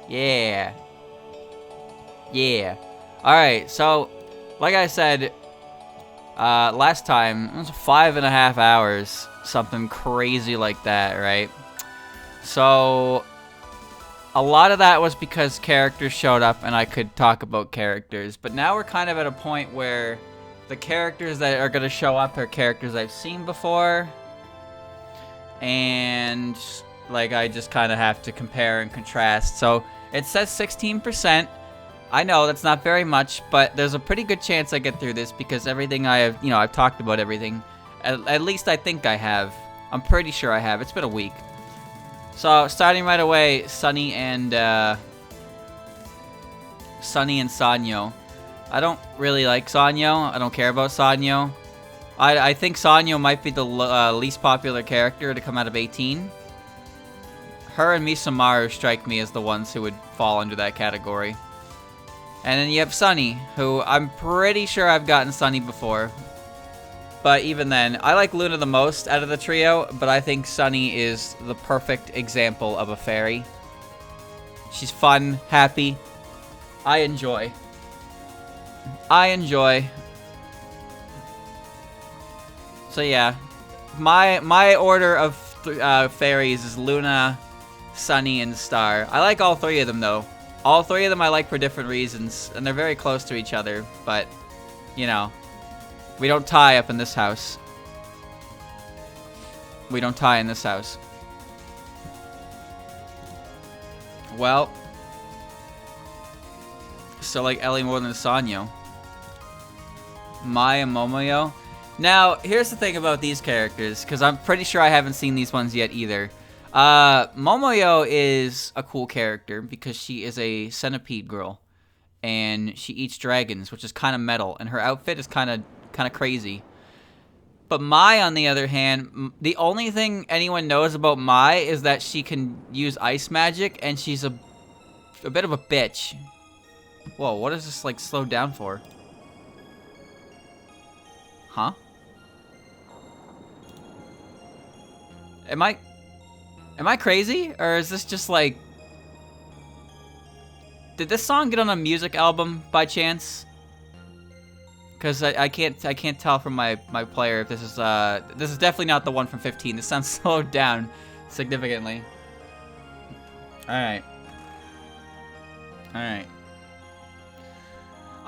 Yeah. Yeah. Alright, so, like I said, last time, it was 5.5 hours. Something crazy like that, right? So, a lot of that was because characters showed up and I could talk about characters. But now we're kind of at a point where the characters that are going to show up are characters I've seen before. And, like, I just kind of have to compare and contrast. So, it says 16%. I know that's not very much, but there's a pretty good chance I get through this because everything I have, I've talked about everything. At least I think I have. I'm pretty sure I have. It's been a week. So, starting right away, Sunny and Sanyo. I don't really like Sanyo. I don't care about Sanyo. I think Sanyo might be the least popular character to come out of 18. Her and Misamaru strike me as the ones who would fall under that category. And then you have Sunny, who I'm pretty sure I've gotten Sunny before. But even then, I like Luna the most out of the trio, but I think Sunny is the perfect example of a fairy. She's fun, happy. I enjoy. So yeah, my order of fairies is Luna, Sunny, and Star. I like all three of them though. All three of them I like for different reasons, and they're very close to each other, but, we don't tie up in this house. We don't tie in this house. Well, so like Ellie more than Sanyo. Mai and Momoyo. Now, here's the thing about these characters, because I'm pretty sure I haven't seen these ones yet either. Momoyo is a cool character because she is a centipede girl, and she eats dragons, which is kind of metal, and her outfit is kind of crazy. But Mai, on the other hand, the only thing anyone knows about Mai is that she can use ice magic, and she's a bit of a bitch. Whoa, what is this, like, slowed down for? Huh? Am I crazy? Or is this just, like... Did this song get on a music album, by chance? Because I can't tell from my player if this is definitely not the one from 15. This sounds slowed down significantly. Alright.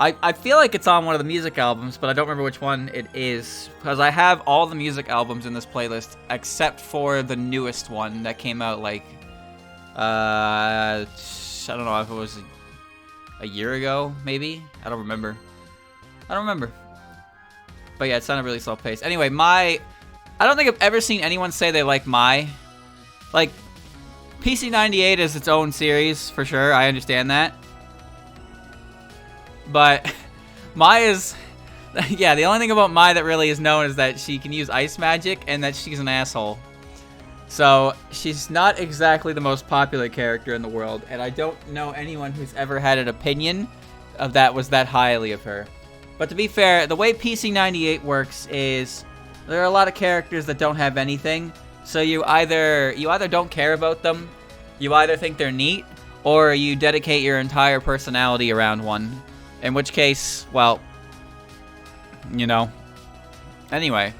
I feel like it's on one of the music albums, but I don't remember which one it is. Because I have all the music albums in this playlist, except for the newest one that came out, like, I don't know if it was a year ago, maybe? I don't remember. But yeah, it sounded really slow-paced. Anyway, I don't think I've ever seen anyone say they like Mai. Like, PC98 is its own series, for sure. I understand that. But Mai is... Yeah, the only thing about Mai that really is known is that she can use ice magic and that she's an asshole. So, she's not exactly the most popular character in the world, and I don't know anyone who's ever had an opinion of that was that highly of her. But to be fair, the way PC98 works is there are a lot of characters that don't have anything. So you either don't care about them, you either think they're neat, or you dedicate your entire personality around one. In which case, well, Anyway.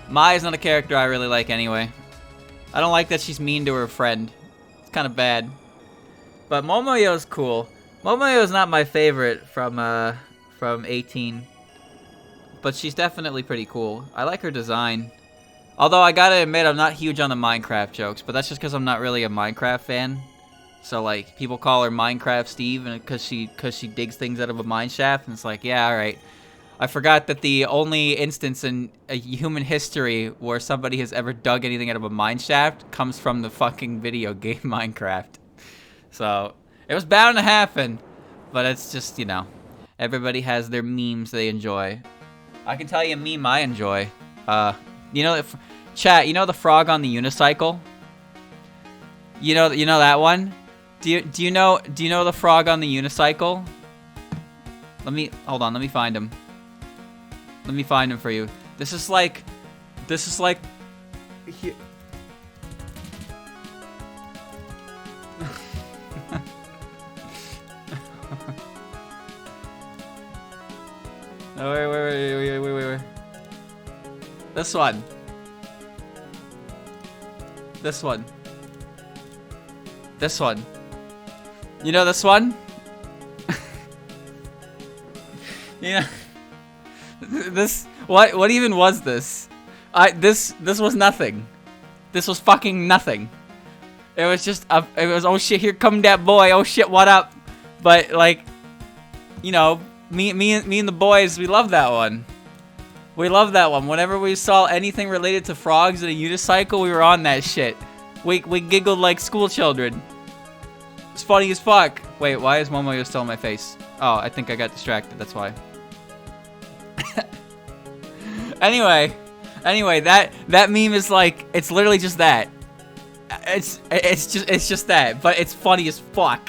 Mai is not a character I really like anyway. I don't like that she's mean to her friend. It's kind of bad. But Momoyo's cool. Momoyo is not my favorite from 18, but she's definitely pretty cool. I like her design. Although I gotta admit, I'm not huge on the Minecraft jokes, but that's just because I'm not really a Minecraft fan. So like, people call her Minecraft Steve, and because she digs things out of a mine shaft, and it's like, yeah, all right. I forgot that the only instance in human history where somebody has ever dug anything out of a mine shaft comes from the fucking video game Minecraft. So. It was bound to happen, but it's just, everybody has their memes they enjoy. I can tell you a meme I enjoy. Chat, the frog on the unicycle? You know that one? Do you know the frog on the unicycle? Hold on, let me find him. Let me find him for you. This is like Wait. This one. This one. This one. You know this one? You know, this, what even was this? This was nothing. This was fucking nothing. It was just, it was, oh shit, here come that boy, oh shit, what up? But, like, you know, me and the boys, we love that one. We love that one. Whenever we saw anything related to frogs and a unicycle, we were on that shit. We giggled like school children. It's funny as fuck. Wait, why is Momoyo still in my face? Oh, I think I got distracted, that's why. Anyway, that meme is like, it's literally just that. It's just that, but it's funny as fuck.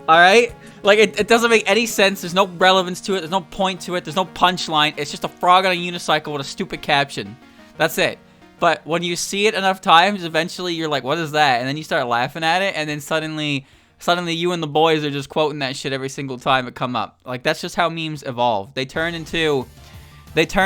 All right, like it doesn't make any sense. There's no relevance to it. There's no point to it. There's no punchline. It's just a frog on a unicycle with a stupid caption. That's it. But when you see it enough times, eventually you're like, what is that? And then you start laughing at it, and then suddenly you and the boys are just quoting that shit every single time it come up. Like, that's just how memes evolve. They turn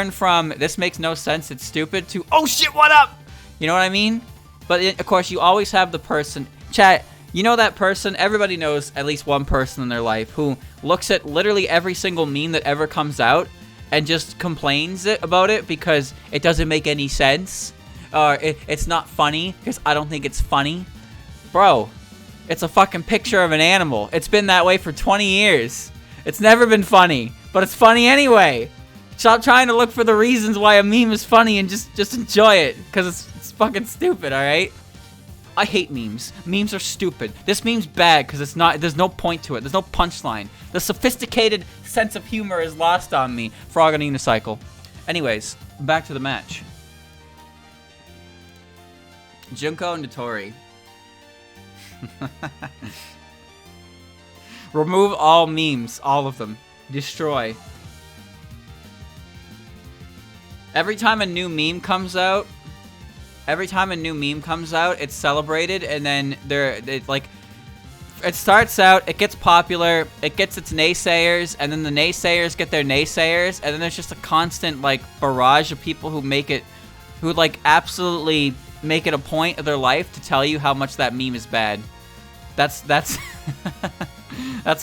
from, this makes no sense, it's stupid, to, oh shit, what up? You know what I mean? But of course, you always have the person, chat, you know that person, everybody knows at least one person in their life who looks at literally every single meme that ever comes out and just complains about it because it doesn't make any sense. Or it's not funny because I don't think it's funny. Bro, it's a fucking picture of an animal. It's been that way for 20 years. It's never been funny, but it's funny anyway. Stop trying to look for the reasons why a meme is funny and just enjoy it, because it's fucking stupid, alright? I hate memes. Memes are stupid. This meme's bad because it's not, there's no point to it. There's no punchline. The sophisticated sense of humor is lost on me. Frog on a unicycle. Anyways, back to the match. Junko and Natori. Remove all memes. All of them. Destroy. Every time a new meme comes out, it's celebrated, and then it starts out, it gets popular, it gets its naysayers, and then the naysayers get their naysayers, and then there's just a constant, like, barrage of people who like, absolutely make it a point of their life to tell you how much that meme is bad. That's that's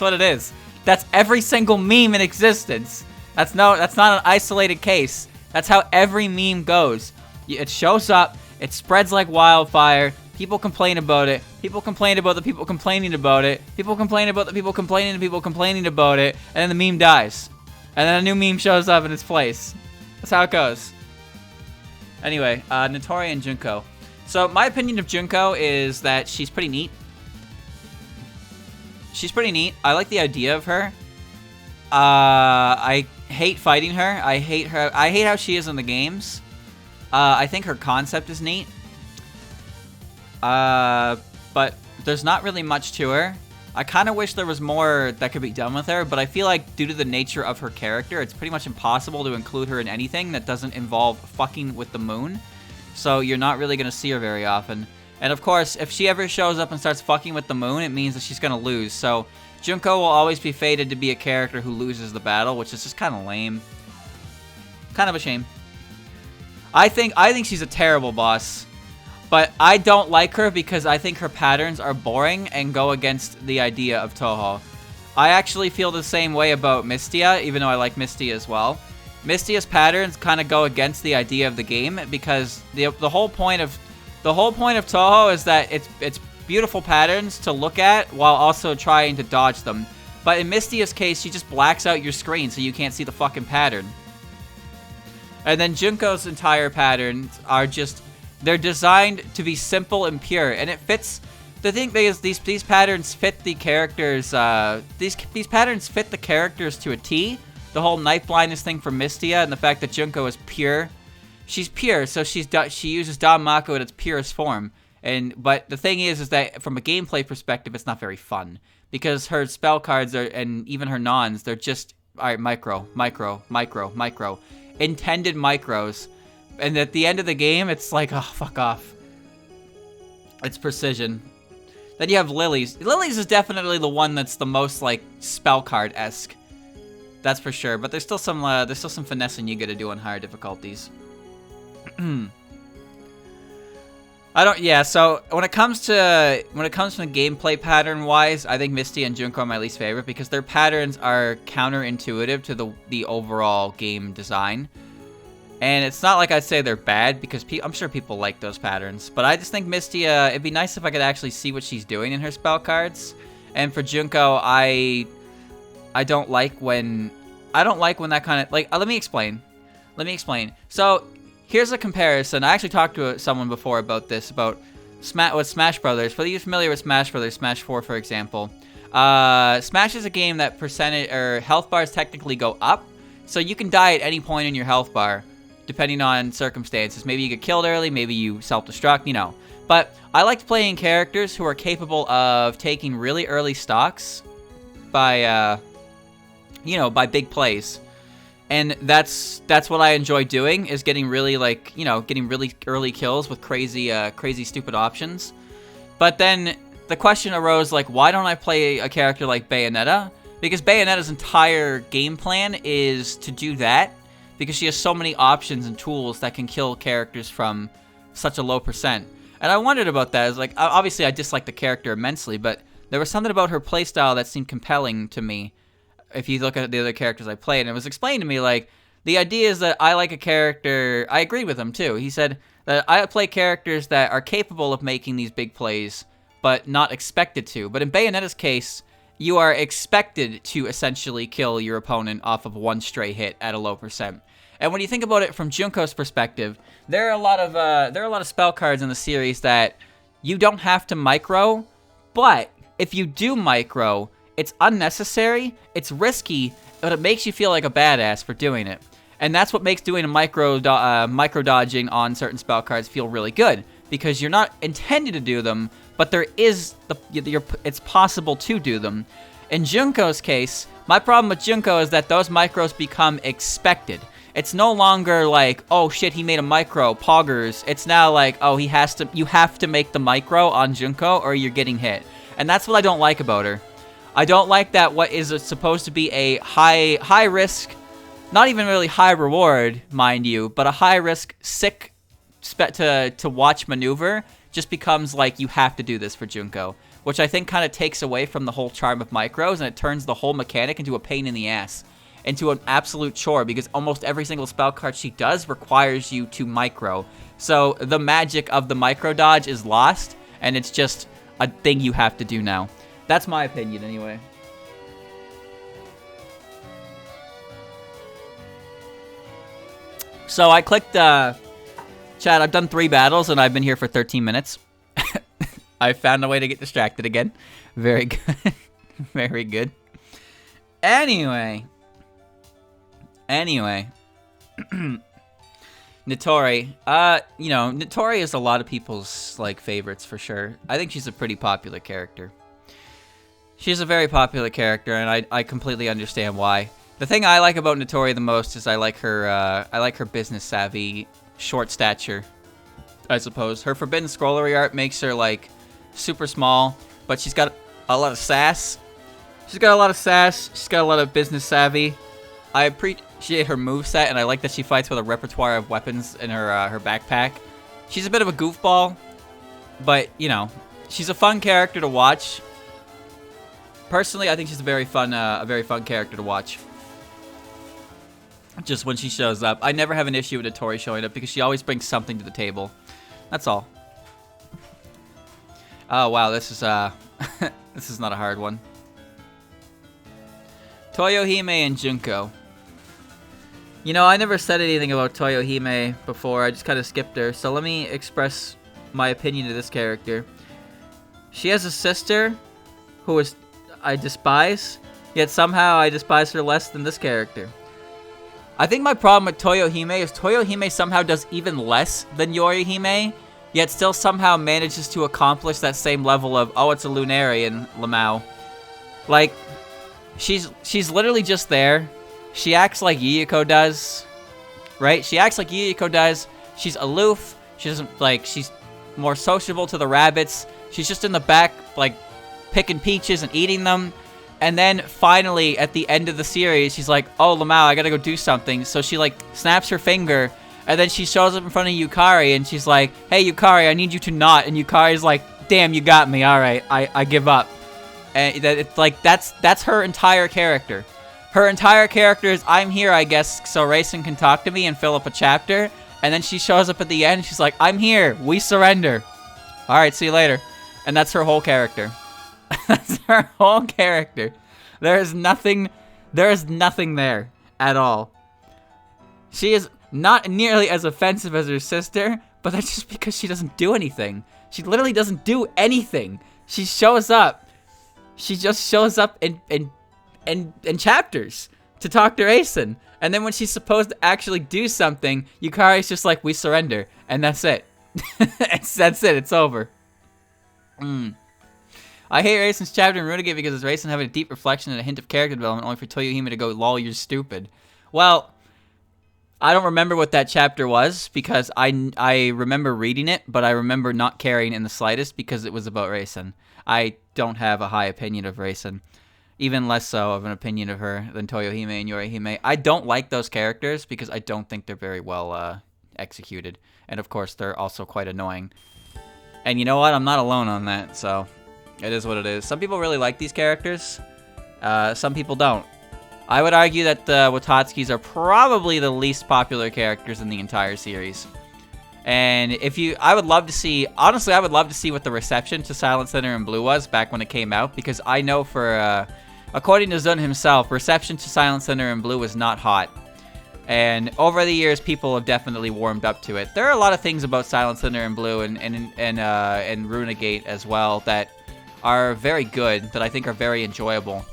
what it is. That's every single meme in existence. That's not an isolated case. That's how every meme goes. It shows up, it spreads like wildfire, people complain about it, people complain about the people complaining about it, people complain about the people complaining about it, and then the meme dies. And then a new meme shows up in its place. That's how it goes. Anyway, Natori and Junko. So my opinion of Junko is that she's pretty neat. She's pretty neat. I like the idea of her. I hate fighting her. I hate her. I hate how she is in the games. I think her concept is neat. But there's not really much to her. I kind of wish there was more that could be done with her, but I feel like due to the nature of her character, it's pretty much impossible to include her in anything that doesn't involve fucking with the moon. So you're not really going to see her very often. And of course, if she ever shows up and starts fucking with the moon, it means that she's going to lose. So Junko will always be fated to be a character who loses the battle, which is just kind of lame. Kind of a shame. I think she's a terrible boss. But I don't like her because I think her patterns are boring and go against the idea of Touhou. I actually feel the same way about Mistia, even though I like Misty as well. Mistia's patterns kind of go against the idea of the game because the whole point of Touhou is that it's beautiful patterns to look at while also trying to dodge them. But in Mistia's case, she just blacks out your screen so you can't see the fucking pattern. And then Junko's entire patterns are just, they're designed to be simple and pure, and it fits. The thing is, these patterns fit the characters. These patterns fit the characters to a T. The whole night blindness thing for Mistia, and the fact that Junko is pure. She's pure, so she uses Danmaku in its purest form. But the thing is that from a gameplay perspective, it's not very fun because her spell cards and even her nons, they're just micro, intended micros. And at the end of the game, it's like, oh, fuck off. It's precision. Then you have Lily's. Lily's is definitely the one that's the most, like, spell card-esque. That's for sure. But there's still some finessing you got to do on higher difficulties. So when it comes to gameplay pattern wise, I think Misty and Junko are my least favorite because their patterns are counterintuitive to the overall game design. And it's not like I'd say they're bad because I'm sure people like those patterns, but I just think Misty, it'd be nice if I could actually see what she's doing in her spell cards. And for Junko, I don't like when that kind of like. Let me explain. So here's a comparison. I actually talked to someone before about this, with Smash Brothers. For you familiar with Smash Brothers, Smash 4, for example. Smash is a game that percentage or health bars technically go up, so you can die at any point in your health bar, depending on circumstances. Maybe you get killed early, maybe you self-destruct, But I liked playing characters who are capable of taking really early stocks by big plays. And that's what I enjoy doing, is getting really early kills with crazy stupid options. But then the question arose, like, why don't I play a character like Bayonetta? Because Bayonetta's entire game plan is to do that, because she has so many options and tools that can kill characters from such a low percent. And I wondered about that. It's like, obviously I dislike the character immensely, but there was something about her playstyle that seemed compelling to me. If you look at the other characters I played, and it was explained to me, like, the idea is that I like a character. I agree with him too. He said that I play characters that are capable of making these big plays, but not expected to. But in Bayonetta's case, you are expected to essentially kill your opponent off of one stray hit at a low percent. And when you think about it from Junko's perspective, there are a lot of spell cards in the series that you don't have to micro, but if you do micro, it's unnecessary, it's risky, but it makes you feel like a badass for doing it. And that's what makes doing a micro dodging on certain spell cards feel really good, because you're not intended to do them, but it's possible to do them. In Junko's case, my problem with Junko is that those micros become expected. It's no longer like, oh shit, he made a micro, poggers. It's now like, oh, you have to make the micro on Junko or you're getting hit. And that's what I don't like about her. I don't like that what is supposed to be a high risk, not even really high reward, mind you, but a high risk, sick to watch maneuver just becomes like you have to do this for Junko, which I think kind of takes away from the whole charm of micros, and it turns the whole mechanic into a pain in the ass, into an absolute chore, because almost every single spell card she does requires you to micro. So the magic of the micro dodge is lost, and it's just a thing you have to do now. That's my opinion anyway. So I clicked, chat, I've done 3 battles and I've been here for 13 minutes. I found a way to get distracted again. Very good. Very good. Anyway. Natori. Natori is a lot of people's, favorites for sure. I think she's a pretty popular character. She's a very popular character, and I completely understand why. The thing I like about Natori the most is I like her business savvy, short stature, I suppose. Her forbidden scrollery art makes her, super small, but she's got a lot of sass. She's got a lot of business savvy. I appreciate her moveset, and I like that she fights with a repertoire of weapons in her backpack. She's a bit of a goofball, but, she's a fun character to watch. Personally, I think she's a very fun character to watch. Just when she shows up. I never have an issue with Natori showing up because she always brings something to the table. That's all. Oh, wow, this is this is not a hard one. Toyohime and Junko. I never said anything about Toyohime before. I just kind of skipped her. So let me express my opinion of this character. She has a sister who I despise, yet somehow I despise her less than this character. I think my problem with Toyohime is Toyohime somehow does even less than Yorihime, yet still somehow manages to accomplish that same level of, oh, it's a Lunarian, Lamau. She's literally just there. She acts like Yuyuko does, right? She acts like Yuyuko does. She's aloof. She doesn't, she's more sociable to the rabbits. She's just in the back, picking peaches and eating them. And then finally, at the end of the series, she's like, oh, Lamau, I gotta go do something. So she, like, snaps her finger, and then she shows up in front of Yukari, and she's like, hey, Yukari, I need you to not. And Yukari's like, damn, you got me. All right, I give up. And it's like, that's her entire character. Her entire character is, I'm here, I guess, so Racing can talk to me and fill up a chapter. And then she shows up at the end, and she's like, I'm here. We surrender. All right, see you later. And that's her whole character. That's her whole character. There is nothing there at all. She is not nearly as offensive as her sister, but that's just because she doesn't do anything. She literally doesn't do anything. She shows up. She just shows up in chapters to talk to Racing. And then when she's supposed to actually do something, Yukari's just like, we surrender. And that's it. That's it. It's over. I hate Raisin's chapter in Renegade because it's Raisin having a deep reflection and a hint of character development, only for Toyohime to go, lol, you're stupid. Well, I don't remember what that chapter was, because I remember reading it, but I remember not caring in the slightest because it was about Raisin. I don't have a high opinion of Raisin. Even less so of an opinion of her than Toyohime and Yorihime. I don't like those characters because I don't think they're very well executed. And of course, they're also quite annoying. And you know what? I'm not alone on that, so it is what it is. Some people really like these characters. Some people don't. I would argue that the Watatskis are probably the least popular characters in the entire series. And I would love to see, honestly, I would love to see what the reception to Silent Center and Blue was back when it came out, because I know for, according to Zun himself, reception to Silent Center and Blue was not hot. And over the years, people have definitely warmed up to it. There are a lot of things about Silent Center and Blue and Runegate as well that are very good, that I think are very enjoyable.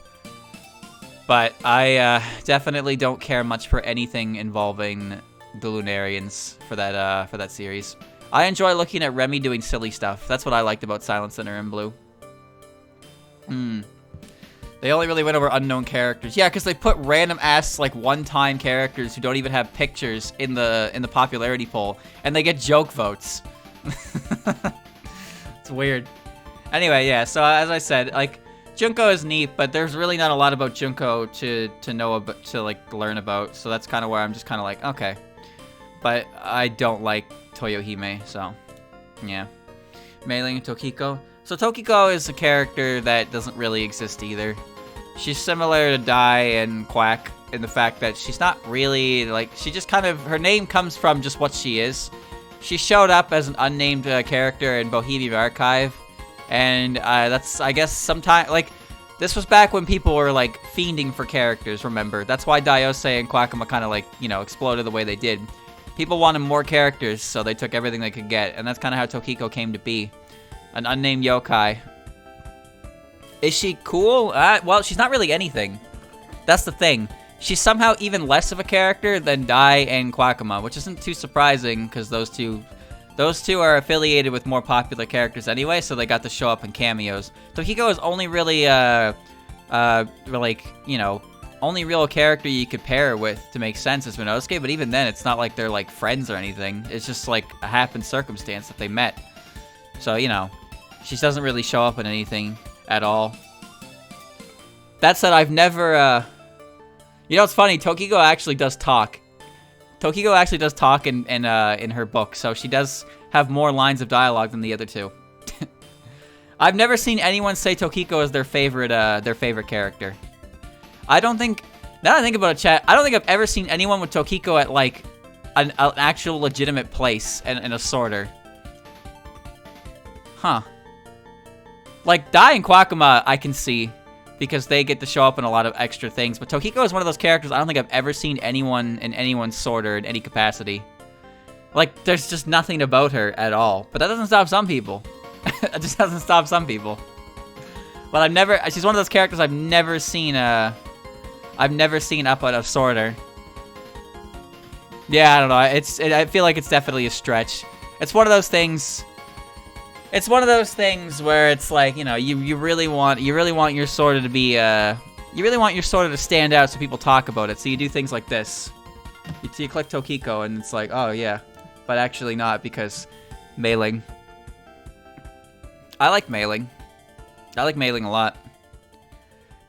But I definitely don't care much for anything involving the Lunarians for that series. I enjoy looking at Remy doing silly stuff. That's what I liked about Silent Center and Blue. They only really went over unknown characters. Yeah, because they put random ass like one-time characters who don't even have pictures in the popularity poll, and they get joke votes. It's weird. Anyway, yeah. So as I said, like, Junko is neat, but there's really not a lot about Junko to know about, to like learn about. So that's kind of where I'm just kind of like, okay. But I don't like Toyohime, so yeah. Mailing Tokiko. So Tokiko is a character that doesn't really exist either. She's similar to Dai and Quack in the fact that she's not really, like, she just kind of, her name comes from just what she is. She showed up as an unnamed character in Bohemian Archive, and that's, I guess, sometime, like, this was back when people were, like, fiending for characters, remember? That's why Daiose and Quackama kind of, like, you know, exploded the way they did. People wanted more characters, so they took everything they could get, and that's kind of how Tokiko came to be. An unnamed yokai. Is she cool? Well, she's not really anything. That's the thing. She's somehow even less of a character than Dai and Quackama, which isn't too surprising, because those two are affiliated with more popular characters anyway, so they got to show up in cameos. Tokiko is only really, like, you know, only real character you could pair her with to make sense is Minosuke, but even then, it's not like they're, like, friends or anything. It's just, like, a happened circumstance that they met. So, you know, she doesn't really show up in anything at all. That said, I've never, you know, it's funny, Tokiko actually does talk. Tokiko actually does talk in her book, so she does have more lines of dialogue than the other two. I've never seen anyone say Tokiko is their favorite character. I don't think, now that I think about it, chat, I don't think I've ever seen anyone with Tokiko at, like, an actual legitimate place in a sorter. Huh. Like, Dai and Quackama, I can see, because they get to show up in a lot of extra things, but Tokiko is one of those characters I don't think I've ever seen anyone in anyone's sorter in any capacity. Like, there's just nothing about her at all. But that doesn't stop some people. It just doesn't stop some people. But she's one of those characters I've never seen up on a sorter. Yeah, I don't know. I feel like it's definitely a stretch. It's one of those things. It's one of those things where it's like, you know, you really want your sorter to be you really want your sorter to stand out so people talk about it. So you do things like this. You click Tokiko and it's like, oh yeah, but actually not, because mailing. I like mailing. I like mailing a lot.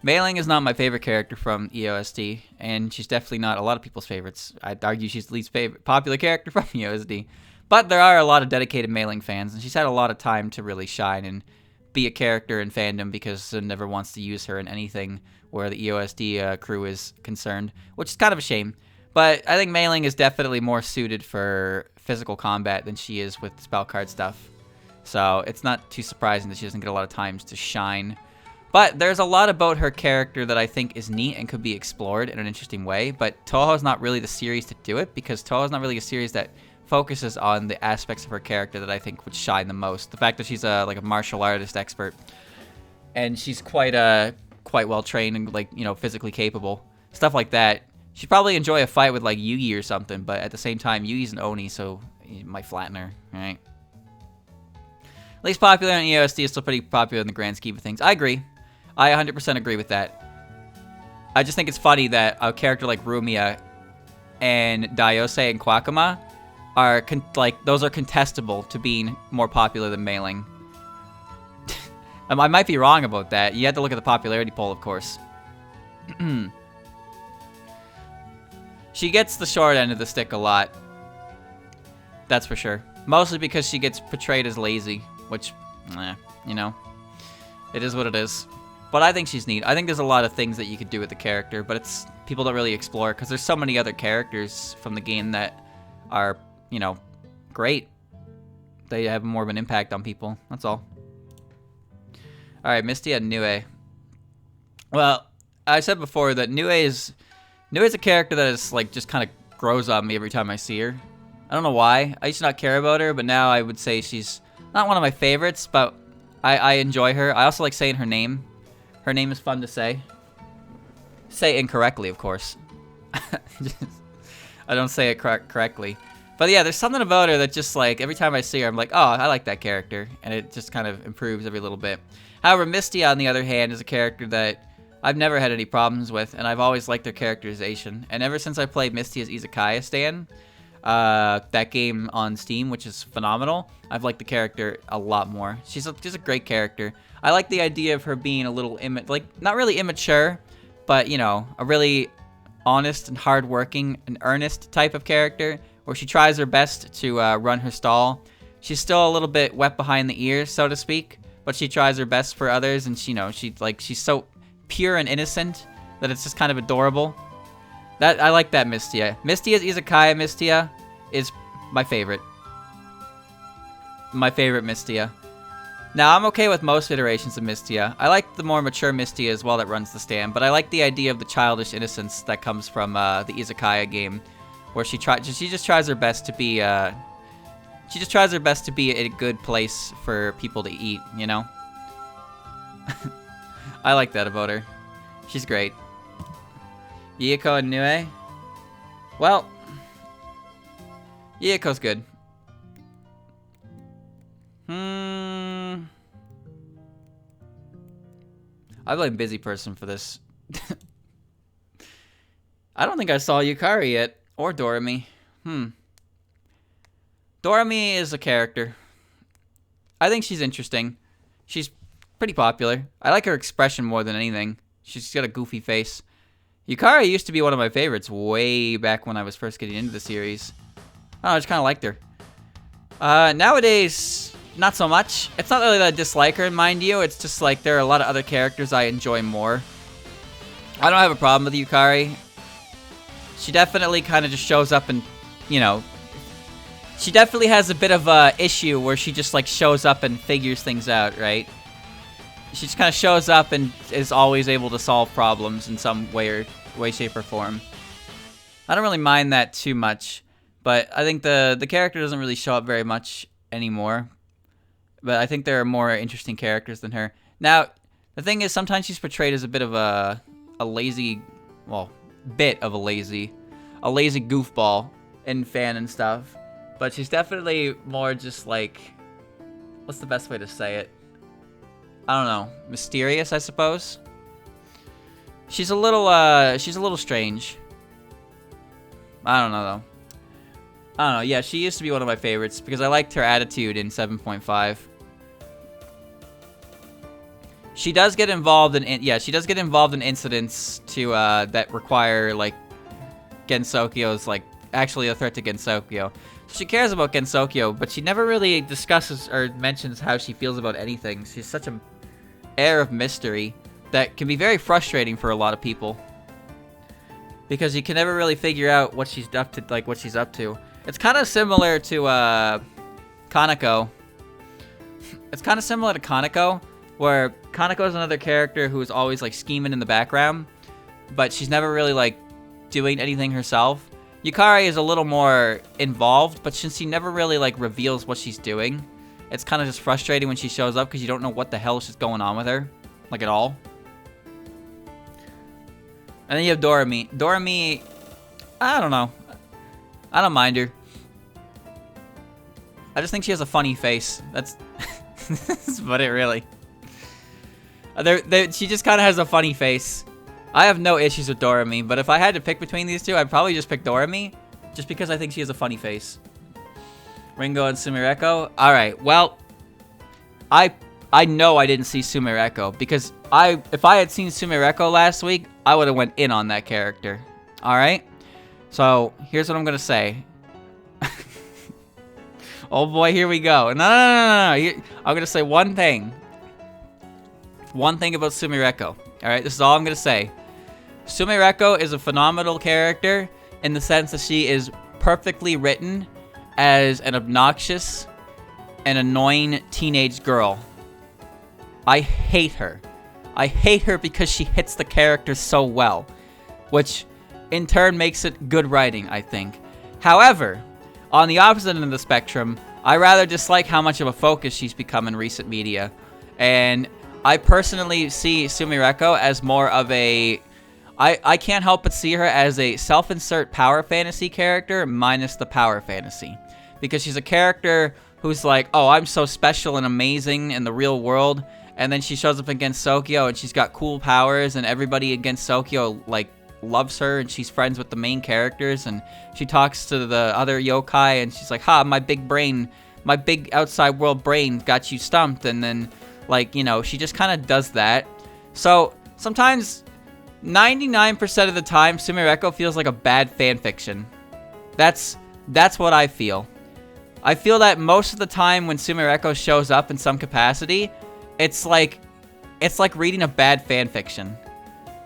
Mei is not my favorite character from EOSD, and she's definitely not a lot of people's favorites. I'd argue she's the least popular character from EOSD. But there are a lot of dedicated Mei fans, and she's had a lot of time to really shine and be a character in fandom because Sun never wants to use her in anything where the EOSD crew is concerned, which is kind of a shame. But I think Mei is definitely more suited for physical combat than she is with spell card stuff. So it's not too surprising that she doesn't get a lot of times to shine. But there's a lot about her character that I think is neat and could be explored in an interesting way. But Touhou's not really the series to do it because Touhou's not really a series that focuses on the aspects of her character that I think would shine the most. The fact that she's like a martial artist expert and she's quite well trained and like, you know, physically capable. Stuff like that. She'd probably enjoy a fight with like Yugi or something, but at the same time, Yugi's an Oni, so he might flatten her, right? At least popular on EOSD is still pretty popular in the grand scheme of things. I agree. I 100% agree with that. I just think it's funny that a character like Rumiya and Daiose and Kwakama are those are contestable to being more popular than Mei. I might be wrong about that. You have to look at the popularity poll, of course. She gets the short end of the stick a lot. That's for sure. Mostly because she gets portrayed as lazy, which, you know, it is what it is. But I think she's neat. I think there's a lot of things that you could do with the character, but people don't really explore because there's so many other characters from the game that are, you know, great. They have more of an impact on people. That's all. All right, Misty and Nue. Well, I said before that Nue is a character that is like just kind of grows on me every time I see her. I don't know why. I used to not care about her, but now I would say she's not one of my favorites, but I enjoy her. I also like saying her name. Her name is fun to say. Say incorrectly, of course. I don't say it correctly. But yeah, there's something about her that just like, every time I see her, I'm like, oh, I like that character. And it just kind of improves every little bit. However, Misty, on the other hand, is a character that I've never had any problems with, and I've always liked their characterization. And ever since I played Misty as Izakaya Stan, that game on Steam, which is phenomenal, I've liked the character a lot more. She's a great character. I like the idea of her being a little, not really immature, but, you know, a really honest and hardworking and earnest type of character, where she tries her best to run her stall. She's still a little bit wet behind the ears, so to speak, but she tries her best for others, and she, you know, she's so pure and innocent that it's just kind of adorable. I like that Mistia. Misty as Izakaya Mistia is my favorite. My favorite Mistia. Now, I'm okay with most iterations of Mistia. I like the more mature Mistia as well that runs the stand, but I like the idea of the childish innocence that comes from the Izakaya game, where she just tries her best to be a good place for people to eat, you know? I like that about her. She's great. Yiko and Nue? Well, Yiko's good. I blame Busy Person for this. I don't think I saw Yukari yet, or Doremi. Doremi is a character. I think she's interesting. She's pretty popular. I like her expression more than anything. She's got a goofy face. Yukari used to be one of my favorites way back when I was first getting into the series. I don't know, I just kind of liked her. Nowadays, not so much. It's not really that I dislike her, mind you. It's just like there are a lot of other characters I enjoy more. I don't have a problem with Yukari. She definitely kind of just shows up and, you know, she definitely has a bit of a issue where she just like shows up and figures things out, right? She just kind of shows up and is always able to solve problems in some way, shape, or form. I don't really mind that too much, but I think the character doesn't really show up very much anymore. But I think there are more interesting characters than her. Now, the thing is, sometimes she's portrayed as a bit of a lazy, well, a lazy goofball in fan and stuff. But she's definitely more just like, what's the best way to say it? I don't know, mysterious, I suppose. She's a little strange. I don't know though. I don't know. Yeah, she used to be one of my favorites because I liked her attitude in 7.5. She does get involved in she does get involved in incidents to that require like Gensokyo's like actually a threat to Gensokyo. She cares about Gensokyo, but she never really discusses or mentions how she feels about anything. She's such an air of mystery that can be very frustrating for a lot of people. Because you can never really figure out what she's up to, like what she's up to. It's kind of similar to Kaneko. It's kind of similar to Kaneko, where Kaneko is another character who is always like scheming in the background, but she's never really like doing anything herself. Yukari is a little more involved, but since she never really like reveals what she's doing, it's kind of just frustrating when she shows up because you don't know what the hell is going on with her, like at all. And then you have Doremi. Doremi, I don't know. I don't mind her. I just think she has a funny face. That's that's about it, really. She just kind of has a funny face. I have no issues with Doremi, but if I had to pick between these two, I'd probably just pick Doremi, just because I think she has a funny face. Ringo and Sumireko. All right, well, I know I didn't see Sumireko because if I had seen Sumireko last week, I would have went in on that character. All right, so here's what I'm gonna say. Oh boy, here we go. No. I'm gonna say one thing. One thing about Sumireko. All right, this is all I'm gonna say. Sumireko is a phenomenal character in the sense that she is perfectly written as an obnoxious and annoying teenage girl. I hate her. I hate her because she hits the character so well, which in turn makes it good writing, I think. However, on the opposite end of the spectrum, I rather dislike how much of a focus she's become in recent media. And I personally see Sumireko as more of a... I can't help but see her as a self-insert power fantasy character minus the power fantasy. Because she's a character who's like, oh, I'm so special and amazing in the real world. And then she shows up against Sokyo and she's got cool powers and everybody against Sokyo, like, loves her and she's friends with the main characters. And she talks to the other yokai and she's like, ha, my big brain, my big outside world brain got you stumped. And then, like, you know, she just kind of does that. So sometimes 99% of the time, Sumireko feels like a bad fanfiction. That's what I feel. I feel that most of the time when Sumireko shows up in some capacity, it's like reading a bad fanfiction.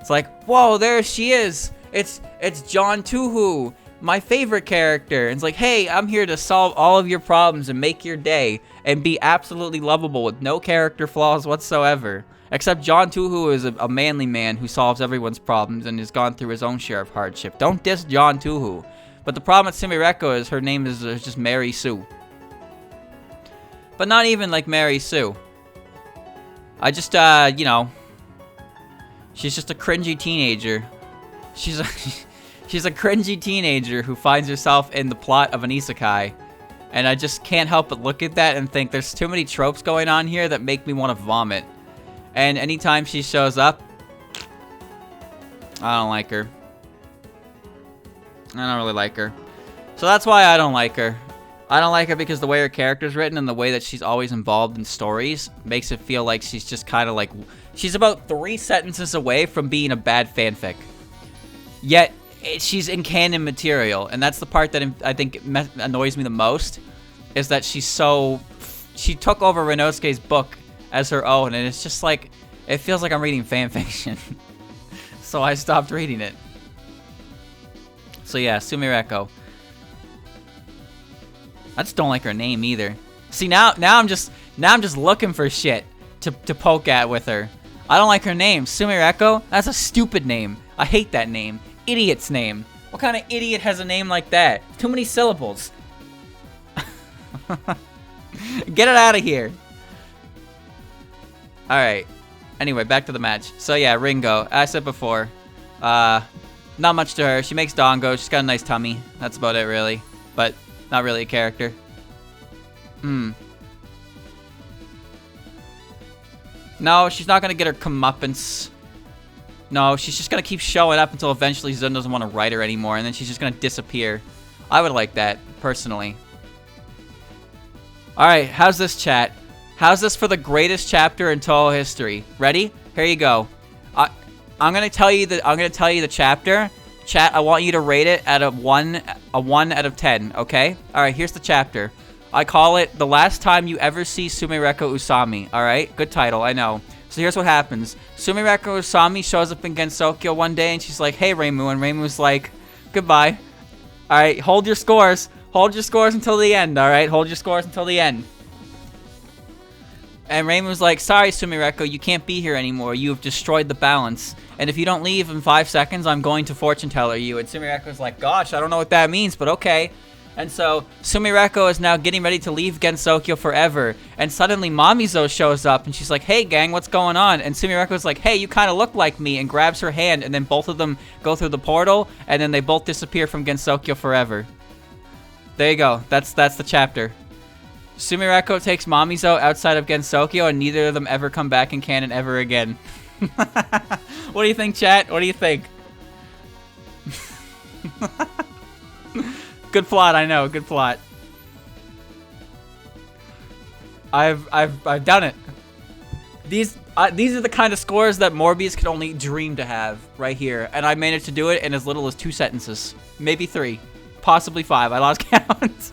It's like, whoa, there she is. It's John Touhou, my favorite character. And it's like, hey, I'm here to solve all of your problems and make your day and be absolutely lovable with no character flaws whatsoever. Except John Touhou is a manly man who solves everyone's problems and has gone through his own share of hardship. Don't diss John Touhou. But the problem with Sumireko is her name is just Mary Sue. But not even like Mary Sue. I just, you know, she's just a cringy teenager. She's a cringy teenager who finds herself in the plot of an isekai. And I just can't help but look at that and think there's too many tropes going on here that make me want to vomit. And anytime she shows up, I don't like her. I don't really like her. So that's why I don't like her. I don't like her because the way her character's written and the way that she's always involved in stories makes it feel like she's just kind of like... She's about 3 sentences away from being a bad fanfic. Yet, she's in canon material. And that's the part that I think annoys me the most. Is that she's so... She took over Renosuke's book as her own. And it's just like... It feels like I'm reading fanfiction. So I stopped reading it. So yeah, Sumireko. I just don't like her name either. See, now I'm just looking for shit to poke at with her. I don't like her name. Sumireko? That's a stupid name. I hate that name. Idiot's name. What kind of idiot has a name like that? Too many syllables. Get it out of here. Alright. Anyway, back to the match. So yeah, Ringo. I said before. Not much to her. She makes dango. She's got a nice tummy. That's about it, really. But... not really a character. No, she's not going to get her comeuppance. No, she's just going to keep showing up until eventually Zun doesn't want to write her anymore, and then she's just going to disappear. I would like that, personally. Alright, how's this, chat? How's this for the greatest chapter in Touhou history? Ready? Here you go. I'm gonna tell you the chapter. Chat, I want you to rate it at a 1 out of 10, okay? Alright, here's the chapter. I call it The Last Time You Ever See Sumireko Usami. Alright, good title, I know. So here's what happens. Sumireko Usami shows up in Gensokyo one day and she's like, hey Reimu, and Reimu's like, goodbye. Alright, hold your scores. Hold your scores until the end, alright? Hold your scores until the end. And Reimu's like, sorry Sumireko, you can't be here anymore. You have destroyed the balance. And if you don't leave in 5 seconds, I'm going to fortune teller you. And Sumireko's like, gosh, I don't know what that means, but okay. And so Sumireko is now getting ready to leave Gensokyo forever. And suddenly Mamizo shows up and she's like, hey gang, what's going on? And Sumireko's like, hey, you kind of look like me, and grabs her hand, and then both of them go through the portal, and then they both disappear from Gensokyo forever. There you go. That's the chapter. Sumireko takes Mamizo outside of Gensokyo, and neither of them ever come back in canon ever again. What do you think, chat? What do you think? Good plot, I know. Good plot. I've done it. These are the kind of scores that Morbius could only dream to have right here, and I managed to do it in as little as 2 sentences, maybe 3, possibly 5. I lost count.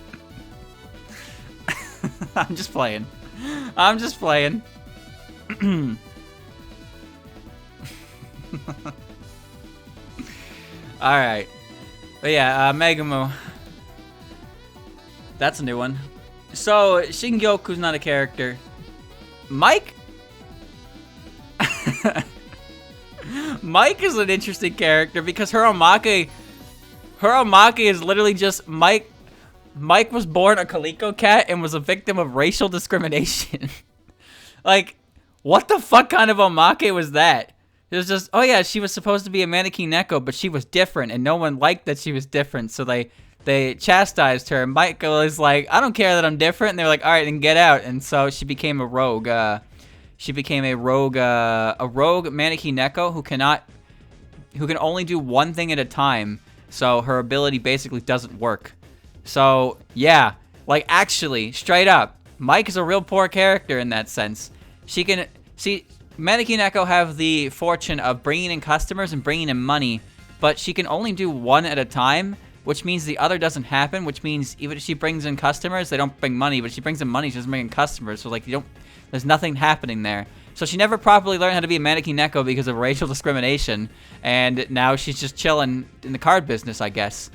I'm just playing. I'm just playing. Alright. But yeah, Megumu. That's a new one. So, Shingyoku's not a character. Mike? Mike is an interesting character because her omake is literally just Mike. Mike was born a calico cat and was a victim of racial discrimination. Like, what the fuck kind of omake was that? It was just, oh yeah, she was supposed to be a mannequin neko, but she was different, and no one liked that she was different, so they chastised her. And Michael is like, I don't care that I'm different, and they're like, all right, then get out. And so she became a rogue. She became a rogue mannequin neko who can only do one thing at a time. So her ability basically doesn't work. So yeah, like actually, straight up, Mike is a real poor character in that sense. Mannequin Echo have the fortune of bringing in customers and bringing in money, but she can only do one at a time, which means the other doesn't happen, which means even if she brings in customers, they don't bring money, but if she brings in money, she doesn't bring in customers, so like there's nothing happening there. So she never properly learned how to be a mannequin Neko because of racial discrimination, and now she's just chilling in the card business, I guess.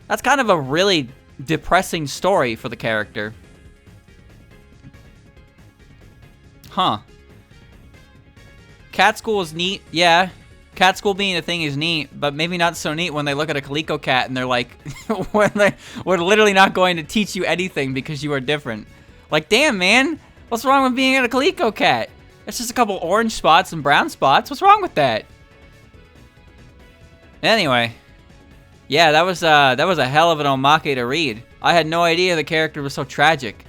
That's kind of a really depressing story for the character. Huh. Cat School is neat, yeah. Cat School being a thing is neat, but maybe not so neat when they look at a calico cat and they're like, we're literally not going to teach you anything because you are different. Like, damn, man. What's wrong with being a calico cat? It's just a couple orange spots and brown spots. What's wrong with that? Anyway. Yeah, that was a hell of an omake to read. I had no idea the character was so tragic.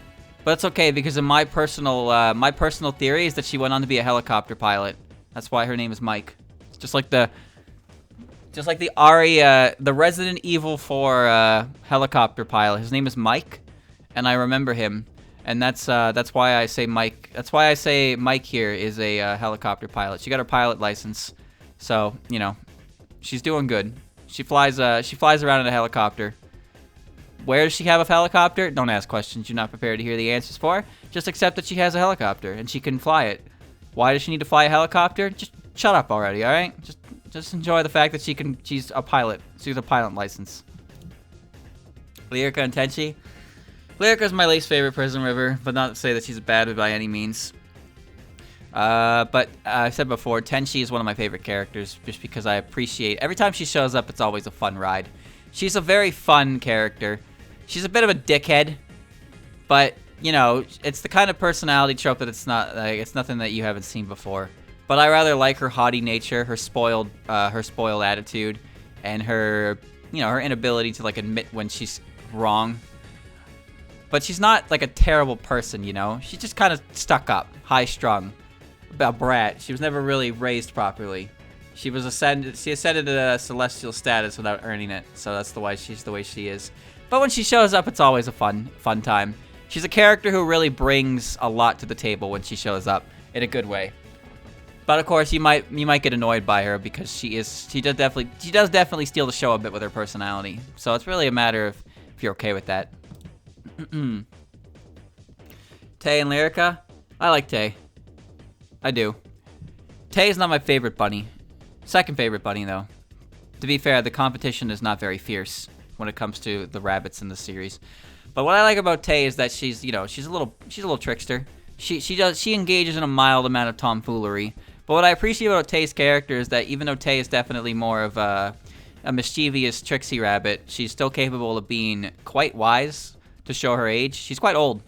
But it's okay because in my personal theory is that she went on to be a helicopter pilot. That's why her name is Mike. Just like the the Resident Evil 4 helicopter pilot. His name is Mike, and I remember him, and that's why I say Mike. That's why I say Mike here is a helicopter pilot. She got her pilot license, so you know, she's doing good. She flies around in a helicopter. Where does she have a helicopter? Don't ask questions you're not prepared to hear the answers for. Just accept that she has a helicopter and she can fly it. Why does she need to fly a helicopter? Just shut up already, all right? Just enjoy the fact that she's a pilot. She's a pilot license. Lyrica and Tenchi. Lyrica's my least favorite Prison River, but not to say that she's bad by any means. But I've said before, Tenchi is one of my favorite characters just because I appreciate every time she shows up, it's always a fun ride. She's a very fun character. She's a bit of a dickhead, but you know, it's the kind of personality trope that it's nothing that you haven't seen before. But I rather like her haughty nature, her spoiled attitude, and her inability to like admit when she's wrong. But she's not like a terrible person, you know. She's just kind of stuck up, high strung, a brat. She was never really raised properly. She ascended to a celestial status without earning it, so that's the way she's the way she is. But when she shows up, it's always a fun time. She's a character who really brings a lot to the table when she shows up in a good way. But of course, you might get annoyed by her because she does definitely steal the show a bit with her personality. So it's really a matter of if you're okay with that. Tay and Lyrica, I like Tay. I do. Tay is not my favorite bunny. Second favorite bunny though. To be fair, the competition is not very fierce when it comes to the rabbits in the series. But what I like about Tay is that she's a little trickster. She engages in a mild amount of tomfoolery. But what I appreciate about Tay's character is that even though Tay is definitely more of a mischievous, tricksy rabbit, she's still capable of being quite wise to show her age. She's quite old.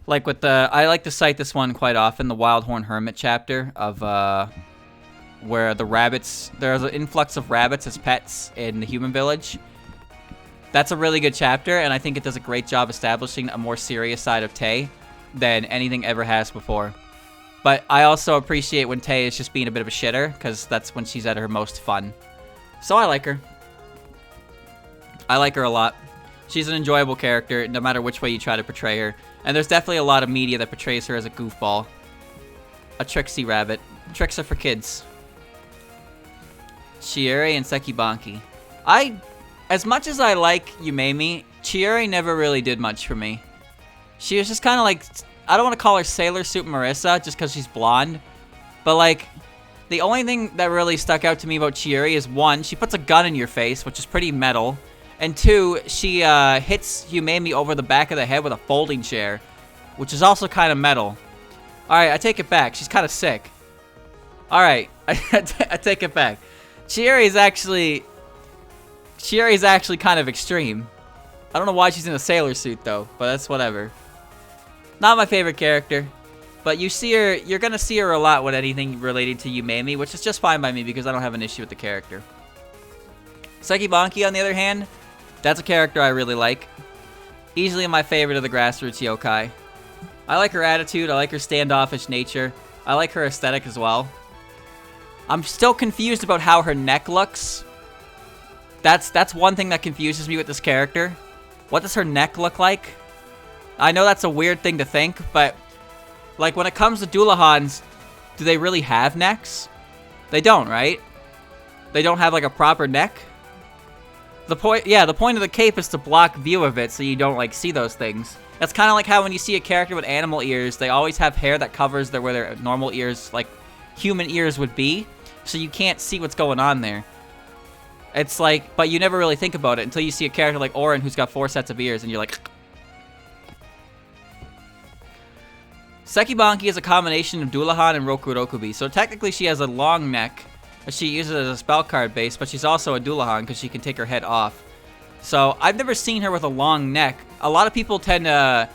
Like with I like to cite this one quite often, the Wild Horn Hermit chapter of where there's an influx of rabbits as pets in the human village. That's a really good chapter, and I think it does a great job establishing a more serious side of Tay than anything ever has before. But I also appreciate when Tay is just being a bit of a shitter, because that's when she's at her most fun. So I like her. I like her a lot. She's an enjoyable character, no matter which way you try to portray her. And there's definitely a lot of media that portrays her as a goofball. A tricksy rabbit. Tricks are for kids. Chieri and Sekibanki. As much as I like Yumemi, Chieri never really did much for me. She was just kind of like, I don't want to call her Sailor Suit Marissa just because she's blonde. But like, the only thing that really stuck out to me about Chieri is one, she puts a gun in your face, which is pretty metal. And two, she hits Yumemi over the back of the head with a folding chair, which is also kind of metal. Alright, I take it back. She's kind of sick. Alright, I take it back. Chieri's actually kind of extreme. I don't know why she's in a sailor suit though, but that's whatever. Not my favorite character, but you're gonna see her a lot with anything related to Yumemi, which is just fine by me because I don't have an issue with the character. Sekibanki, on the other hand, that's a character I really like. Easily my favorite of the grassroots yokai. I like her attitude, I like her standoffish nature, I like her aesthetic as well. I'm still confused about how her neck looks. That's one thing that confuses me with this character. What does her neck look like? I know that's a weird thing to think, but like when it comes to Doulahans, do they really have necks? They don't, right? They don't have like a proper neck? The point of the cape is to block view of it so you don't like see those things. That's kind of like how when you see a character with animal ears, they always have hair that covers where their normal ears, like human ears would be, so you can't see what's going on there. It's like, but you never really think about it until you see a character like Orin who's got 4 sets of ears and you're like... Sekibanki is a combination of Doulahan and Rokurokubi, so technically she has a long neck that she uses as a spell card base, but she's also a Doulahan because she can take her head off. So I've never seen her with a long neck. A lot of people tend to...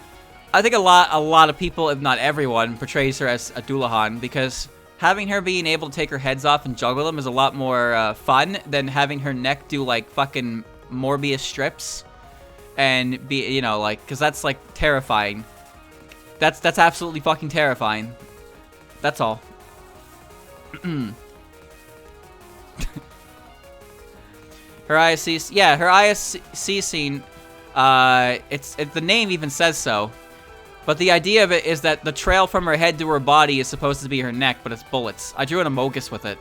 I think a lot of people, if not everyone, portrays her as a Doulahan because having her being able to take her heads off and juggle them is a lot more fun than having her neck do like fucking Morbius strips and be, you know, like, because that's like terrifying. That's absolutely fucking terrifying. That's all. Her ISC, yeah, her ISC scene, the name even says so. But the idea of it is that the trail from her head to her body is supposed to be her neck, but it's bullets. I drew an Amogus with it.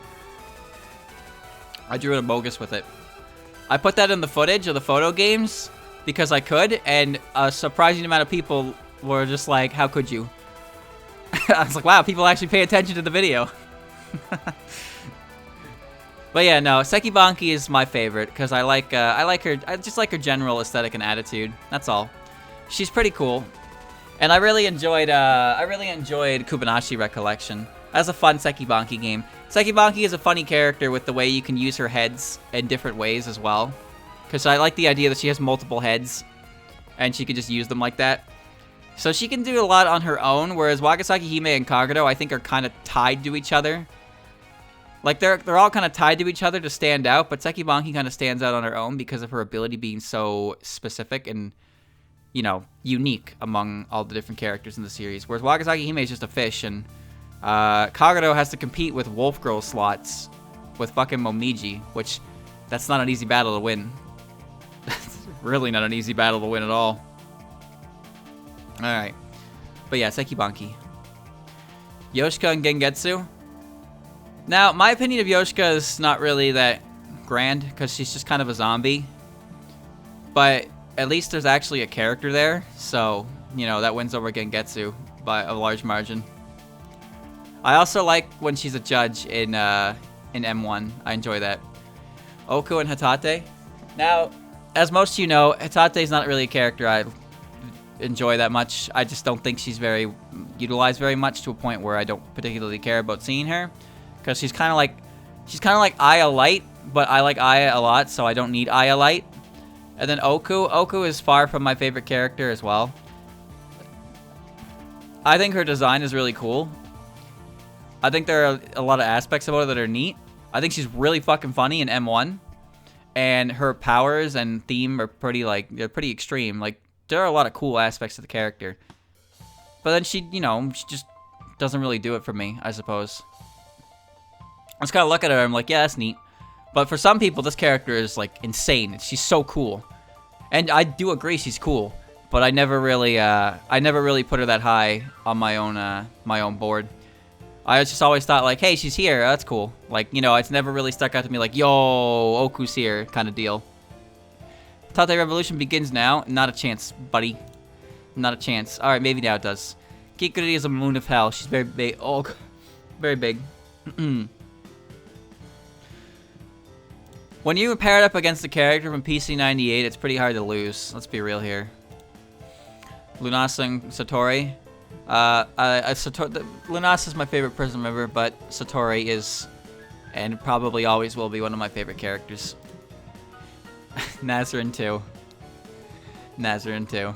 I put that in the footage of the photo games because I could, and a surprising amount of people were just like, how could you? I was like, wow, people actually pay attention to the video. But yeah, no, Sekibanki is my favorite because I like her. I just like her general aesthetic and attitude. That's all. She's pretty cool, and I really enjoyed Kubanashi Recollection. That's a fun Sekibanki game. Sekibanki is a funny character with the way you can use her heads in different ways as well. Because I like the idea that she has multiple heads, and she can just use them like that. So she can do a lot on her own, whereas Wagasaki Hime and Kagero, I think, are kind of tied to each other. Like, they're all kind of tied to each other to stand out, but Sekibanki kind of stands out on her own because of her ability being so specific and, you know, unique among all the different characters in the series. Whereas Wagasaki Hime is just a fish, and Kagero has to compete with Wolf Girl slots with fucking Momiji, which, that's not an easy battle to win. That's really not an easy battle to win at all. Alright. But yeah, Sekibanki. Yoshika and Gengetsu. Now, my opinion of Yoshika is not really that grand, because she's just kind of a zombie. But at least there's actually a character there, so, you know, that wins over Gengetsu by a large margin. I also like when she's a judge in M1. I enjoy that. Oku and Hitate. Now, as most of you know, Hitate is not really a character I enjoy that much. I just don't think she's very utilized very much, to a point where I don't particularly care about seeing her, because she's kind of like Aya Light, but I like Aya a lot, so I don't need Aya Light. And then Oku is far from my favorite character as well. I think her design is really cool. I think there are a lot of aspects about her that are neat. I think she's really fucking funny in M1. And her powers and theme are they're pretty extreme. Like, there are a lot of cool aspects of the character. But then she just doesn't really do it for me, I suppose. I just kind of look at her and I'm like, yeah, that's neat. But for some people, this character is, like, insane. She's so cool. And I do agree she's cool. But I never really put her that high on my own board. I just always thought, like, hey, she's here. That's cool. Like, you know, it's never really stuck out to me like, yo, Oku's here kind of deal. Tate Revolution begins now. Not a chance, buddy. Not a chance. Alright, maybe now it does. Kikiri is a moon of hell. She's very big. Oh, very big. When you pair it up against a character from PC98, it's pretty hard to lose. Let's be real here. Lunasa and Satori. Lunasa is my favorite Prism member, but Satori is, and probably always will be, one of my favorite characters. Nazarin 2. Nazarin 2.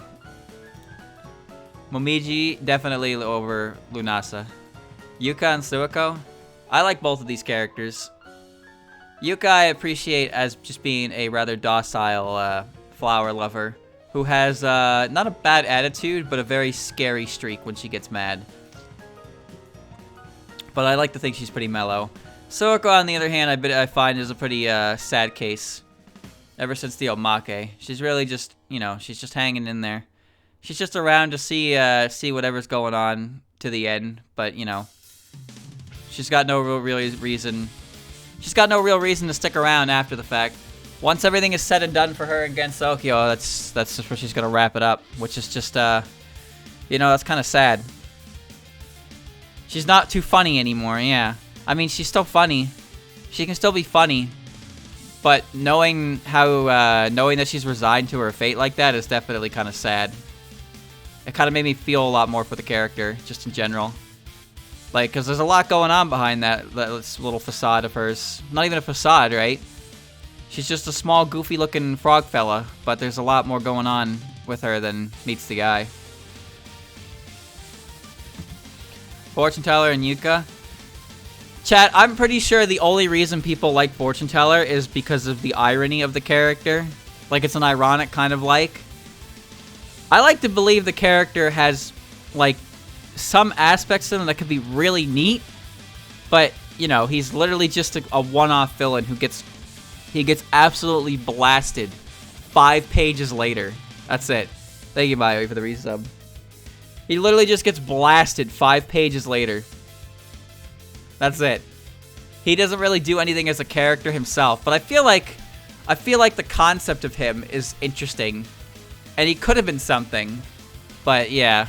Momiji, definitely over Lunasa. Yuka and Suiko. I like both of these characters. Yuka I appreciate as just being a rather docile flower lover who has not a bad attitude, but a very scary streak when she gets mad. But I like to think she's pretty mellow. Suiko, on the other hand, I find is a pretty sad case. Ever since the Omake, she's really just, you know, she's just hanging in there. She's just around to see whatever's going on to the end, but you know, she's got no real reason. She's got no real reason to stick around after the fact. Once everything is said and done for her against Tokyo, that's just where she's gonna wrap it up, which is just you know, that's kind of sad. She's not too funny anymore. Yeah, I mean, she's still funny. She can still be funny. But knowing that she's resigned to her fate like that is definitely kind of sad. It kind of made me feel a lot more for the character, just in general. Like, because there's a lot going on behind that little facade of hers. Not even a facade, right? She's just a small, goofy-looking frog fella, but there's a lot more going on with her than meets the eye. Fortune Teller and Yuka. Chat, I'm pretty sure the only reason people like Fortune Teller is because of the irony of the character. Like, it's an ironic kind of like. I like to believe the character has, like, some aspects of him that could be really neat. But, you know, he's literally just a one-off villain who gets absolutely blasted 5 pages later. That's it. Thank you, Mayo, for the resub. He literally just gets blasted 5 pages later. That's it. He doesn't really do anything as a character himself, but I feel like the concept of him is interesting, and he could have been something. But yeah,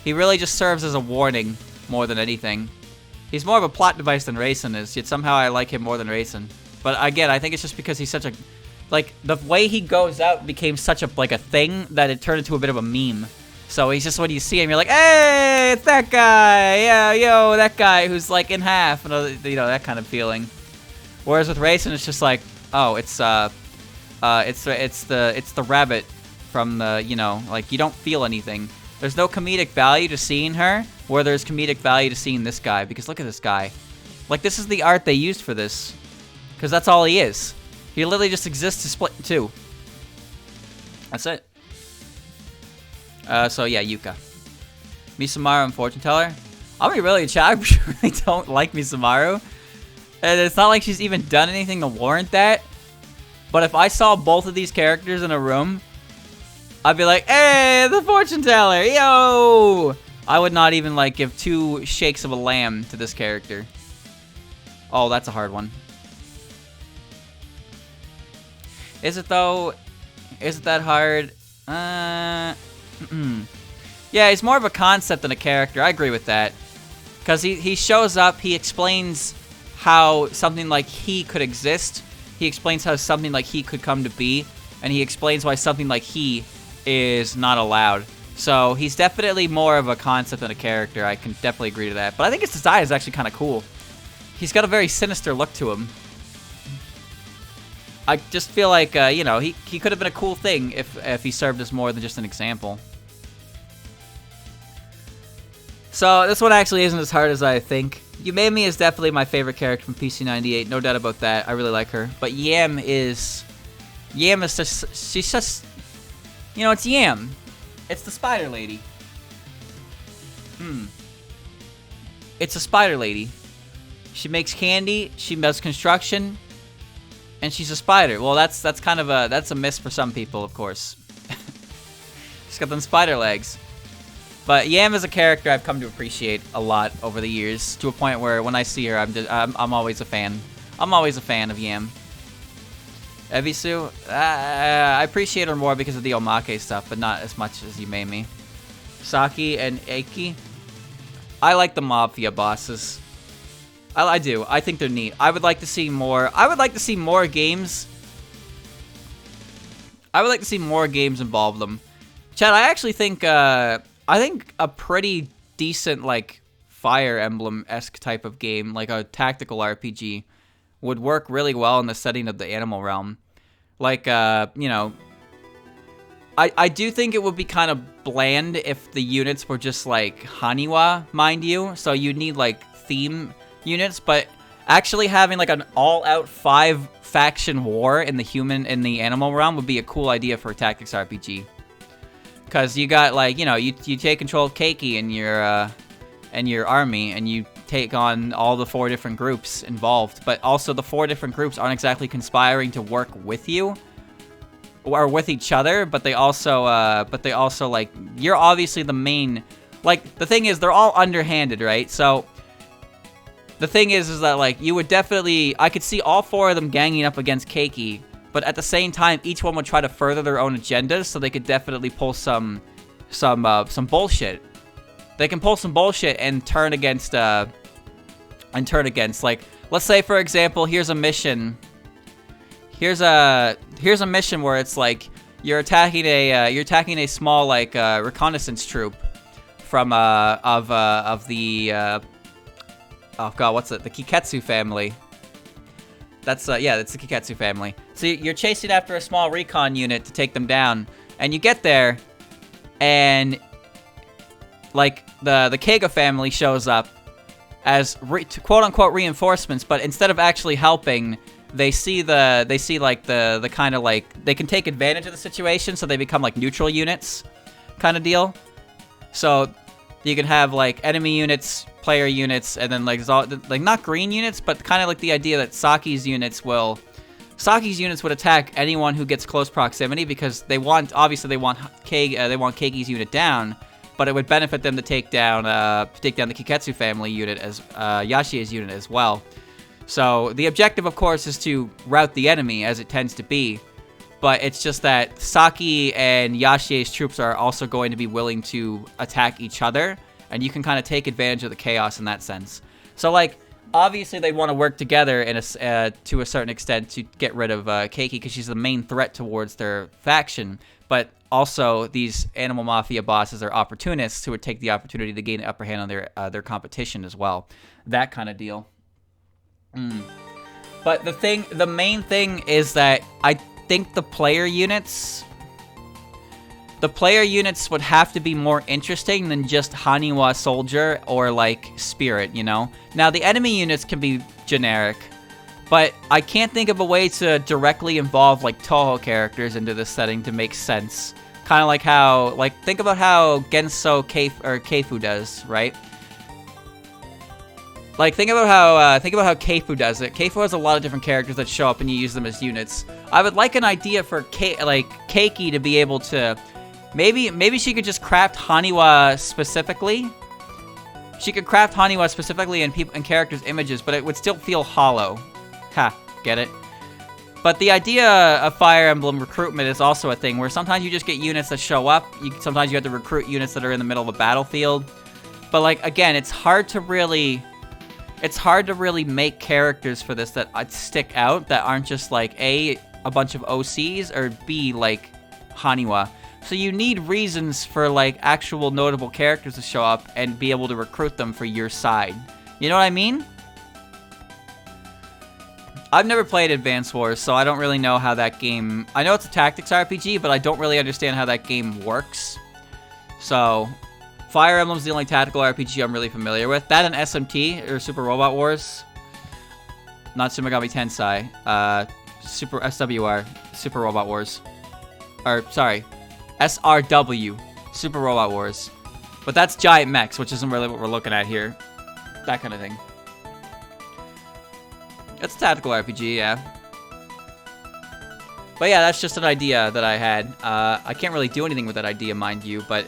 he really just serves as a warning more than anything. He's more of a plot device than Raisin is, yet somehow I like him more than Raisin. But again, I think it's just because he's such a, like, the way he goes out became such a, like, a thing that it turned into a bit of a meme. So he's just, when you see him, you're like, hey, it's that guy, yeah, yo, that guy who's like in half, and you know, that kind of feeling. Whereas with Raisin, it's just like, oh, it's the rabbit from the, you know, like, you don't feel anything. There's no comedic value to seeing her, where there's comedic value to seeing this guy, because look at this guy. Like, this is the art they used for this, because that's all he is. He literally just exists to split in two. That's it. So yeah, Yuka. Misamaru and Fortune Teller. I'll be really chat. I really don't like Misamaru. And it's not like she's even done anything to warrant that. But if I saw both of these characters in a room, I'd be like, hey, the fortune teller, yo! I would not even, like, give 2 shakes of a lamb to this character. Oh, that's a hard one. Is it, though? Is it that hard? Yeah, he's more of a concept than a character. I agree with that. Because he shows up, he explains how something like he could exist. He explains how something like he could come to be. And he explains why something like he is not allowed. So he's definitely more of a concept than a character. I can definitely agree to that. But I think his design is actually kind of cool. He's got a very sinister look to him. I just feel like, you know, he could have been a cool thing if he served as more than just an example. So this one actually isn't as hard as I think. Yumemi is definitely my favorite character from PC98, no doubt about that. I really like her. But Yam is just, she's just, you know, it's Yam. It's the spider lady. It's a spider lady. She makes candy, she does construction, and she's a spider. Well, that's kind of a miss for some people, of course. She's got them spider legs. But Yam is a character I've come to appreciate a lot over the years, to a point where when I see her, I'm always a fan. I'm always a fan of Yam. Ebisu, I appreciate her more because of the Omake stuff, but not as much as Yumemi. Saki and Eiki, I like the Mafia bosses. I do. I think they're neat. I would like to see more. I would like to see more games. I would like to see more games involve them. Chad, I actually think I think a pretty decent, like, Fire Emblem-esque type of game, like a tactical RPG, would work really well in the setting of the animal realm. Like, you know, I do think it would be kind of bland if the units were just, like, Haniwa, mind you. So you'd need, like, theme units, but actually having, like, an all-out 5-faction war in the animal realm would be a cool idea for a tactics RPG. Because you got, like, you know, you take control of Keiki and your army, and you take on all the 4 different groups involved. But also the 4 different groups aren't exactly conspiring to work with you or with each other, but they also like, you're obviously the main. Like, the thing is, they're all underhanded, right? So the thing is that, like, you would definitely, I could see all 4 of them ganging up against Keiki. But at the same time, each one would try to further their own agendas, so they could definitely pull some bullshit. They can pull some bullshit and turn against, like, let's say, for example, here's a mission. Here's a mission where it's like you're attacking a small, like, reconnaissance troop from of the oh god, what's it? The Kiketsu family. That's yeah, that's the Kiketsu family. So you're chasing after a small recon unit to take them down, and you get there, and like the Kega family shows up as quote unquote reinforcements, but instead of actually helping, they see like the kind of like they can take advantage of the situation, so they become like neutral units, kind of deal. So you can have like enemy units, player units, and then like not green units, but kind of like the idea that Saki's units would attack anyone who gets close proximity, because obviously they want Keigi's unit down, but it would benefit them to take down the Kiketsu family unit as Yashie's unit as well. So the objective, of course, is to rout the enemy, as it tends to be. But it's just that Saki and Yashie's troops are also going to be willing to attack each other, and you can kind of take advantage of the chaos in that sense. So, like, obviously they want to work together to a certain extent to get rid of Keiki, because she's the main threat towards their faction. But also, these animal mafia bosses are opportunists who would take the opportunity to gain the upper hand on their competition as well. That kind of deal. But the main thing is that I think the player units would have to be more interesting than just Haniwa soldier or like spirit, you know? Now the enemy units can be generic, but I can't think of a way to directly involve like Touhou characters into this setting to make sense. Kind of like how, like, think about how Genso Keifu does, right? Like, think about how Keifu does it. Keifu has a lot of different characters that show up and you use them as units. I would like an idea for Keiki to be able to Maybe she could just craft Haniwa specifically. She could craft Haniwa specifically in characters' images, but it would still feel hollow. Ha, get it? But the idea of Fire Emblem recruitment is also a thing where sometimes you just get units that show up. Sometimes you have to recruit units that are in the middle of a battlefield. But like again, it's hard to really make characters for this that stick out, that aren't just like a bunch of OCs, or B, like Haniwa. So you need reasons for like actual notable characters to show up and be able to recruit them for your side. You know what I mean? I've never played Advance Wars, so I don't really know how that game... I know it's a tactics RPG, but I don't really understand how that game works. So, Fire Emblem's the only tactical RPG I'm really familiar with. That and SMT, or Super Robot Wars. Not Shin Megami Tensei. Super SWR, Super Robot Wars. Or, sorry, SRW, Super Robot Wars. But that's Giant Mechs, which isn't really what we're looking at here. That kind of thing. It's a tactical RPG, yeah. But yeah, that's just an idea that I had. I can't really do anything with that idea, mind you, but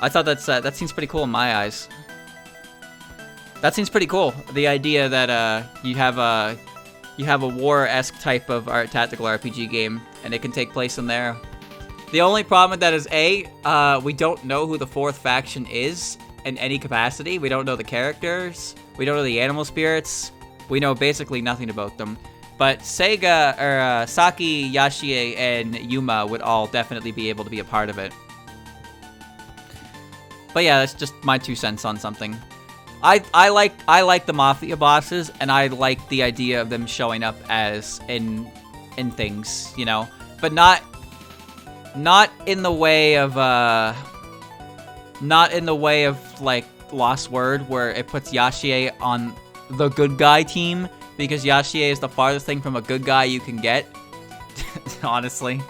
I thought that seems pretty cool in my eyes. That seems pretty cool. The idea that you have a war-esque type of tactical RPG game, and it can take place in there. The only problem with that is we don't know who the fourth faction is in any capacity. We don't know the characters. We don't know the animal spirits. We know basically nothing about them. But Sega, or Saki, Yashie, and Yuma would all definitely be able to be a part of it. But yeah, that's just my 2 cents on something. I like the Mafia bosses, and I like the idea of them showing up as in things, you know? But not in the way of, like, Lost Word, where it puts Yashie on the good guy team, because Yashie is the farthest thing from a good guy you can get. Honestly.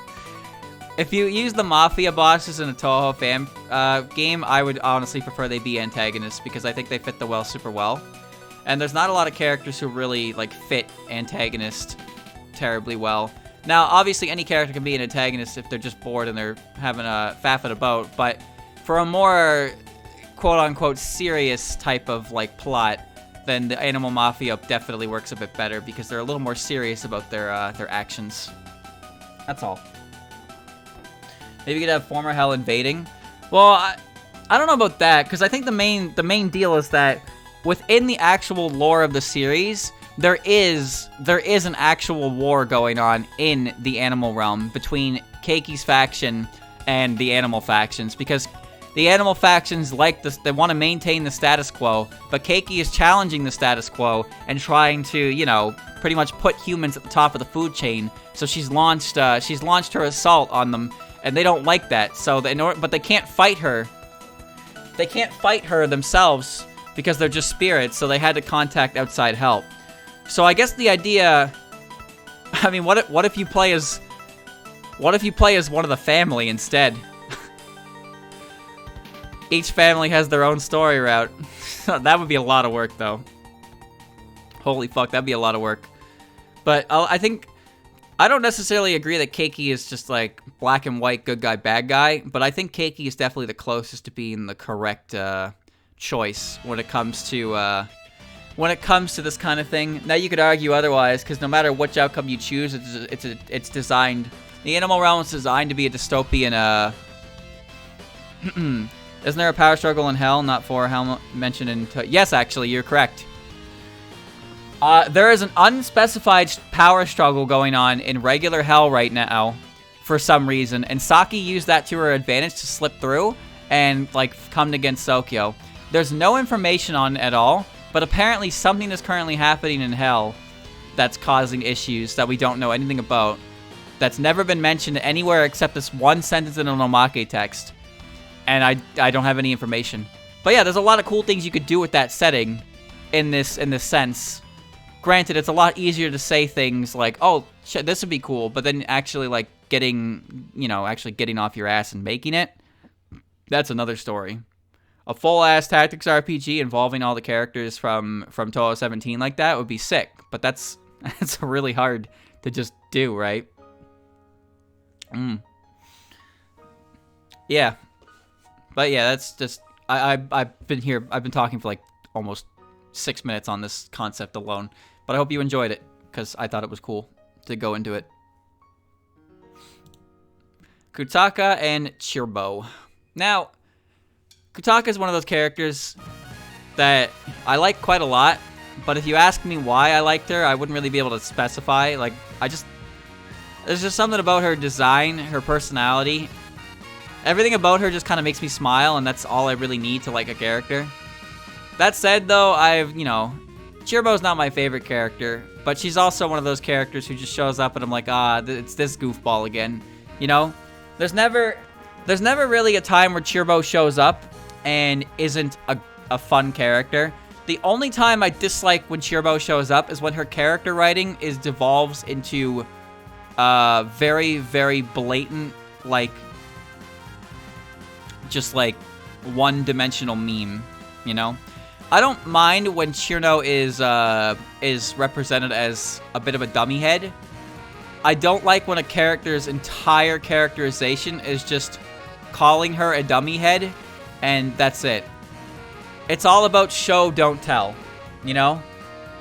If you use the Mafia bosses in a Touhou fan game, I would honestly prefer they be antagonists, because I think they fit the well super well. And there's not a lot of characters who really like fit antagonist terribly well. Now, obviously, any character can be an antagonist if they're just bored and they're having a faff at a boat, but for a more quote-unquote serious type of like plot, then the Animal Mafia definitely works a bit better, because they're a little more serious about their actions. That's all. Maybe you could have former Hell invading. Well, I don't know about that, because I think the main deal is that within the actual lore of the series, there is an actual war going on in the animal realm between Keiki's faction and the animal factions, because the animal factions like this, they want to maintain the status quo, but Keiki is challenging the status quo and trying to, you know, pretty much put humans at the top of the food chain. So she's launched her assault on them, and they don't like that. So but they can't fight her. They can't fight her themselves because they're just spirits. So they had to contact outside help. So I guess the idea, I mean, what if you play as one of the family instead? Each family has their own story route. That would be a lot of work, though. Holy fuck, that'd be a lot of work. But I don't necessarily agree that Keiki is just like black and white, good guy, bad guy. But I think Keiki is definitely the closest to being the correct choice when it comes to this kind of thing. Now you could argue otherwise, because no matter which outcome you choose, it's designed. The animal realm is designed to be a dystopian. Isn't there a power struggle in Hell? Not for Hell mentioned in... Yes, actually, you're correct. There is an unspecified power struggle going on in regular Hell right now, for some reason, and Saki used that to her advantage to slip through and, like, come against Sokyo. There's no information on it at all, but apparently something is currently happening in Hell that's causing issues that we don't know anything about, that's never been mentioned anywhere except this one sentence in an Omake text. And I don't have any information. But yeah, there's a lot of cool things you could do with that setting in this sense. Granted, it's a lot easier to say things like, oh, shit, this would be cool, but then actually like getting off your ass and making it, that's another story. A full-ass tactics RPG involving all the characters from Touhou 17 like that would be sick, but that's really hard to just do, right? Yeah. But yeah, that's just... I've been here... I've been talking for like almost 6 minutes on this concept alone. But I hope you enjoyed it, because I thought it was cool to go into it. Kutaka and Chirbo. Now, Kutaka is one of those characters that I like quite a lot, but if you ask me why I liked her, I wouldn't really be able to specify. Like, there's just something about her design, her personality. Everything about her just kind of makes me smile, and that's all I really need to like a character. That said, though, Chirbo's not my favorite character, but she's also one of those characters who just shows up and I'm like, it's this goofball again. You know? There's never really a time where Chirbo shows up and isn't a fun character. The only time I dislike when Chirbo shows up is when her character writing devolves into very, very blatant, like, just like one-dimensional meme, you know? I don't mind when Chirno is represented as a bit of a dummy head. I don't like when a character's entire characterization is just calling her a dummy head, and that's it. It's all about show, don't tell, you know?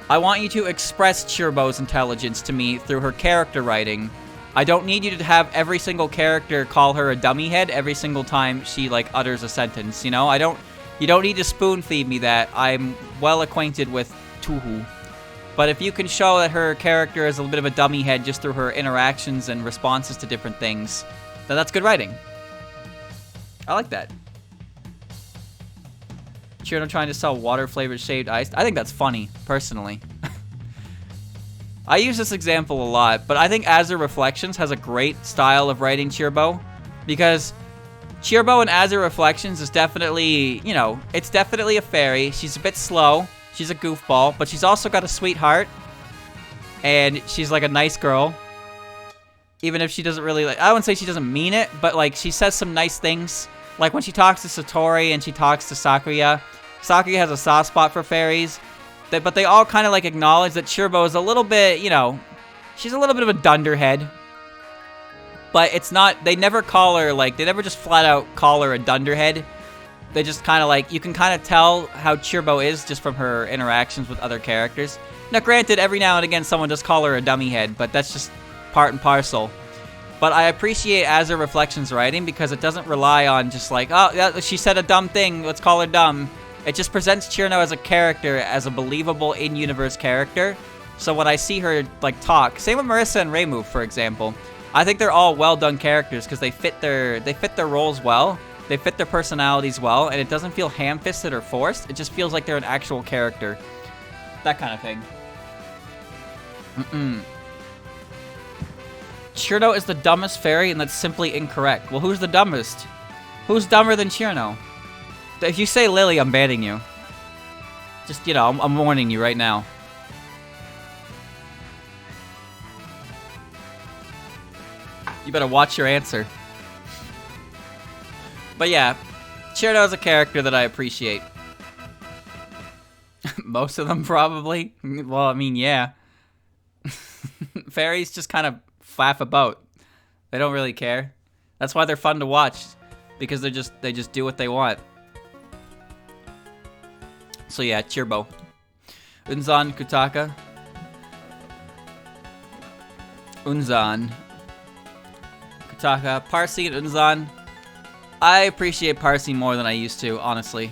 I want you to express Chirbo's intelligence to me through her character writing. I don't need you to have every single character call her a dummy head every single time she, like, utters a sentence, you know? You don't need to spoon-feed me that. I'm well acquainted with Touhou. But if you can show that her character is a bit of a dummy head just through her interactions and responses to different things, then that's good writing. I like that. Chirno trying to sell water-flavored shaved ice. I think that's funny, personally. I use this example a lot, but I think Azure Reflections has a great style of writing Chirbo, because Chirbo in Azure Reflections is definitely, you know, it's definitely a fairy. She's a bit slow. She's a goofball, but she's also got a sweet heart. And she's like a nice girl. Even if she doesn't really, like, I wouldn't say she doesn't mean it, but like she says some nice things. Like when she talks to Satori and she talks to Sakuya. Sakuya has a soft spot for fairies. But they all kind of like acknowledge that Chirbo is a little bit, you know, she's a little bit of a dunderhead. But it's not, they never call her, like, they never just flat out call her a dunderhead. They just kind of like, you can kind of tell how Chirbo is just from her interactions with other characters. Now, granted, every now and again someone does call her a dummy head, but that's just part and parcel. But I appreciate Azure Reflections writing because it doesn't rely on just like, oh, yeah, she said a dumb thing, let's call her dumb. It just presents Chirno as a character, as a believable in-universe character. So when I see her, like, talk, same with Marissa and Reimu, for example. I think they're all well-done characters because they fit their roles well. They fit their personalities well, and it doesn't feel ham-fisted or forced. It just feels like they're an actual character. That kind of thing. Chirno is the dumbest fairy, and that's simply incorrect. Well, who's the dumbest? Who's dumber than Chirno? If you say Lily, I'm banning you. Just, you know, I'm warning you right now. You better watch your answer. But yeah, Chirno is a character that I appreciate. Most of them, probably. Well, I mean, yeah. Fairies just kind of faff about. They don't really care. That's why they're fun to watch. Because they just do what they want. So yeah, Chirbo. Unzan Kutaka. Unzan. Kutaka. Parsi and Unzan. I appreciate Parsi more than I used to, honestly.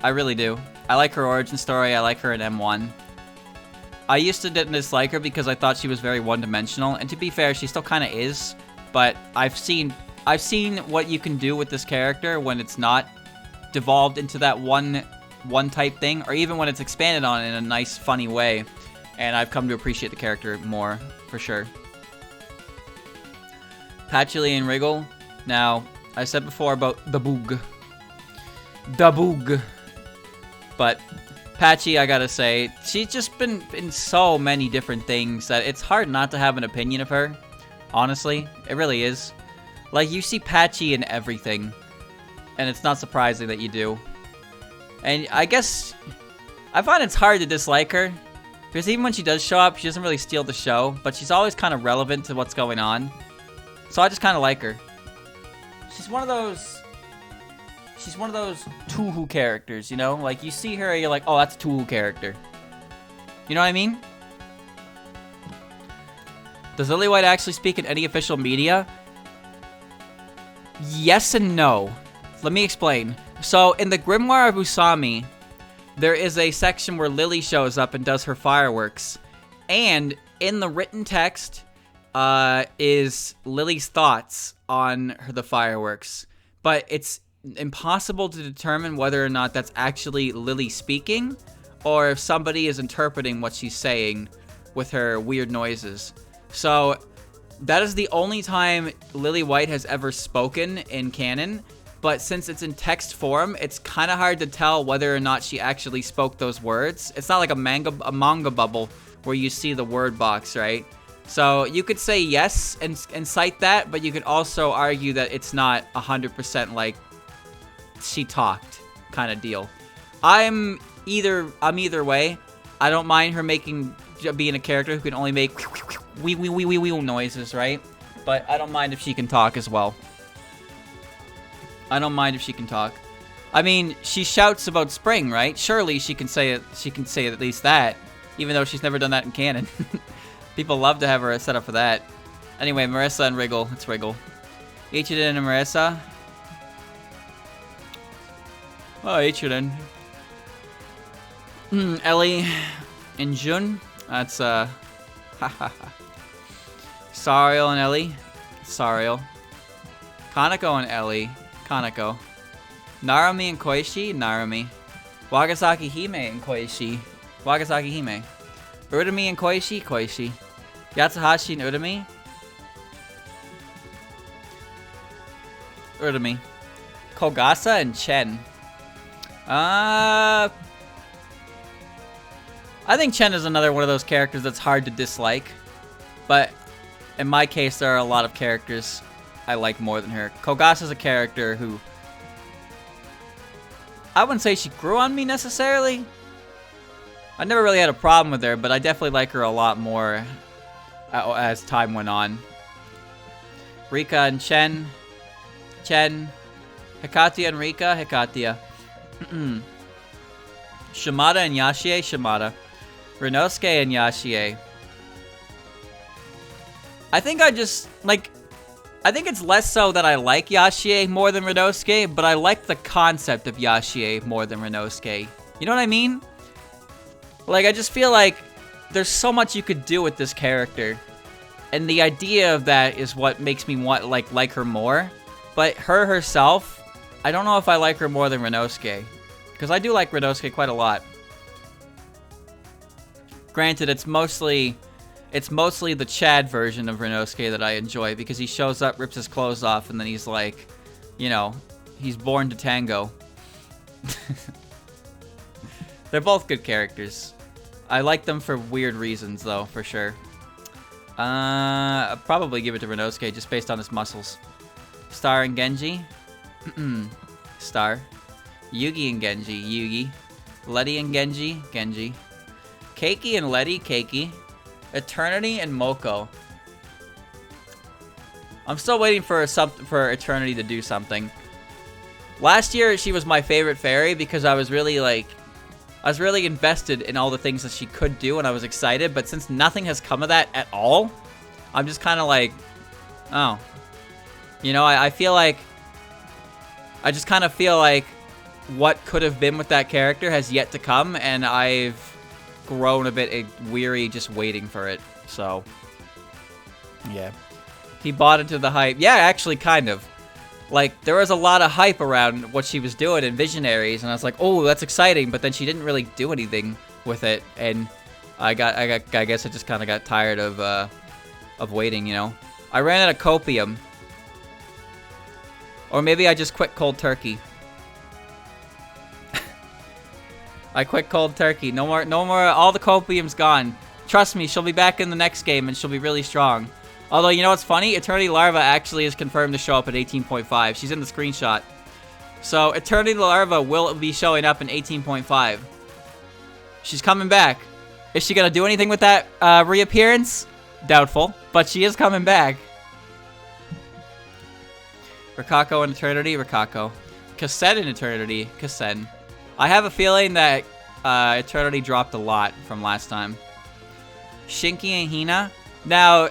I really do. I like her origin story. I like her in M1. I used to dislike her because I thought she was very one-dimensional. And to be fair, she still kind of is. But I've seen what you can do with this character when it's not devolved into that one type thing, or even when it's expanded on in a nice, funny way. And I've come to appreciate the character more, for sure. Patchouli and Wriggle. Now, I said before about the boog. The boog. But Patchy, I gotta say, she's just been in so many different things that it's hard not to have an opinion of her. Honestly, it really is. Like, you see Patchy in everything, and it's not surprising that you do. And I guess I find it's hard to dislike her, because even when she does show up, she doesn't really steal the show, but she's always kind of relevant to what's going on. So I just kind of like her. She's one of those Touhou characters, you know? Like, you see her, you're like, oh, that's a Touhou character. You know what I mean? Does Lily White actually speak in any official media? Yes and no. Let me explain. So, in the Grimoire of Usami, there is a section where Lily shows up and does her fireworks. And in the written text is Lily's thoughts on the fireworks. But it's impossible to determine whether or not that's actually Lily speaking or if somebody is interpreting what she's saying with her weird noises. So that is the only time Lily White has ever spoken in canon, but since it's in text form, it's kind of hard to tell whether or not she actually spoke those words. It's not like a manga bubble where you see the word box, right? So you could say yes and cite that, but you could also argue that it's not 100% like she talked kind of deal. I'm either way. I don't mind her being a character who can only make wee noises, right? But I don't mind if she can talk as well. I don't mind if she can talk. I mean, she shouts about spring, right? Surely she can say it. She can say at least that, even though she's never done that in canon. People love to have her set up for that. Anyway, Marissa and Wriggle. Let's Wriggle. Ichiden and Marissa. Oh, Ichiden. Ellie and Jun. That's Sariel and Ellie. Sariel. Kanako and Ellie. Kanako. Narumi and Koishi. Narumi. Wagasaki Hime and Koishi. Wagasaki Hime. Urumi and Koishi. Koishi. Yatsuhashi and Urumi. Urumi. Kogasa and Chen. I think Chen is another one of those characters that's hard to dislike. But in my case, there are a lot of characters I like more than her. Kogasa's a character who I wouldn't say she grew on me necessarily. I never really had a problem with her, but I definitely like her a lot more as time went on. Rika and Chen. Hikatia and Rika. Hikatia. Shimada and Yashie. Shimada. Rinosuke and Yashie. I think it's less so that I like Yashie more than Rinosuke, but I like the concept of Yashie more than Rinosuke. You know what I mean? Like, I just feel like there's so much you could do with this character. And the idea of that is what makes me want like her more. But her herself, I don't know if I like her more than Rinosuke. Because I do like Rinosuke quite a lot. Granted, it's mostly the Chad version of Rinosuke that I enjoy, because he shows up, rips his clothes off, and then he's like, you know, he's born to tango. They're both good characters. I like them for weird reasons, though, for sure. I'll probably give it to Rinosuke just based on his muscles. Star and Genji. Star. Yugi and Genji. Yugi. Letty and Genji. Genji. Keiki and Letty. Keiki. Eternity and Moko. I'm still waiting for Eternity to do something. Last year, she was my favorite fairy because I was really invested in all the things that she could do, and I was excited. But since nothing has come of that at all, I'm just kind of like, oh. You know, I just kind of feel like what could have been with that character has yet to come, and I've grown a bit weary just waiting for it. So, yeah. He bought into the hype. Yeah, actually, kind of. Like, there was a lot of hype around what she was doing in Visionaries, and I was like, oh, that's exciting, but then she didn't really do anything with it, and I guess I just kind of got tired of waiting, you know? I ran out of copium. Or maybe I just quit cold turkey. I quit cold turkey. No more, all the copium's gone. Trust me, she'll be back in the next game, and she'll be really strong. Although, you know what's funny? Eternity Larva actually is confirmed to show up at 18.5. She's in the screenshot. So, Eternity Larva will be showing up in 18.5. She's coming back. Is she gonna do anything with that reappearance? Doubtful. But she is coming back. Rikako in Eternity, Rikako. Kasen in Eternity, Kasen. I have a feeling that Eternity dropped a lot from last time. Shinki and Hina. Now,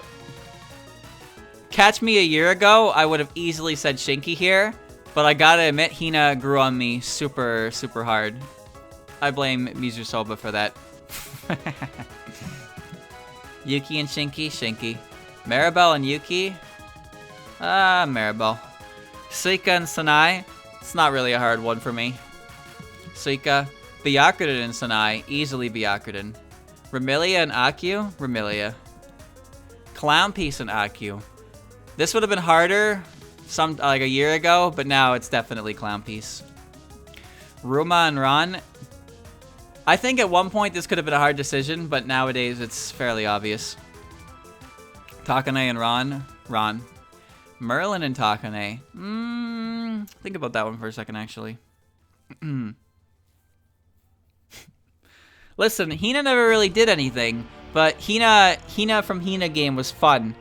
catch me a year ago, I would have easily said Shinki here, but I gotta admit, Hina grew on me super, super hard. I blame Mizusoba for that. Yuki and Shinki, Shinki. Maribel and Yuki. Maribel. Suika and Sanai. It's not really a hard one for me. Suika. Byakuren and Sanai. Easily Byakuren. Remilia and Akyu. Remilia. Clown Piece and Akyu. This would have been harder like a year ago, but now it's definitely Clown Piece. Ruma and Ran. I think at one point this could have been a hard decision, but nowadays it's fairly obvious. Takane and Ran. Merlin and Takane. Think about that one for a second, actually. Listen, Hina never really did anything, but Hina from Hina game was fun.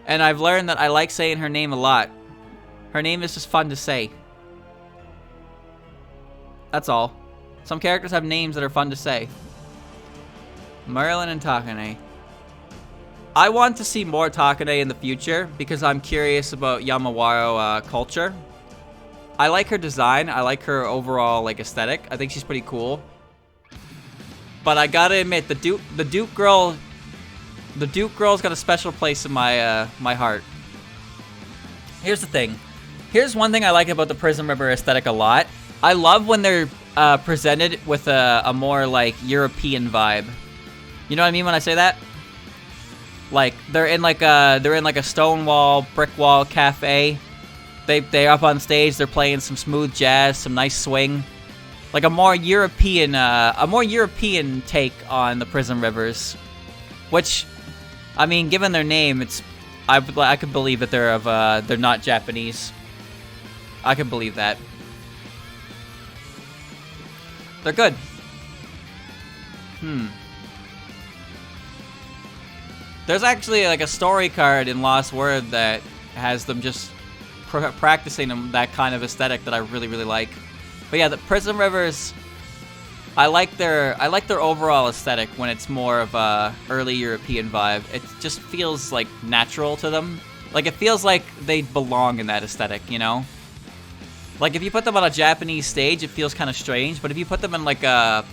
And I've learned that I like saying her name a lot. Her name is just fun to say. That's all. Some characters have names that are fun to say. Merlin and Takane. I want to see more Takane in the future because I'm curious about Yamawaro culture. I like her design. I like her overall like aesthetic. I think she's pretty cool. But I gotta admit, the Duke girl's got a special place in my my heart. Here's the thing. Here's one thing I like about the Prism River aesthetic a lot. I love when they're presented with a more like European vibe. You know what I mean when I say that? Like they're in like a stone wall, brick wall cafe. They're up on stage. They're playing some smooth jazz, some nice swing, like a more European take on the Prism Rivers. Which, I mean, given their name, I could believe that they're not Japanese. I can believe that. They're good. There's actually like a story card in Lost Word that has them just practicing that kind of aesthetic that I really, really like. But yeah, the Prism Rivers, I like their overall aesthetic when it's more of a early European vibe. It just feels like natural to them. Like it feels like they belong in that aesthetic, you know? Like if you put them on a Japanese stage, it feels kind of strange. But if you put them in like a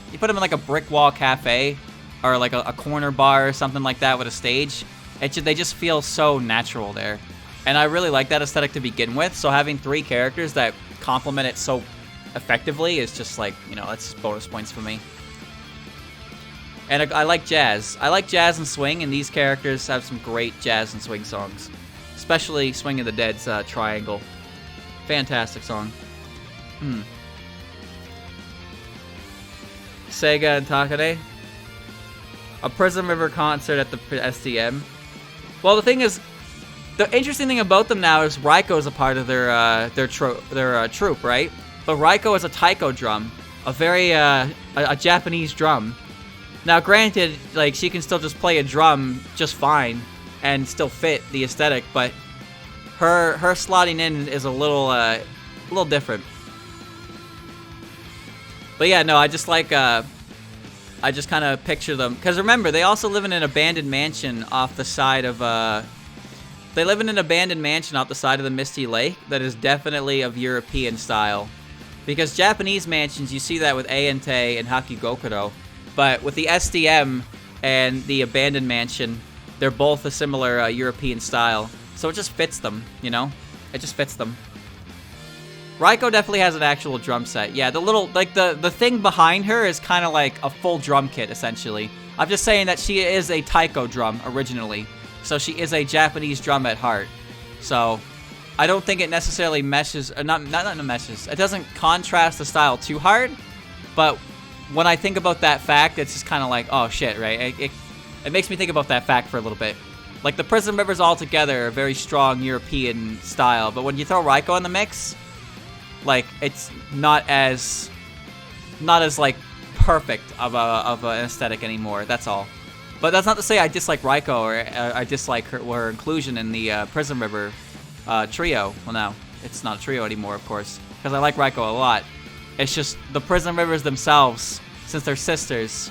brick wall cafe or like a corner bar or something like that with a stage, they just feel so natural there. And I really like that aesthetic to begin with. So having 3 characters that complement it so effectively is just like, you know, that's just bonus points for me. And I like jazz. I like jazz and swing, and these characters have some great jazz and swing songs. Especially Swing of the Dead's Triangle. Fantastic song. Sega and Takane. A Prism River concert at the SDM. Well, the thing is, the interesting thing about them now is Raiko is a part of their troupe, right? But Raiko is a taiko drum, a very a Japanese drum. Now, granted, like she can still just play a drum just fine and still fit the aesthetic, but her slotting in is a little different. But yeah, no, I just like I just kind of picture them, because remember, they also live in an abandoned mansion off the side of they live in an abandoned mansion off the side of the Misty Lake that is definitely of European style. Because Japanese mansions, you see that with Aente and Hakigokuro, but with the SDM and the abandoned mansion, they're both a similar European style. So it just fits them, you know? It just fits them. Raiko definitely has an actual drum set. Yeah, the little, like, the thing behind her is kind of like a full drum kit, essentially. I'm just saying that she is a taiko drum, originally. So she is a Japanese drum at heart. So I don't think it necessarily meshes, or not meshes. It doesn't contrast the style too hard. But when I think about that fact, it's just kind of like, oh shit, right? It makes me think about that fact for a little bit. Like, the Prism Rivers all together are very strong European style. But when you throw Raiko in the mix, like, it's not as like perfect of an aesthetic anymore. That's all. But that's not to say I dislike Raiko or I dislike her inclusion in the Prism River trio. Well, no, it's not a trio anymore, of course, because I like Raiko a lot. It's just the Prison Rivers themselves, since they're sisters,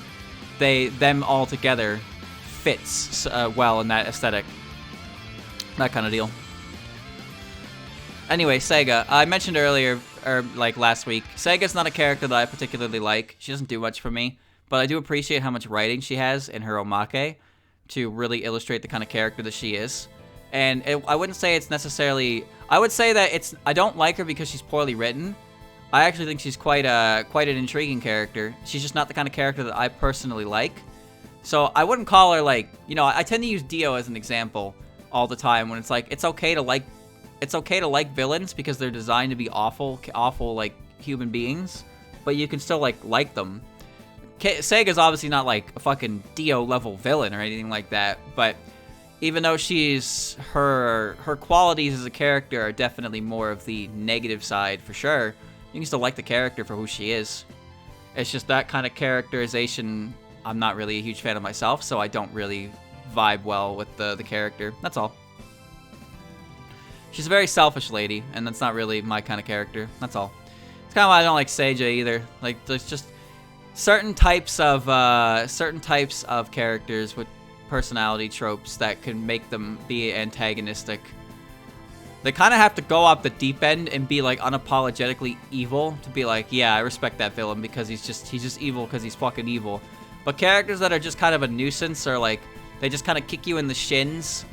them all together fits well in that aesthetic. That kind of deal. Anyway, Sega. I mentioned earlier, or like last week, Sega's not a character that I particularly like. She doesn't do much for me, but I do appreciate how much writing she has in her omake to really illustrate the kind of character that she is. And I wouldn't say it's necessarily... I would say that I don't like her because she's poorly written. I actually think she's quite an intriguing character. She's just not the kind of character that I personally like. So I wouldn't call her like... You know, I tend to use Dio as an example all the time when it's like, it's okay to like villains because they're designed to be awful like human beings, but you can still like them. Sega's obviously not like a fucking Dio level villain or anything like that, but even though her qualities as a character are definitely more of the negative side for sure, you can still like the character for who she is. It's just that kind of characterization I'm not really a huge fan of myself, so I don't really vibe well with the character. That's all. She's a very selfish lady, and that's not really my kind of character. That's all. It's kind of why I don't like Seija either. Like, there's just certain types of characters with personality tropes that can make them be antagonistic. They kind of have to go off the deep end and be like unapologetically evil to be like, yeah, I respect that villain because he's just evil because he's fucking evil. But characters that are just kind of a nuisance or like they just kind of kick you in the shins,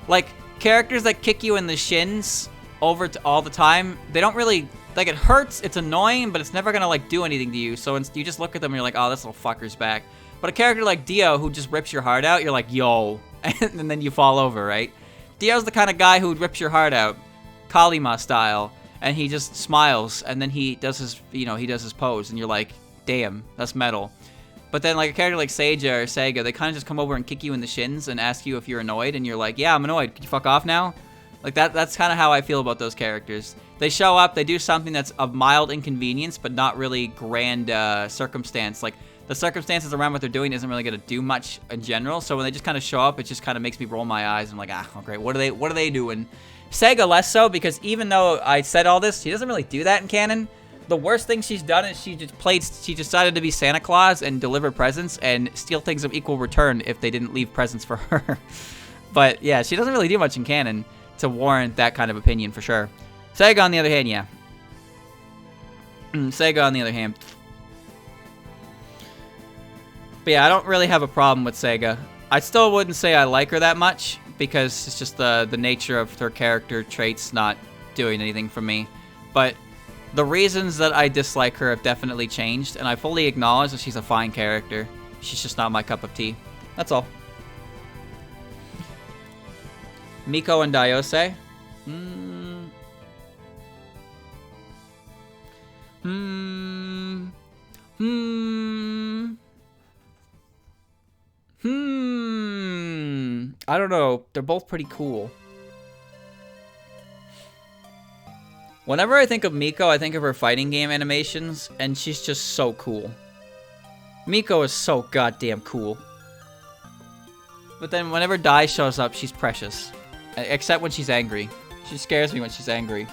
like characters that kick you in the shins all the time, they don't really, like, it hurts, it's annoying, but it's never gonna like do anything to you. So you just look at them and you're like, oh, this little fucker's back. But a character like Dio who just rips your heart out, you're like, yo, and then you fall over, right? Dio's the kind of guy who rips your heart out, Kalima style, and he just smiles, and then he does his pose, and you're like, damn, that's metal. But then, like, a character like Seija or Sega, they kind of just come over and kick you in the shins and ask you if you're annoyed, and you're like, yeah, I'm annoyed. Can you fuck off now? Like, that's kind of how I feel about those characters. They show up, they do something that's of mild inconvenience, but not really grand circumstance. Like, the circumstances around what they're doing isn't really going to do much in general, so when they just kind of show up, it just kind of makes me roll my eyes. I'm like, oh, great, what are they doing? Sega less so, because even though I said all this, she doesn't really do that in canon. The worst thing she's done is she decided to be Santa Claus and deliver presents and steal things of equal return if they didn't leave presents for her. But yeah, she doesn't really do much in canon to warrant that kind of opinion for sure. Sega on the other hand, yeah. Sega on the other hand. But yeah, I don't really have a problem with Sega. I still wouldn't say I like her that much because it's just the nature of her character traits not doing anything for me. But the reasons that I dislike her have definitely changed, and I fully acknowledge that she's a fine character. She's just not my cup of tea. That's all. Miko and Daiose? I don't know. They're both pretty cool. Whenever I think of Miko, I think of her fighting game animations, and she's just so cool. Miko is so goddamn cool. But then whenever Dai shows up, she's precious. Except when she's angry. She scares me when she's angry.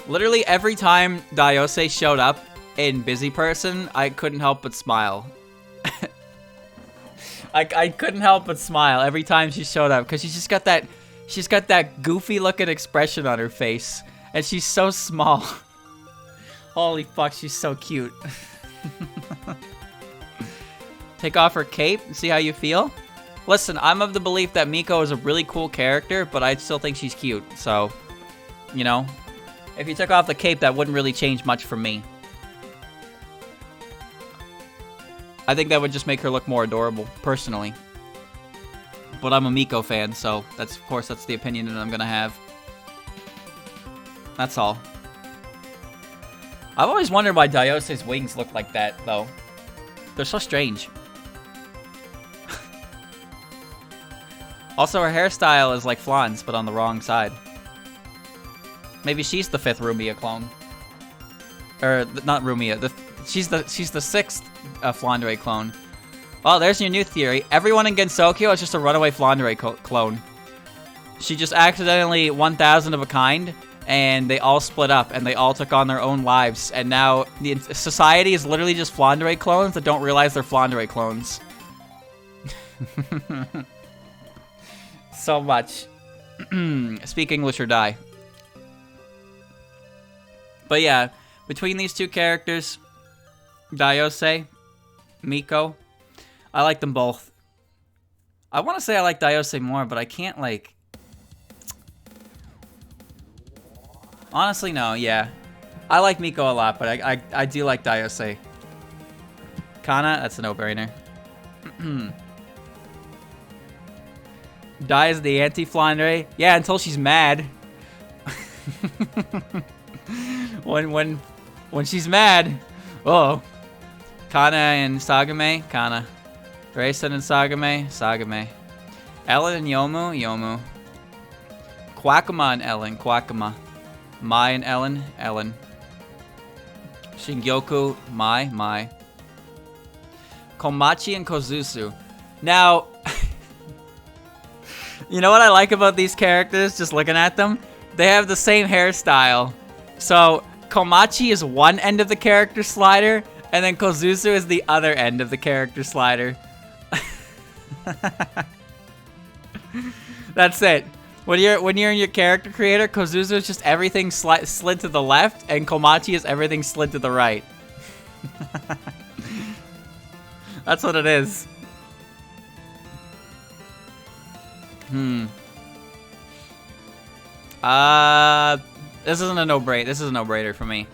Literally every time Daiose showed up in Busy Person, I couldn't help but smile. I couldn't help but smile every time she showed up, because she's got that goofy looking expression on her face, and she's so small. Holy fuck, she's so cute. Take off her cape and see how you feel? Listen, I'm of the belief that Miko is a really cool character, but I still think she's cute, so, you know, if you took off the cape, that wouldn't really change much for me. I think that would just make her look more adorable, personally. But I'm a Miko fan, so that's, of course, that's the opinion that I'm gonna have. That's all. I've always wondered why Daiose's wings look like that, though. They're so strange. Also, her hairstyle is like Flandre's, but on the wrong side. Maybe she's the 5th Rumia clone. Or, not Rumia. She's the 6th Flandre clone. Oh, there's your new theory. Everyone in Gensokyo is just a runaway Flandre clone. She just accidentally 1,000 of a kind, and they all split up, and they all took on their own lives, and now the society is literally just Flandre clones that don't realize they're Flandre clones. So much. Speak English or die. But yeah, between these two characters, Daiose, Miko, I like them both. I want to say I like Daiose more, but I can't, like... Honestly, no, yeah. I like Miko a lot, but I do like Daiose. Kana, that's a no-brainer. Dai is the anti-Flandre. Yeah, until she's mad. when she's mad. Oh. Kana and Sagame, Kana. Grayson and Sagame, Sagame. Ellen and Yomu. Quackama and Ellen, Quackama. Mai and Ellen, Ellen. Shingyoku, Mai. Komachi and Kozusu. Now, you know what I like about these characters, just looking at them? They have the same hairstyle. So, Komachi is one end of the character slider, and then Kozusu is the other end of the character slider. That's it. When you're in your character creator, Kozusu is just everything slid to the left, and Komachi is everything slid to the right. That's what it is. This isn't a no-brainer. This is a no-brainer for me.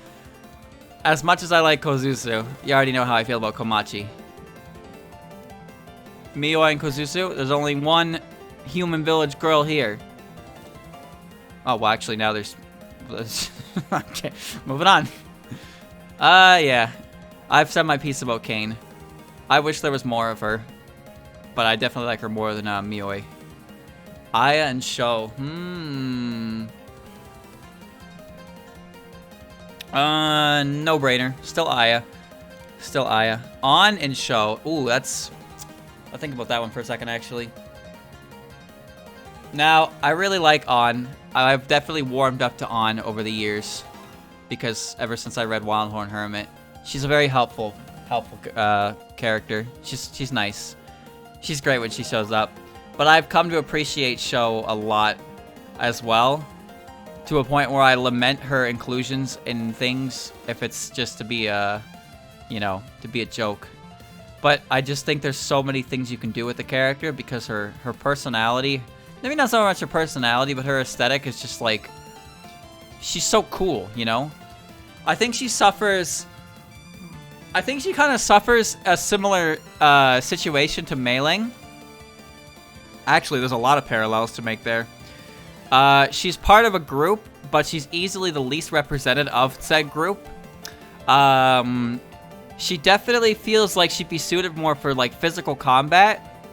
As much as I like Kozusu, you already know how I feel about Komachi. Mioi and Kozusu, there's only one human village girl here. Oh, well, actually, now there's... Okay, moving on. Yeah. I've said my piece about Kane. I wish there was more of her. But I definitely like her more than Mioi. Aya and Sho. No-brainer. Still Aya. Still Aya. On and Sho. Ooh, that's... I'll think about that one for a second, actually. Now, I really like On. I've definitely warmed up to On over the years. Because ever since I read Wildhorn Hermit, she's a very helpful character. She's nice. She's great when she shows up. But I've come to appreciate Sho a lot as well. To a point where I lament her inclusions in things if it's just to be a, you know, to be a joke. But I just think there's so many things you can do with the character because her personality, maybe not so much her personality, but her aesthetic is just like, she's so cool, you know? I think she suffers, I think she kind of suffers a similar situation to Mei Ling. Actually, there's a lot of parallels to make there. She's part of a group, but she's easily the least represented of said group. She definitely feels like she'd be suited more for, like, physical combat.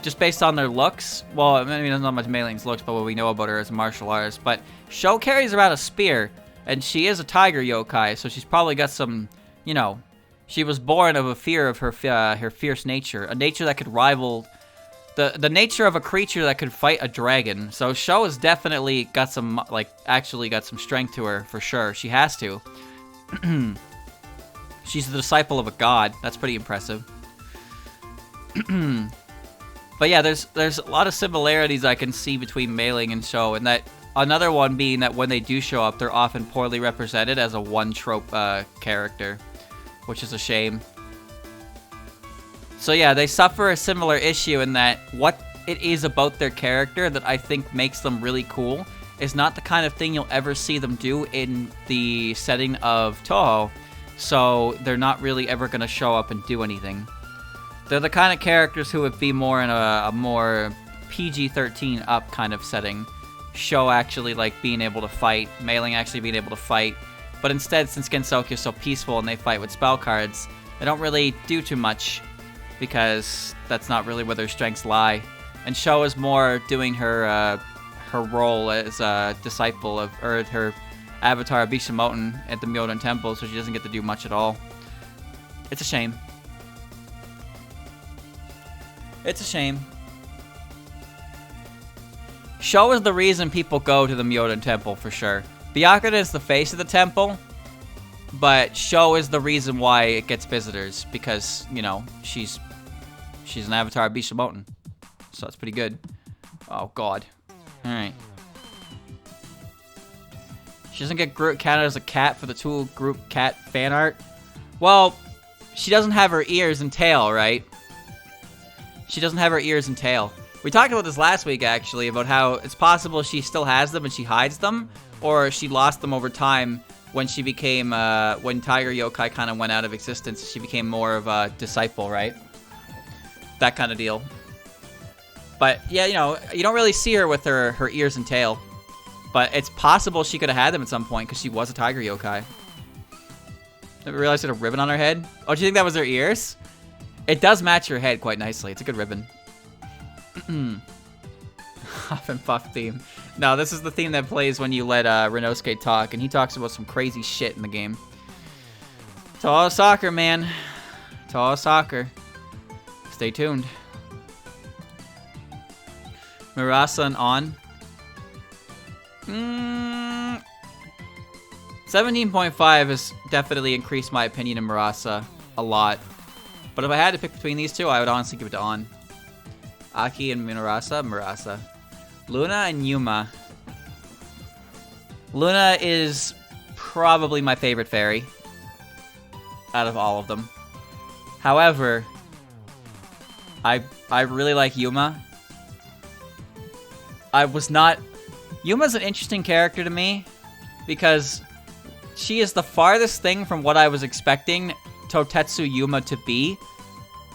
Just based on their looks. Well, I mean, there's not much Mei Ling's looks, but what we know about her as a martial artist. But Sho carries around a spear, and she is a tiger yokai, so she's probably got some, you know... She was born of a fear of her fierce nature. A nature that could rival... The nature of a creature that could fight a dragon. So Sho has definitely got some, like, actually got some strength to her, for sure. She has to. She's the disciple of a god. That's pretty impressive. But yeah, there's a lot of similarities I can see between Mei Ling and Sho, and that another one being that when they do show up, they're often poorly represented as a one-trope character, which is a shame. So yeah, they suffer a similar issue in that what it is about their character that I think makes them really cool is not the kind of thing you'll ever see them do in the setting of Touhou, so they're not really ever going to show up and do anything. They're the kind of characters who would be more in a more PG-13 up kind of setting. Sho actually like being able to fight, Mei Ling actually being able to fight, but instead, since Gensokyo is so peaceful and they fight with spell cards, they don't really do too much, because that's not really where their strengths lie. And Sho is more doing her her role as a disciple of, or her avatar Bishamoten at the Myodan Temple, so she doesn't get to do much at all. It's a shame. It's a shame. Sho is the reason people go to the Myoden Temple for sure. Byakuya is the face of the temple, but Sho is the reason why it gets visitors because, you know, she's an avatar of Bishamoten. So that's pretty good. Oh, God. Alright. She doesn't get group counted as a cat for the Touhou group cat fan art. Well, she doesn't have her ears and tail, right? She doesn't have her ears and tail. We talked about this last week, actually, about how it's possible she still has them and she hides them, or she lost them over time when she became, when Tiger Yokai kind of went out of existence. She became more of a disciple, right? That kind of deal. But, yeah, you know, you don't really see her with her ears and tail. But it's possible she could have had them at some point because she was a Tiger Yokai. Never realized she had a ribbon on her head. Oh, do you think that was her ears? It does match her head quite nicely. It's a good ribbon. Huff and Puff theme. No, this is the theme that plays when you let Renosuke talk, and he talks about some crazy shit in the game. Touhou soccer, man. Touhou soccer. Stay tuned. Murasa and On. 17.5 has definitely increased my opinion of Murasa a lot. But if I had to pick between these two, I would honestly give it to On. Aki and Murasa. Luna and Yuma. Luna is probably my favorite fairy out of all of them. However, I really like Yuma. Yuma's an interesting character to me because she is the farthest thing from what I was expecting Totetsu Yuma to be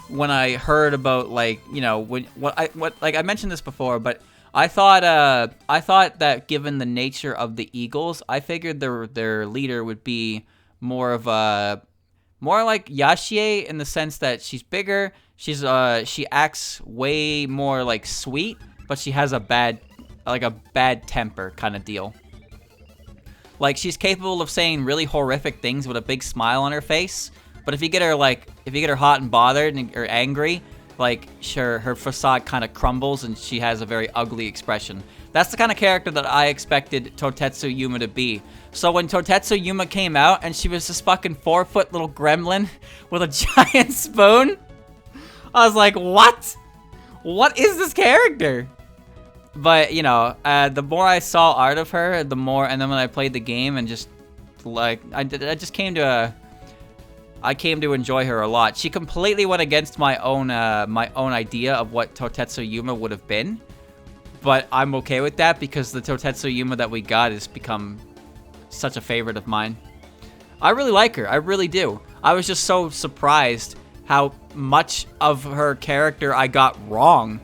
when I heard about, like, you know, like I mentioned this before, but I thought that given the nature of the Eagles, I figured their leader would be more like Yashie in the sense that she's bigger, she acts way more like sweet, but she has a bad temper kind of deal. Like, she's capable of saying really horrific things with a big smile on her face, but if you get her hot and bothered or angry, like, her facade kind of crumbles and she has a very ugly expression. That's the kind of character that I expected Totetsu Yuma to be. So when Totetsu Yuma came out and she was this fucking 4-foot little gremlin with a giant spoon, I was like, what? What is this character? But, you know, the more I saw art of her, the more, and then when I played the game and just, like, I came to enjoy her a lot. She completely went against my own idea of what Totetsu Yuma would have been, but I'm okay with that because the Totetsu Yuma that we got has become such a favorite of mine. I really like her. I really do. I was just so surprised how much of her character I got wrong.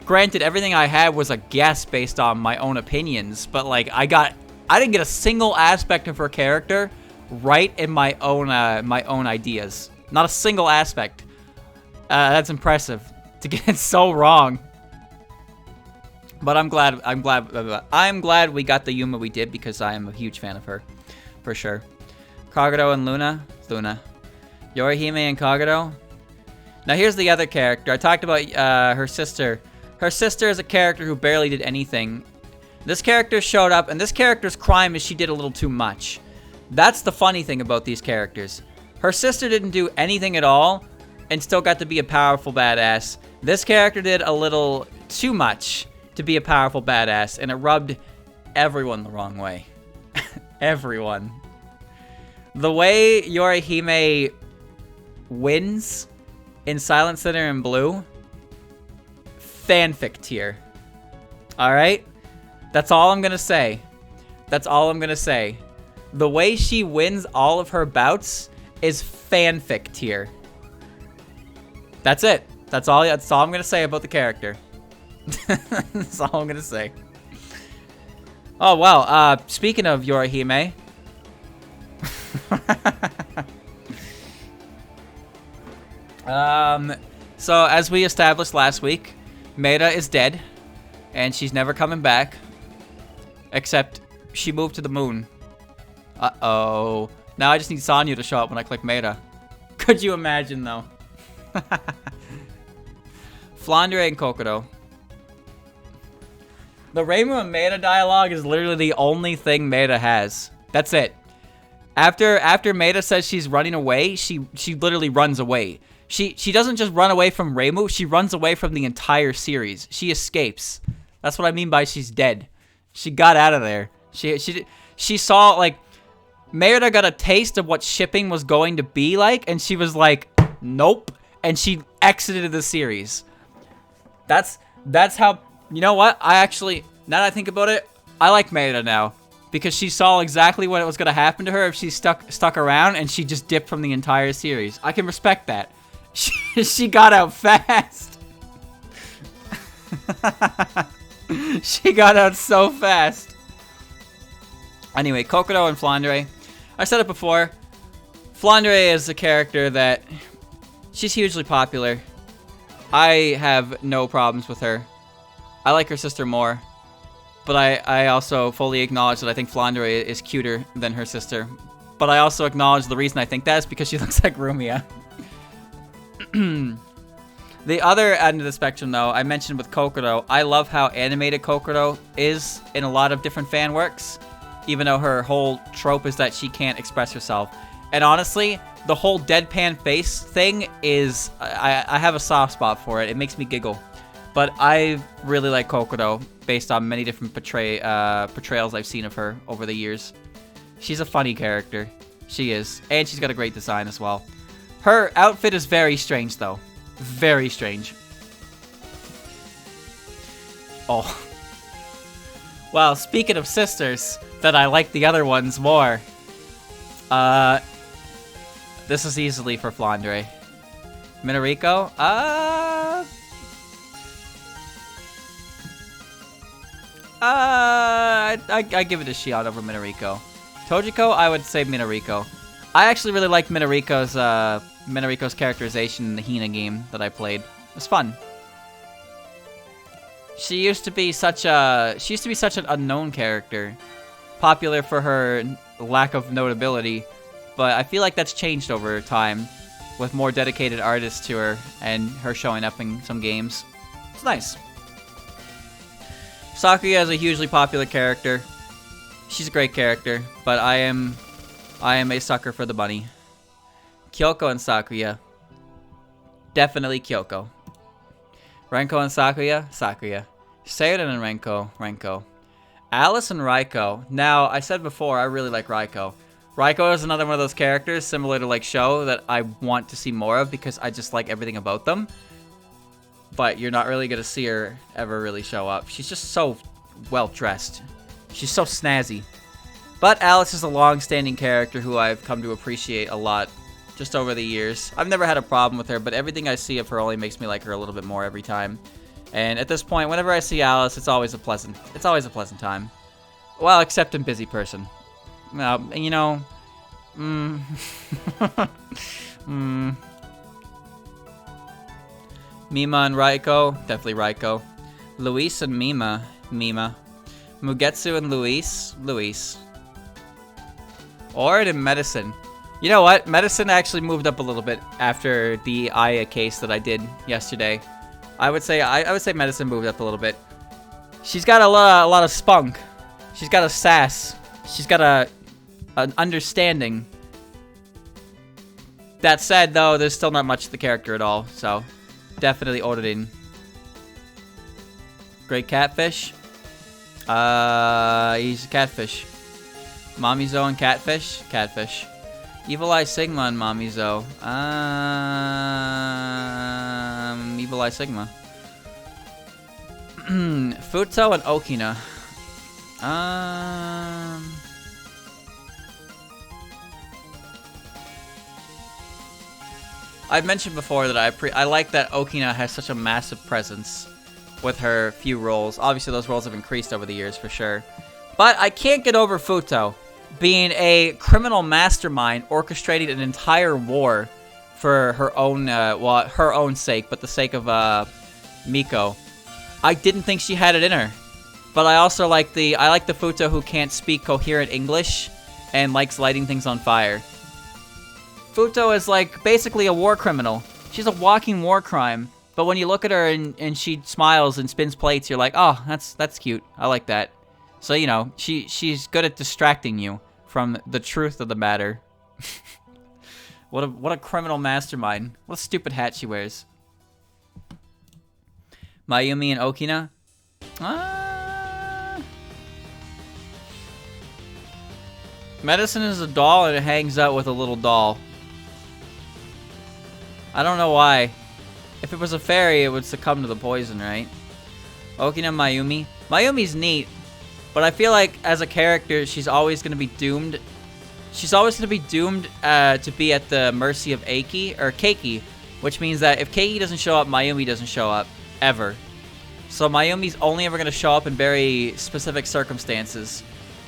Granted, everything I had was a guess based on my own opinions, but, like, I didn't get a single aspect of her character right in my own ideas. Not a single aspect. That's impressive to get it so wrong. But I'm glad we got the Yuma we did because I am a huge fan of her, for sure. Kogoro and Luna. Yorihime and Kogoro. Now here's the other character. I talked about her sister. Her sister is a character who barely did anything. This character showed up, and this character's crime is she did a little too much. That's the funny thing about these characters. Her sister didn't do anything at all, and still got to be a powerful badass. This character did a little too much to be a powerful badass, and it rubbed everyone the wrong way. Everyone. The way Yorihime wins in Silent Sinner and Blue, fanfic tier. Alright? That's all I'm gonna say. That's all I'm gonna say. The way she wins all of her bouts is fanfic tier. That's it. That's all I'm gonna say about the character. That's all I'm gonna say. Oh, wow. Speaking of Yorihime. So, as we established last week, Meira is dead, and she's never coming back. Except, she moved to the moon. Uh-oh. Now I just need Sanyo to show up when I click Meira. Could you imagine, though? Flandre and Kokoro. The Reimu and Maeda dialogue is literally the only thing Maeda has. That's it. After Maeda says she's running away, she literally runs away. She doesn't just run away from Reimu, she runs away from the entire series. She escapes. That's what I mean by she's dead. She got out of there. She saw, like, Maeda got a taste of what shipping was going to be like, and she was like, nope, and she exited the series. That's how, you know what? I actually, now that I think about it, I like Maeda now. Because she saw exactly what was going to happen to her if she stuck around, and she just dipped from the entire series. I can respect that. She got out fast. She got out so fast. Anyway, Kokoro and Flandre. I said it before. Flandre is a character that... she's hugely popular. I have no problems with her. I like her sister more. But I also fully acknowledge that I think Flandre is cuter than her sister. But I also acknowledge the reason I think that is because she looks like Rumia. The other end of the spectrum, though, I mentioned with Kokoro, I love how animated Kokoro is in a lot of different fan works. Even though her whole trope is that she can't express herself. And honestly, the whole deadpan face thing is... I have a soft spot for it. It makes me giggle. But I really like Kokoro, based on many different portrayals I've seen of her over the years. She's a funny character. She is. And she's got a great design as well. Her outfit is very strange, though. Very strange. Oh. Well, speaking of sisters, that I like the other ones more. This is easily for Flandre. Minorico? I give it a Shion over Minorico. Tojiko, I would say Minorico. I actually really liked Minorico's characterization in the Hina game that I played. It was fun. She used to be such an unknown character, popular for her lack of notability, but I feel like that's changed over time, with more dedicated artists to her and her showing up in some games. It's nice. Sakuya is a hugely popular character. She's a great character, but I am a sucker for the bunny. Kyoko and Sakuya. Definitely Kyoko. Renko and Sakuya? Sakuya. Seiden and Renko. Alice and Raiko. Now, I said before, I really like Raiko. Raiko is another one of those characters, similar to like Sho, that I want to see more of because I just like everything about them. But you're not really going to see her ever really show up. She's just so well-dressed. She's so snazzy. But Alice is a long-standing character who I've come to appreciate a lot just over the years. I've never had a problem with her, but everything I see of her only makes me like her a little bit more every time. And at this point, whenever I see Alice, it's always a pleasant time. Well, except in Busy Person. You know, Mima and Raiko, definitely Raiko. Luis and Mima. Mugetsu and Luis. Or in Medicine. You know what? Medicine actually moved up a little bit after the Aya case that I did yesterday. I would say Medicine moved up a little bit. She's got a lot of spunk. She's got a sass. She's got an understanding. That said, though, there's still not much to the character at all, so definitely Orodin. Great Catfish. He's a catfish. Mamizo and Catfish? Catfish. Evil Eye Sigma and Mamizo. Evil Eye Sigma. Futo and Okina. I've mentioned before that I like that Okina has such a massive presence with her few roles. Obviously, those roles have increased over the years for sure. But I can't get over Futo being a criminal mastermind orchestrating an entire war for her own, her own sake, but the sake of Miko. I didn't think she had it in her, but I also like the Futo who can't speak coherent English and likes lighting things on fire. Futo is like basically a war criminal. She's a walking war crime, But when you look at her and she smiles and spins plates, you're like, oh, that's cute. I like that. So, you know, she's good at distracting you from the truth of the matter. What a criminal mastermind. What a stupid hat she wears. Mayumi and Okina? Medicine is a doll and it hangs out with a little doll. I don't know why. If it was a fairy, it would succumb to the poison, right? Okina Mayumi. Mayumi's neat, but I feel like as a character, she's always going to be doomed. She's always going to be doomed to be at the mercy of Keiki, which means that if Keiki doesn't show up, Mayumi doesn't show up, ever. So Mayumi's only ever going to show up in very specific circumstances.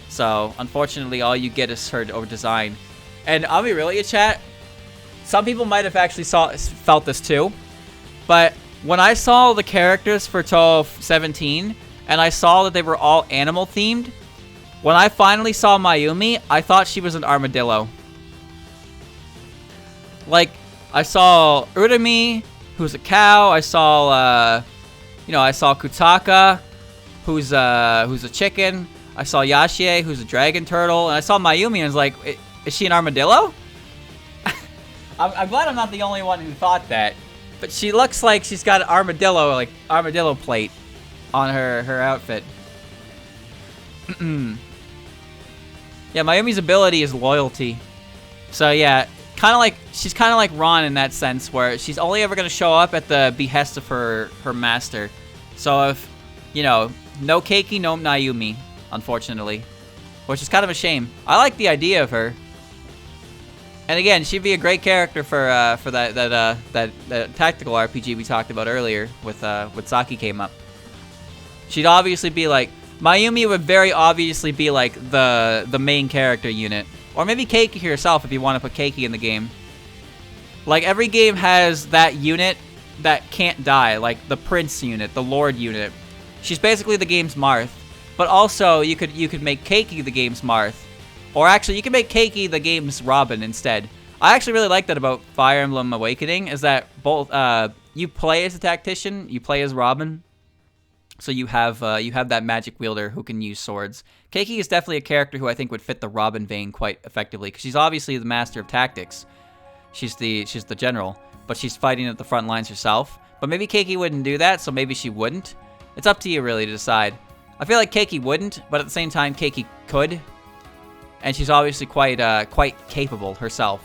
So, unfortunately, all you get is her design. And I'll be real with you, chat. Some people might have actually felt this too. But when I saw the characters for Touhou 17, and I saw that they were all animal themed, when I finally saw Mayumi, I thought she was an armadillo. Like, I saw Urumi, who's a cow. I saw, I saw Kutaka, who's a chicken. I saw Yashie, who's a dragon turtle. And I saw Mayumi, and I was like, is she an armadillo? I'm glad I'm not the only one who thought that. But she looks like she's got an armadillo plate on her outfit. Yeah, Mayumi's ability is loyalty. So yeah, she's kind of like Ron in that sense, where she's only ever going to show up at the behest of her master. So if, no Keiki, no Mayumi, unfortunately. Which is kind of a shame. I like the idea of her. And again, she'd be a great character for that tactical RPG we talked about earlier with Saki came up. She'd obviously be like, Mayumi would very obviously be like the main character unit. Or maybe Keiki herself if you want to put Keiki in the game. Like every game has that unit that can't die, like the Prince unit, the Lord unit. She's basically the game's Marth. But also you could make Keiki the game's Marth. Or actually, you can make Keiki the game's Robin instead. I actually really like that about Fire Emblem Awakening, is that both you play as a tactician, you play as Robin, so you have that magic wielder who can use swords. Keiki is definitely a character who I think would fit the Robin vein quite effectively, because she's obviously the master of tactics. She's the general, but she's fighting at the front lines herself. But maybe Keiki wouldn't do that, so maybe she wouldn't. It's up to you really to decide. I feel like Keiki wouldn't, but at the same time, Keiki could. And she's obviously quite capable herself.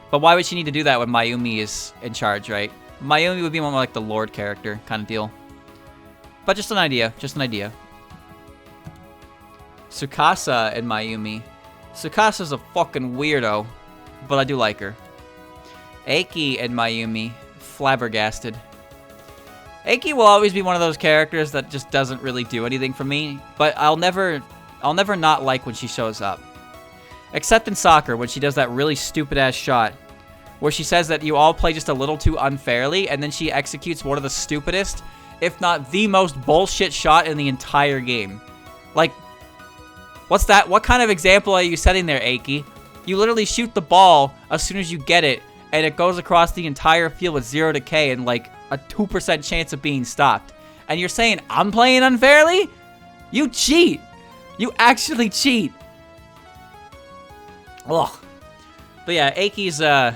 But why would she need to do that when Mayumi is in charge, right? Mayumi would be more like the Lord character kind of deal. But just an idea. Tsukasa and Mayumi. Tsukasa's a fucking weirdo, but I do like her. Eiki and Mayumi. Flabbergasted. Eiki will always be one of those characters that just doesn't really do anything for me, but I'll never not like when she shows up. Except in soccer, when she does that really stupid-ass shot, where she says that you all play just a little too unfairly, and then she executes one of the stupidest, if not the most bullshit shot in the entire game. Like, what's that? What kind of example are you setting there, Eiki? You literally shoot the ball as soon as you get it, and it goes across the entire field with 0 to K and like a 2% chance of being stopped. And you're saying, I'm playing unfairly? You cheat! You actually cheat! Ugh. But yeah, Eiki's a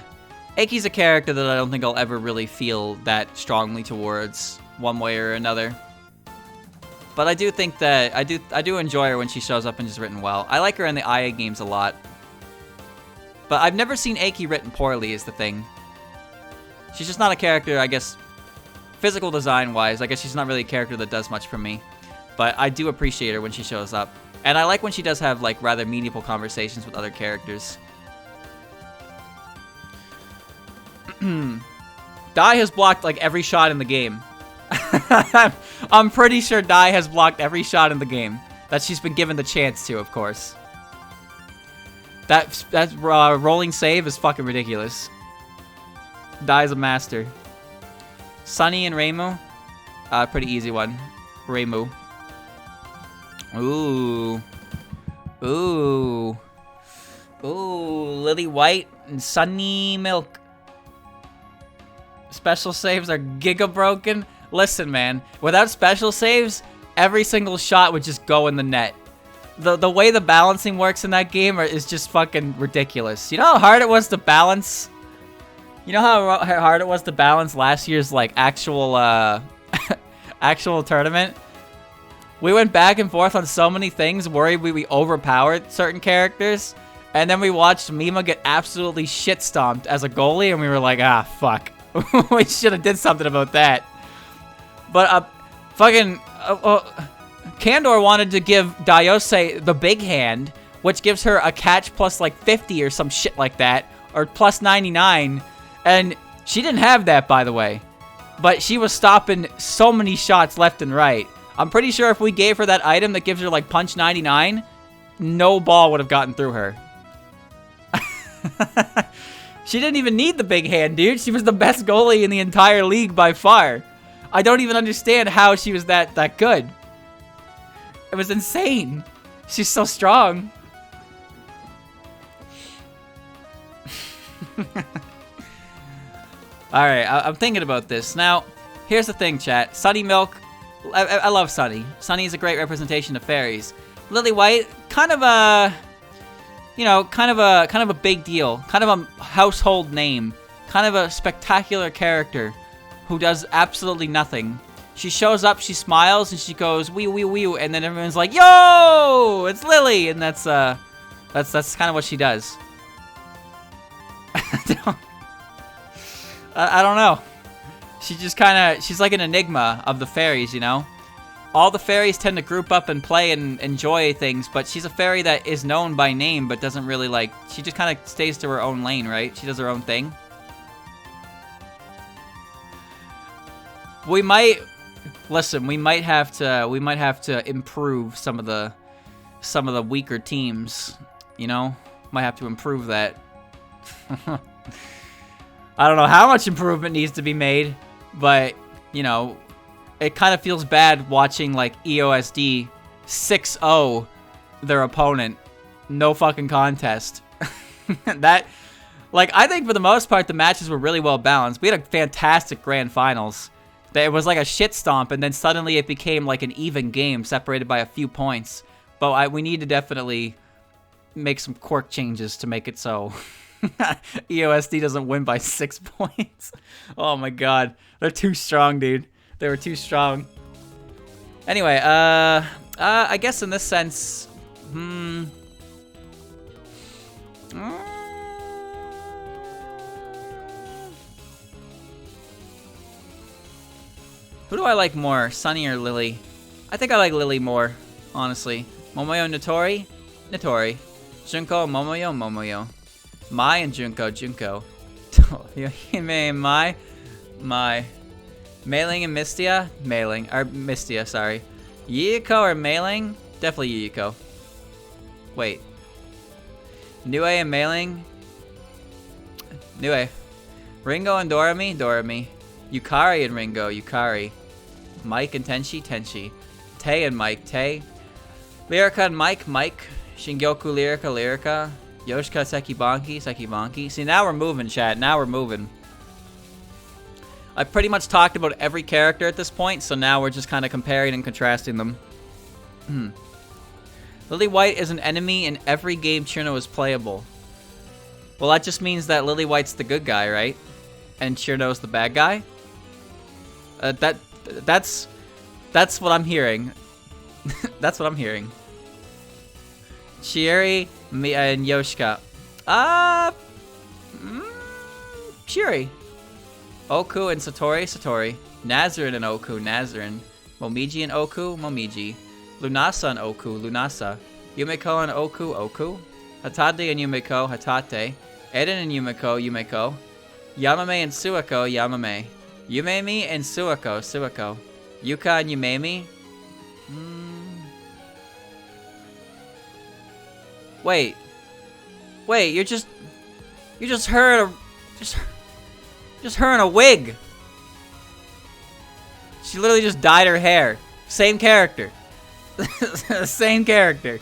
character that I don't think I'll ever really feel that strongly towards one way or another. But I do think that I do enjoy her when she shows up and is written well. I like her in the Aya games a lot. But I've never seen Eiki written poorly is the thing. She's just not a character, I guess, physical design wise. I guess she's not really a character that does much for me. But I do appreciate her when she shows up. And I like when she does have, like, rather meaningful conversations with other characters. Dai has blocked, like, every shot in the game. I'm pretty sure Dai has blocked every shot in the game. That she's been given the chance to, of course. That rolling save is fucking ridiculous. Dai's a master. Sunny and Reimu? Pretty easy one. Reimu. Ooh. Ooh. Ooh. Lily White and Sunny Milk. Special saves are giga broken. Listen, man, without special saves, every single shot would just go in the net. The way the balancing works in that game is just fucking ridiculous. You know how hard it was to balance? You know how hard it was to balance last year's, like, actual, actual tournament? We went back and forth on so many things, worried we overpowered certain characters, and then we watched Mima get absolutely shit-stomped as a goalie, and we were like, ah, fuck. We should have did something about that. But, fucking... Kandor wanted to give Dayose the big hand, which gives her a catch plus like 50 or some shit like that, or plus 99, and she didn't have that, by the way. But she was stopping so many shots left and right. I'm pretty sure if we gave her that item that gives her like punch 99, no ball would have gotten through her. She didn't even need the big hand, dude. She was the best goalie in the entire league by far. I don't even understand how she was that good. It was insane. She's so strong. Alright, I'm thinking about this. Now, here's the thing, chat. Sunny Milk, I love Sunny. Sunny is a great representation of fairies. Lily White, kind of a... You know, kind of a big deal. Kind of a household name. Kind of a spectacular character who does absolutely nothing. She shows up, she smiles, and she goes, wee, wee, wee, and then everyone's like, yo, it's Lily, and that's kind of what she does. I don't know. She just she's like an enigma of the fairies, you know? All the fairies tend to group up and play and enjoy things, but she's a fairy that is known by name, but doesn't really, like, she just kind of stays to her own lane, right? She does her own thing. We might... Listen, we might have to improve some of the weaker teams, you know? Might have to improve that. I don't know how much improvement needs to be made, but, you know, it kind of feels bad watching, like, EOSD 6-0 their opponent. No fucking contest. That, like, I think for the most part, the matches were really well balanced. We had a fantastic grand finals. It was like a shit stomp, and then suddenly it became like an even game separated by a few points. But we need to definitely make some quirk changes to make it so EOSD doesn't win by 6 points. Oh my god. They're too strong, dude. They were too strong. Anyway, I guess in this sense, who do I like more, Sunny or Lily? I think I like Lily more, honestly. Momoyo, Natori? Natori. Junko, Momoyo, Momoyo. Mai and Junko, Junko. Toyohime and Mai? Mai. Mailing and Mistia? Mailing. Or Mistia, sorry. Yuko or Mailing? Definitely Yuko. Wait. Nue and Mailing? Nue. Ringo and Dorami? Dorami. Yukari and Ringo, Yukari. Mike and Tenshi, Tenshi. Tay and Mike, Tay. Lyrica and Mike, Mike. Shingyoku, Lyrica, Lyrica. Yoshika, Sekibanki, Sekibanki. See, now we're moving, chat. Now we're moving. I've pretty much talked about every character at this point, so now we're just kind of comparing and contrasting them. Lily White is an enemy in every game Chirno is playable. Well, that just means that Lily White's the good guy, right? And Chirno's the bad guy? That's what I'm hearing. That's what I'm hearing. Chieri, Mia, and Yoshika. Chieri. Oku and Satori, Satori. Nazarin and Oku, Nazarin. Momiji and Oku, Momiji. Lunasa and Oku, Lunasa. Yumeko and Oku, Oku. Hatate and Yumeko, Hatate. Eden and Yumeko, Yumeko. Yamame and Suako, Yamame. Yumemi and Suako, Suako. Yuka and Yumemi. Wait, you're just her, just her in a wig. She literally just dyed her hair. Same character. Same character.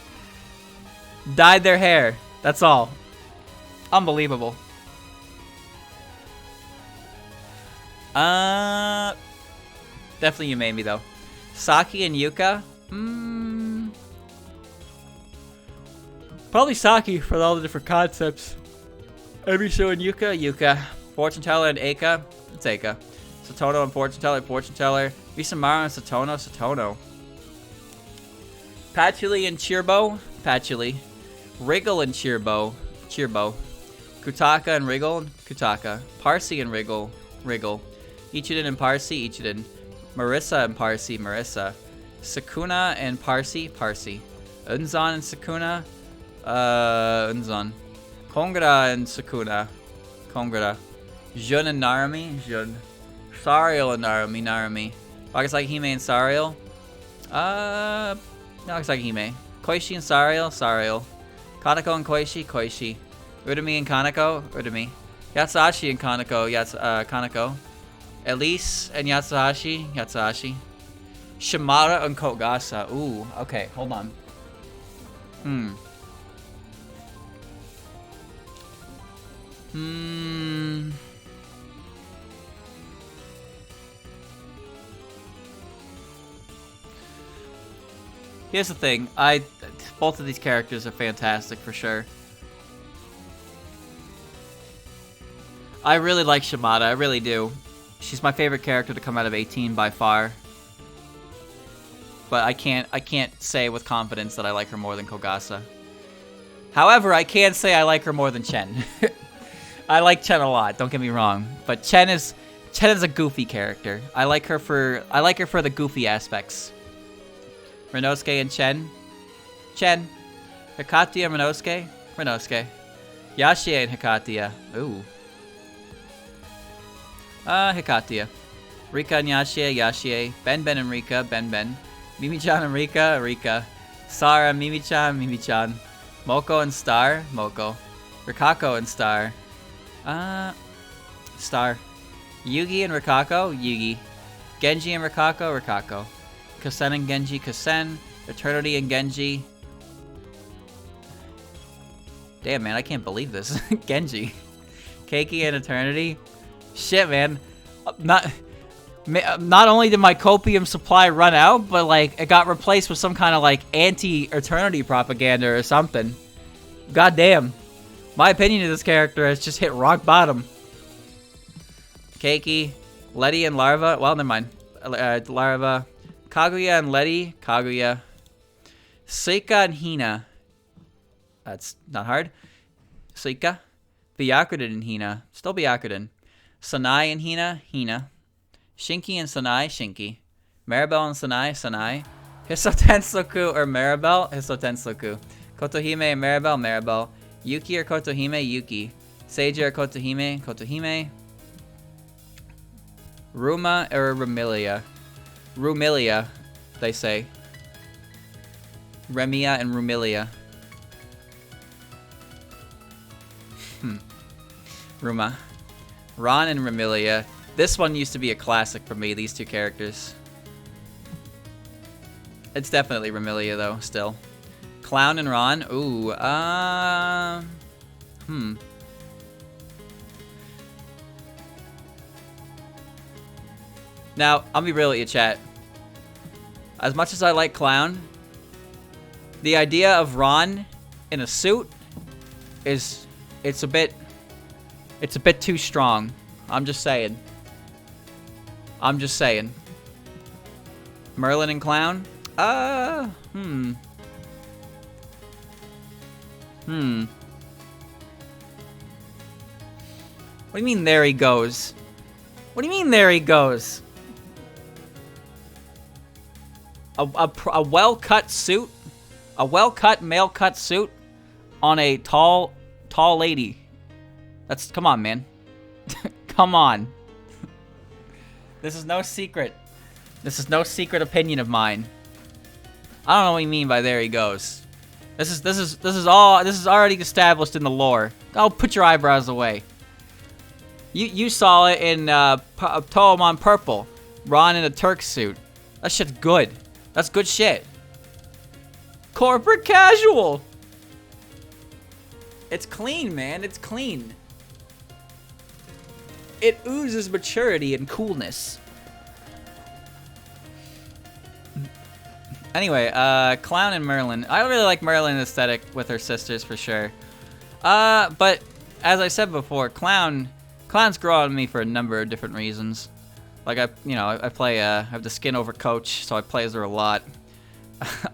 Dyed their hair. That's all. Unbelievable. Definitely you made me though. Saki and Yuka. Probably Saki for all the different concepts. Ebisu and Yuka. Fortune teller and Eika. It's Eika. Satono and fortune teller. Misamaru and Satono. Patchouli and Patchouli. Wriggle and Chirbo. Kutaka and Kutaka. Parsi and Wriggle. Ichiden and Parsi. Marissa and Marissa. Sakuna and Parsi. Unzan and Sakuna. Unzan. Kongra and Sakuna. Jun and Jun. Sariel and Narumi. Nagasaki Hime and Sariel. Nagasaki Hime. Koishi and Sariel. Kanako and Koishi. Urumi and Kanako. Yatsuhashi and Kanako. Elise and Yatsuhashi. Shimada and Kogasa. Ooh, okay, hold on. Here's the thing. Both of these characters are fantastic for sure. I really like Shimada. I really do. She's my favorite character to come out of 18 by far. But I can't say with confidence that I like her more than Kogasa. However, I can say I like her more than Chen. I like Chen a lot, don't get me wrong. But Chen is a goofy character. I like her for the goofy aspects. Renosuke and Chen. Hikatia and Renosuke. Yashie and Hikatia. Ooh. Hikatia. Rika and Yashie. Ben and Rika. Ben. Mimi-chan and Rika. Sara, Mimi-chan. Moko and Star. Rikako and Star. Star. Yugi and Rikako. Genji and Rikako. Kasen and Genji. Eternity and Genji. Damn, man, I can't believe this. Genji. Keiki and Eternity. Shit, man. Not only did my copium supply run out, but like it got replaced with some kind of like anti-Eternity propaganda or something. God damn. My opinion of this character has just hit rock bottom. Keiki, Letty and Larva. Well, never mind. Larva. Kaguya and Letty. Seika and Hina. That's not hard. Seika. Byakuren and Hina. Still Byakuren. Sanai and Hina. Shinki and Sanai. Maribel and Sanai. Hisotensoku or Maribel. Hisotensoku. Kotohime and Maribel. Yuki or Kotohime. Seiji or Kotohime. Ruma or Rumilia, they say. Remia and Rumilia. Ruma. Ron and Rumilia. This one used to be a classic for me, these two characters. It's definitely Rumilia, though, still. Clown and Ron. Ooh, Now, I'll be real with you, chat. As much as I like Clown, the idea of Ron in a suit it's a bit too strong. I'm just saying. Merlin and Clown? What do you mean there he goes? A well-cut suit? A well-cut, male-cut suit on a tall lady. Come on, man. Come on. This is no secret. This is no secret opinion of mine. I don't know what you mean by there he goes. This is already established in the lore. Oh, put your eyebrows away. You saw it in Touhou Purple. Ron in a Turk suit. That shit's good. That's good shit. Corporate casual. It's clean, man. It's clean. It oozes maturity and coolness. Anyway, Clown and Merlin. I really like Merlin aesthetic with her sisters for sure. But as I said before, Clown's grow on me for a number of different reasons. Like I have the skin over Coach, so I play as her a lot.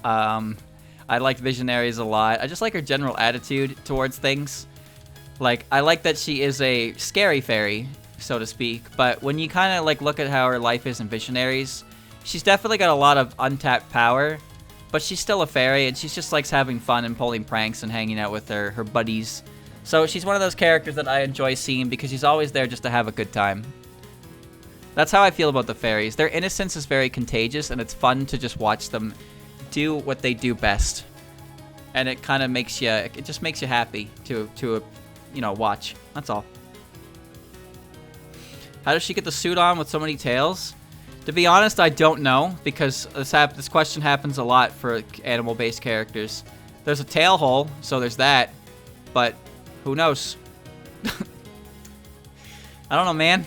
I like Visionaries a lot. I just like her general attitude towards things. Like, I like that she is a scary fairy, so to speak, but when you kind of like look at how her life is in Visionaries, she's definitely got a lot of untapped power, but she's still a fairy, and she just likes having fun and pulling pranks and hanging out with her buddies. So she's one of those characters that I enjoy seeing because she's always there just to have a good time. That's how I feel about the fairies. Their innocence is very contagious, and it's fun to just watch them do what they do best. And it kind of makes you, it just makes you happy to you know, watch. That's all. How does she get the suit on with so many tails? To be honest, I don't know, because this question happens a lot for animal-based characters. There's a tail hole, so there's that, but who knows? I don't know, man.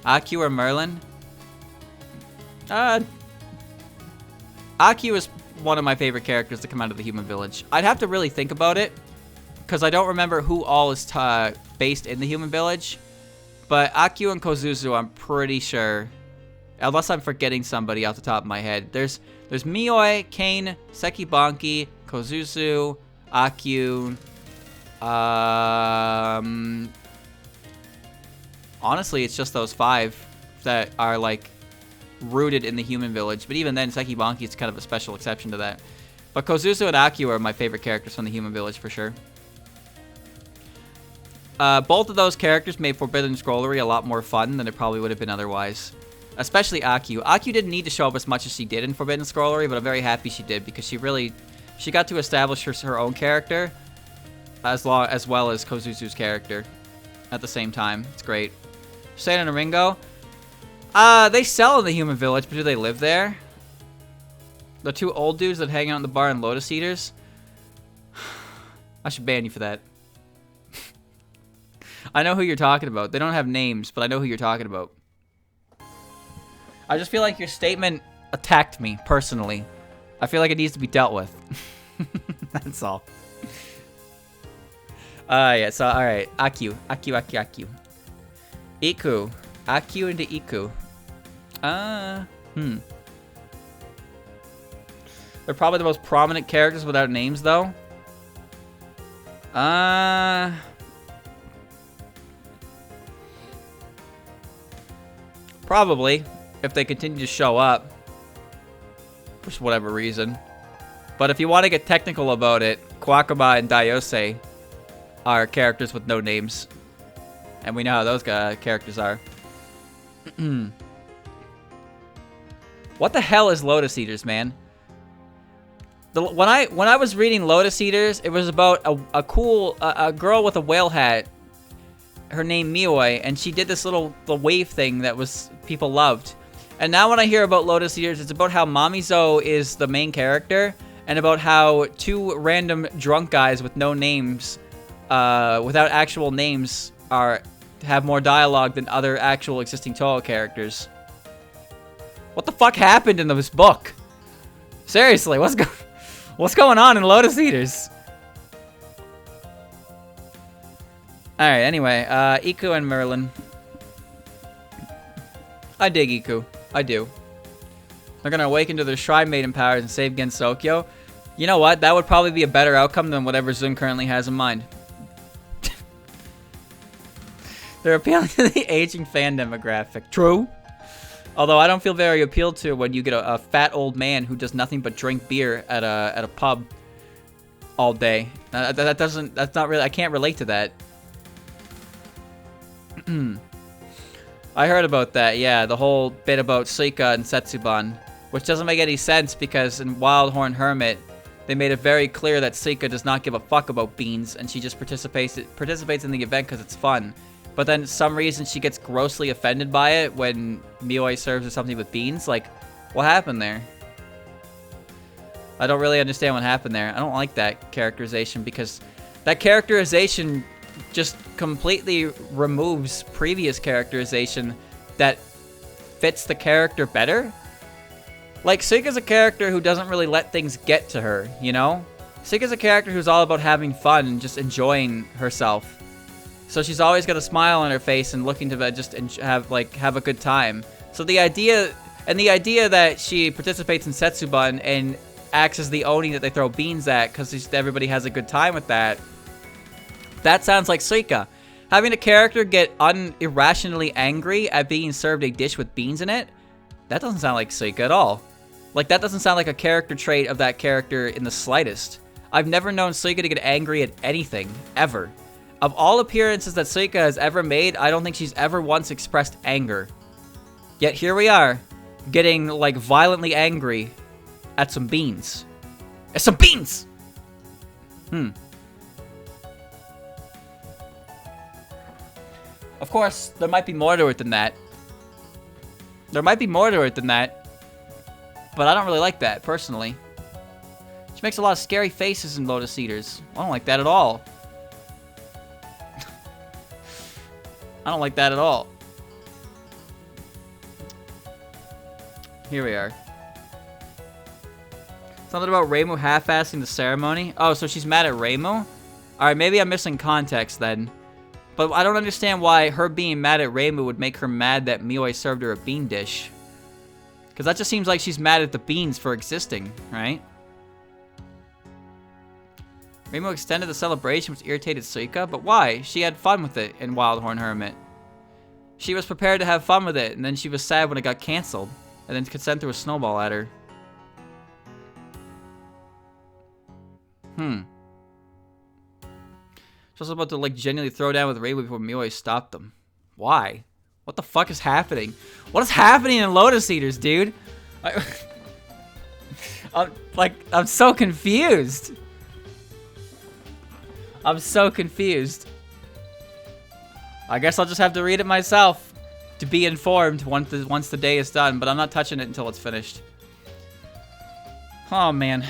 Aku or Merlin? Aku is one of my favorite characters to come out of the Human Village. I'd have to really think about it, because I don't remember who all is based in the Human Village. But Aku and Kozuzu, I'm pretty sure. Unless I'm forgetting somebody off the top of my head. There's Mioi, Kane, Sekibanki, Kozuzu, Aku. Honestly, it's just those 5 that are like rooted in the Human Village. But even then, Sekibanki is kind of a special exception to that. But Kozuzu and Aku are my favorite characters from the Human Village for sure. Both of those characters made Forbidden Scrollery a lot more fun than it probably would have been otherwise. Especially Aku. Aku didn't need to show up as much as she did in Forbidden Scrollery, but I'm very happy she did because she got to establish her own character as well as Kozuzu's character at the same time. It's great. Satan and Ringo. They sell in the Human Village, but do they live there? The 2 old dudes that hang out in the bar in Lotus Eaters? I should ban you for that. I know who you're talking about. They don't have names, but I know who you're talking about. I just feel like your statement attacked me, personally. I feel like it needs to be dealt with. That's all. Yeah, so, alright. Aku. Iku. Aku into Iku. They're probably the most prominent characters without names, though. Probably, if they continue to show up. For whatever reason. But if you want to get technical about it, Kwakama and Daiose are characters with no names. And we know how those characters are. What the hell is Lotus Eaters, man? When I was reading Lotus Eaters, it was about a cool girl with a whale hat. Her name Mioi, and she did this the wave thing that people loved. And now when I hear about Lotus Eaters, it's about how Mamizo is the main character, and about how 2 random drunk guys with no names, without actual names, have more dialogue than other actual existing Touhou characters. What the fuck happened in this book? Seriously, what's going on in Lotus Eaters? Alright, anyway, Iku and Merlin. I dig Iku. I do. They're gonna awaken to their Shrine Maiden powers and save Gensokyo. You know what? That would probably be a better outcome than whatever Zun currently has in mind. They're appealing to the aging fan demographic. True. Although I don't feel very appealed to when you get a fat old man who does nothing but drink beer at a pub all day. That's not really, I can't relate to that. I heard about that, yeah, the whole bit about Suika and Setsuban, which doesn't make any sense because in Wild Horn Hermit, they made it very clear that Suika does not give a fuck about beans, and she just participates in the event because it's fun. But then, for some reason, she gets grossly offended by it when Mioi serves her something with beans. Like, what happened there? I don't really understand what happened there. I don't like that characterization because that characterization just completely removes previous characterization that fits the character better. Like, Suika's a character who doesn't really let things get to her, you know? Suika's a character who's all about having fun and just enjoying herself. So she's always got a smile on her face and looking to just have a good time. So the idea that she participates in Setsuban and acts as the Oni that they throw beans at because everybody has a good time with that, that sounds like Suika. Having a character get irrationally angry at being served a dish with beans in it, that doesn't sound like Suika at all. Like, that doesn't sound like a character trait of that character in the slightest. I've never known Suika to get angry at anything, ever. Of all appearances that Suika has ever made, I don't think she's ever once expressed anger. Yet here we are, getting, like, violently angry at some beans. At some beans! Of course, there might be more to it than that. There might be more to it than that. But I don't really like that, personally. She makes a lot of scary faces in Lotus Eaters. I don't like that at all. I don't like that at all. Here we are. Something about Reimu half-assing the ceremony. Oh, so she's mad at Reimu? Alright, maybe I'm missing context then. But I don't understand why her being mad at Reimu would make her mad that Mioi served her a bean dish. Because that just seems like she's mad at the beans for existing, right? Reimu extended the celebration, which irritated Suika, but why? She had fun with it in Wildhorn Hermit. She was prepared to have fun with it, and then she was sad when it got cancelled, and then Consent threw a snowball at her. She was about to, like, genuinely throw down with Reimu before Mioi stopped them. Why? What the fuck is happening? What is happening in Lotus Eaters, dude? I'm so confused. I'm so confused. I guess I'll just have to read it myself to be informed once the day is done, but I'm not touching it until it's finished. Oh, man.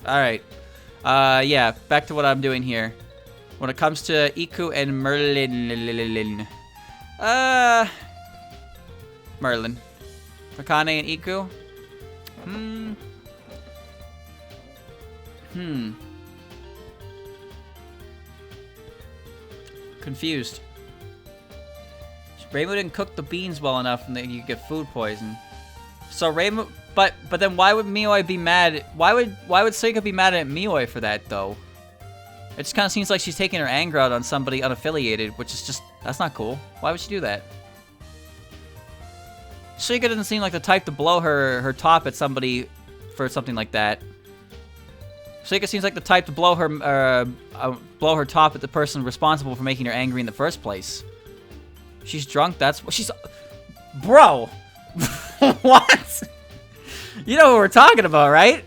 Alright. Yeah, back to what I'm doing here. When it comes to Iku and Merlin. Merlin. Akane and Iku? Confused. Reimu didn't cook the beans well enough and that you could get food poison. So Reimu, but then why would Mioi be mad? Why would Suika be mad at Mioi for that though? It just kind of seems like she's taking her anger out on somebody unaffiliated, which is just, that's not cool. Why would she do that? Suika doesn't seem like the type to blow her top at somebody for something like that. Suika seems like the type to blow her top at the person responsible for making her angry in the first place. She's drunk, that's what she's... Bro! What? You know what we're talking about, right?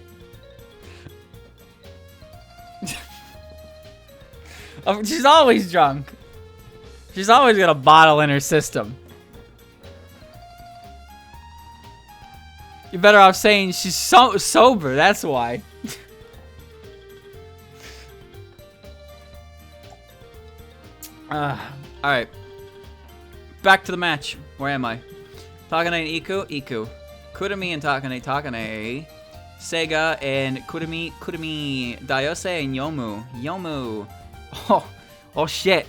She's always drunk. She's always got a bottle in her system. You're better off saying she's so sober, that's why. Alright. Back to the match. Where am I? Takane and Iku. Kurumi and Takane. Sega and Kurumi. Dayose and Yomu. Oh shit.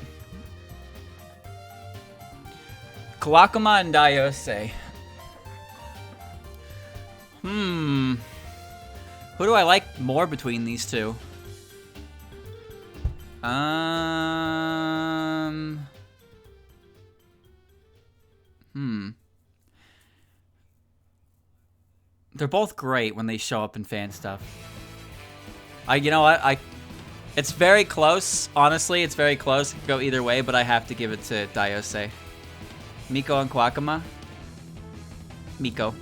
Kawakuma and Dayose. Who do I like more between these two? They're both great when they show up in fan stuff. You know what? It's very close. Honestly, it's very close. It could go either way, but I have to give it to Dayose. Miko and Kawakuma. Miko.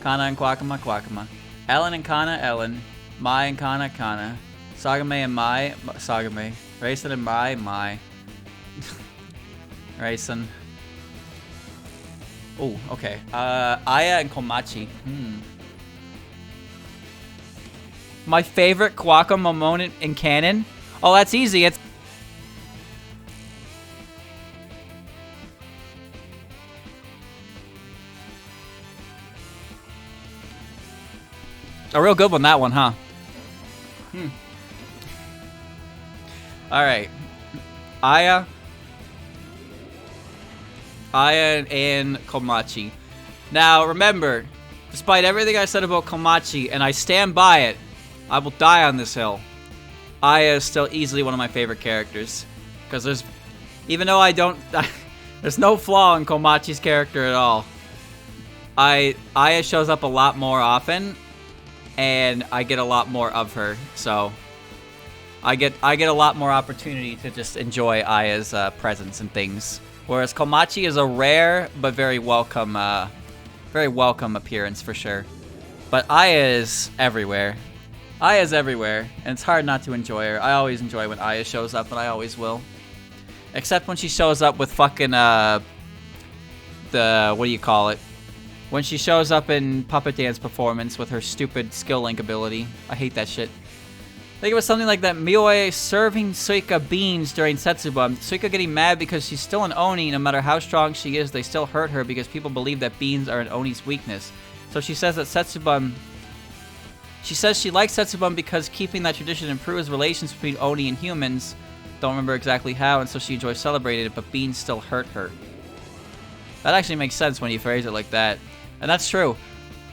Kana and Kawakuma. Ellen and Kana, Ellen. Mai and Kana. Sagame and Mai, Sagame. Raisin and Mai. Raisin. Oh, okay. Aya and Komachi. My favorite Kawakuma moment in canon? Oh, that's easy. A real good one, that one, huh? Alright. Aya and Komachi. Now, remember, despite everything I said about Komachi, and I stand by it, I will die on this hill. Aya is still easily one of my favorite characters. Because there's... Even though I don't... there's no flaw in Komachi's character at all. Aya shows up a lot more often, and I get a lot more of her, so... I get a lot more opportunity to just enjoy Aya's presence and things. Whereas Komachi is a rare but very welcome appearance for sure. But Aya is everywhere. Aya's everywhere, and it's hard not to enjoy her. I always enjoy when Aya shows up, and I always will. Except when she shows up with fucking, what do you call it? When she shows up in Puppet Dance Performance with her stupid skill link ability. I hate that shit. I think it was something like that. Mioi serving Suika beans during Setsubun. Suika getting mad because she's still an Oni. No matter how strong she is, they still hurt her because people believe that beans are an Oni's weakness. So she says that Setsubun... She says she likes Setsubun because keeping that tradition improves relations between Oni and humans. Don't remember exactly how, and so she enjoys celebrating it, but beans still hurt her. That actually makes sense when you phrase it like that. And that's true.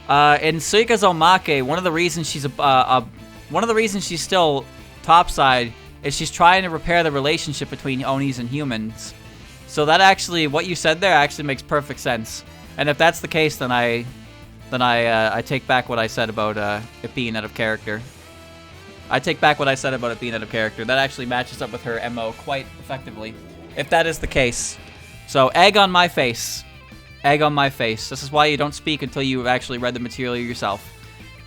In Suika's Omake, one of the reasons she's still topside is she's trying to repair the relationship between Onis and humans. So that actually, what you said there actually makes perfect sense. And if that's the case, then I take back what I said about it being out of character. I take back what I said about it being out of character. That actually matches up with her MO quite effectively, if that is the case. So, egg on my face. Egg on my face. This is why you don't speak until you've actually read the material yourself.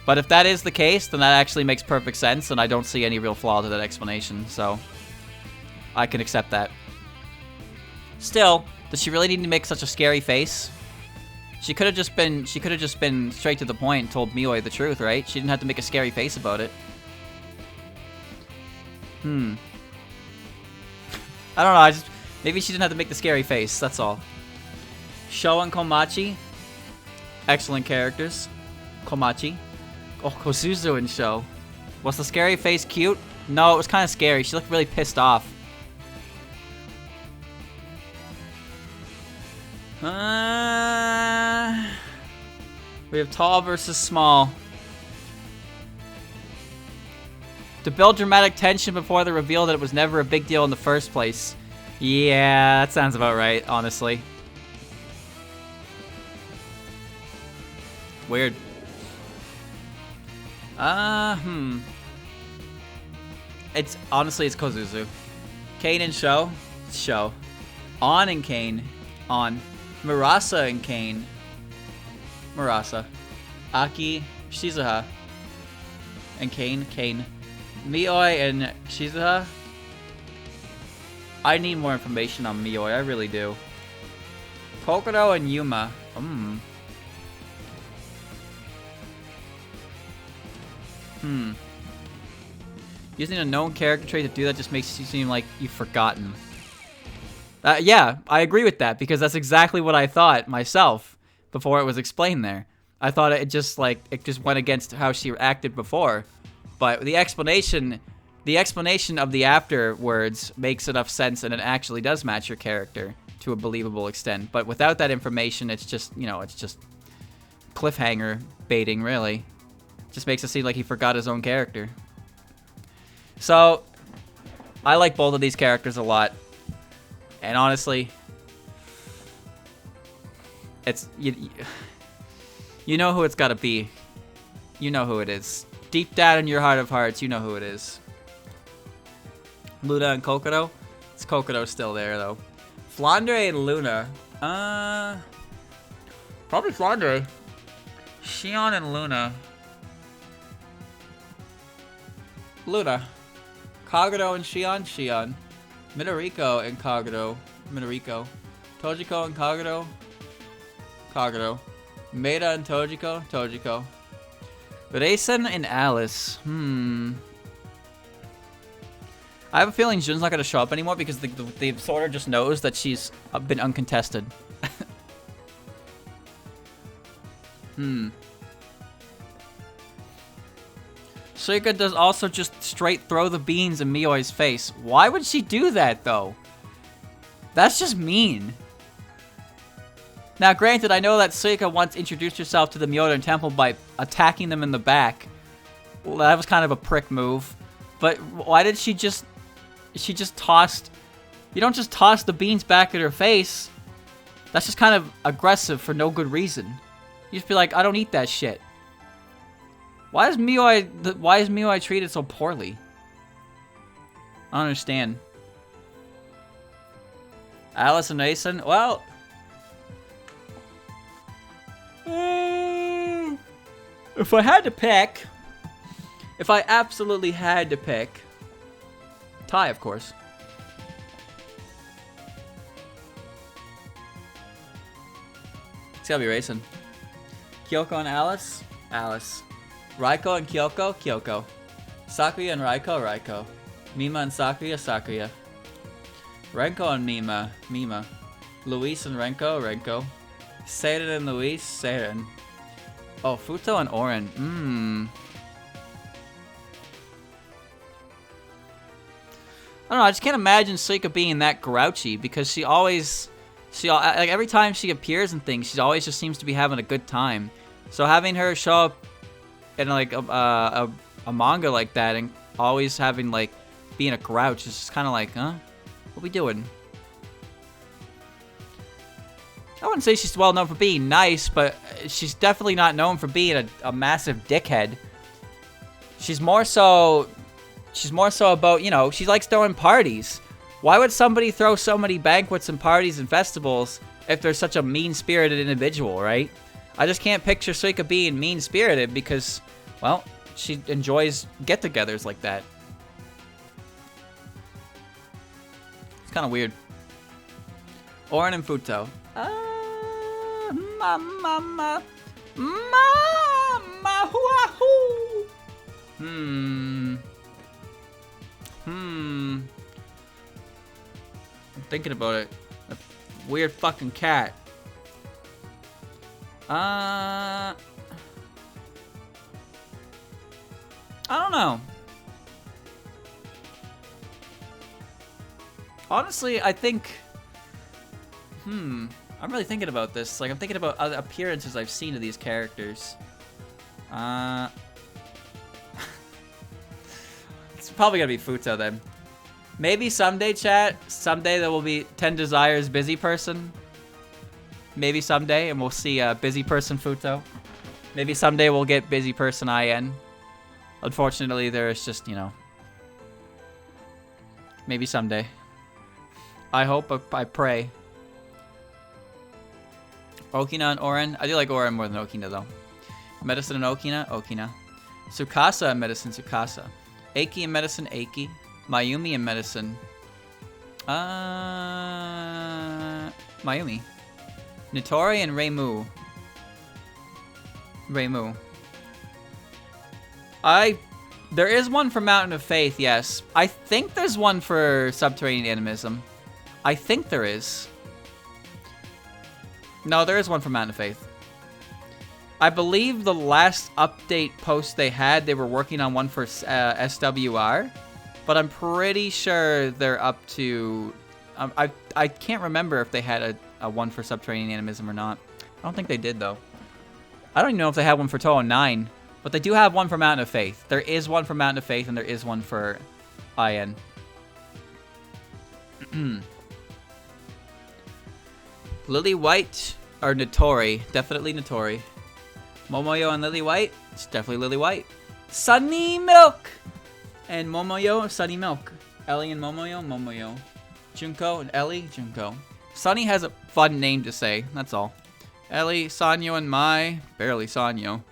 But if that is the case, then that actually makes perfect sense, and I don't see any real flaw to that explanation, so I can accept that. Still, does she really need to make such a scary face? She could have just been straight to the point and told Mioi the truth, right? She didn't have to make a scary face about it. I don't know, maybe she didn't have to make the scary face, that's all. Sho and Komachi, excellent characters. Komachi. Oh, Kosuzu and Sho. Was the scary face cute? No, it was kind of scary. She looked really pissed off. We have tall versus small. To build dramatic tension before the reveal that it was never a big deal in the first place. Yeah, that sounds about right, honestly. Weird. It's Kozuzu. Kane and Sho. Sho. On and Kane. On. Murasa and Kane. Murasa. Aki. Shizuha. And Kane. Kane. Mioi and Shizuha. I need more information on Mioi. I really do. Kokoro and Yuma. Using a known character trait to do that just makes you seem like you've forgotten. Yeah, I agree with that, because that's exactly what I thought myself before it was explained there. I thought it just went against how she acted before. But the explanation of the afterwards makes enough sense, and it actually does match your character to a believable extent. But without that information, it's just, it's just cliffhanger baiting, really. Just makes it seem like he forgot his own character. So, I like both of these characters a lot. And honestly, it's... You know who it's gotta be. You know who it is. Deep down in your heart of hearts, you know who it is. Luna and Kokoro? It's Kokoro still there, though. Flandre and Luna. Probably Flandre. Shion and Luna. Luna. Kagero and Shion. Shion. Minorico and Kagero. Minorico. Tojiko and Kagero. Kagero. Maeda and Tojiko. Tojiko. Reisen and Alice. I have a feeling Jun's not going to show up anymore because the sorter just knows that she's been uncontested. Suika does also just straight throw the beans in Mioi's face. Why would she do that, though? That's just mean. Now, granted, I know that Suika once introduced herself to the Myodan Temple by attacking them in the back. Well, that was kind of a prick move. But why did she just... She just tossed... You don't just toss the beans back at her face. That's just kind of aggressive for no good reason. You just be like, I don't eat that shit. Why is Mioi treated so poorly? I don't understand. Alice and Mason? Well... if I had to pick... If I absolutely had to pick... Tai, of course. It's gotta be racing. Kyoko and Alice? Alice. Raiko and Kyoko? Kyoko. Sakuya and Raiko? Raiko. Mima and Sakuya? Sakuya. Renko and Mima? Mima. Luis and Renko? Renko. Seiren and Luis? Seiren. Oh, Futo and Oren. I don't know, I just can't imagine Suika being that grouchy because she always... like, every time she appears in things, she always just seems to be having a good time. So having her show up in, like, a manga like that and always having, like, being a grouch is just kind of like, huh? What we doing? I wouldn't say she's well known for being nice, but she's definitely not known for being a massive dickhead. She's more so about, you know, she likes throwing parties. Why would somebody throw so many banquets and parties and festivals if they're such a mean-spirited individual, right? I just can't picture Suika being mean-spirited because, well, she enjoys get-togethers like that. It's kind of weird. Oren and Futo. Mama. I'm thinking about it. A weird fucking cat. I don't know. Honestly, I think... I'm really thinking about this. Like, I'm thinking about other appearances I've seen of these characters. It's probably gonna be Futo then. Maybe someday, chat. Someday there will be 10 Desires Busy Person. Maybe someday, and we'll see Busy Person Futo. Maybe someday we'll get Busy Person Ayan. Unfortunately, there is just, you know... Maybe someday. I hope, I pray. Okina and Oren. I do like Oren more than Okina, though. Medicine and Okina? Okina. Tsukasa and Medicine? Tsukasa. Eiki and Medicine? Eiki. Mayumi and Medicine. Mayumi. Natori and Reimu. Reimu. There is one for Mountain of Faith, yes. I think there's one for Subterranean Animism. I think there is. No, there is one for Mountain of Faith. I believe the last update post they had, they were working on one for SWR. But I'm pretty sure they're up to... I can't remember if they had a one for Subterranean Animism or not. I don't think they did, though. I don't even know if they had one for Touhou 9. But they do have one for Mountain of Faith. There is one for Mountain of Faith, and there is one for Ayan. Lily White or Natori? Definitely Natori. Momoyo and Lily White? It's definitely Lily White. Sunny Milk! And Momoyo, Sunny Milk. Ellie and Momoyo, Momoyo. Junko and Ellie, Junko. Sunny has a fun name to say, that's all. Ellie, Sanyo, and Mai. Barely Sanyo.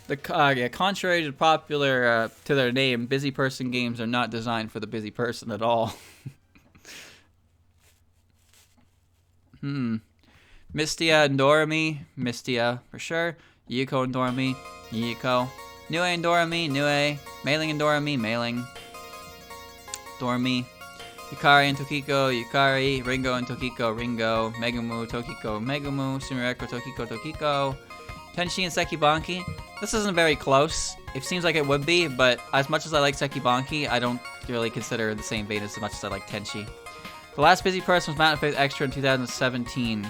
Yeah, contrary to popular, to their name, busy person games are not designed for the busy person at all. Mistia and Dorami. Mistia, for sure. Yuko and Dorami. Yuko. Nue and Dorami. Nue. Mailing and Dorami. Mailing. Dorami. Yukari and Tokiko. Yukari. Ringo and Tokiko. Ringo. Megumu. Tokiko. Megumu. Sumireko. Tokiko. Tokiko. Tenchi and Sekibanki. This isn't very close. It seems like it would be, but as much as I like Sekibanki, I don't really consider the same vein as much as I like Tenchi. The last busy person was Mountain Faith Extra in 2017.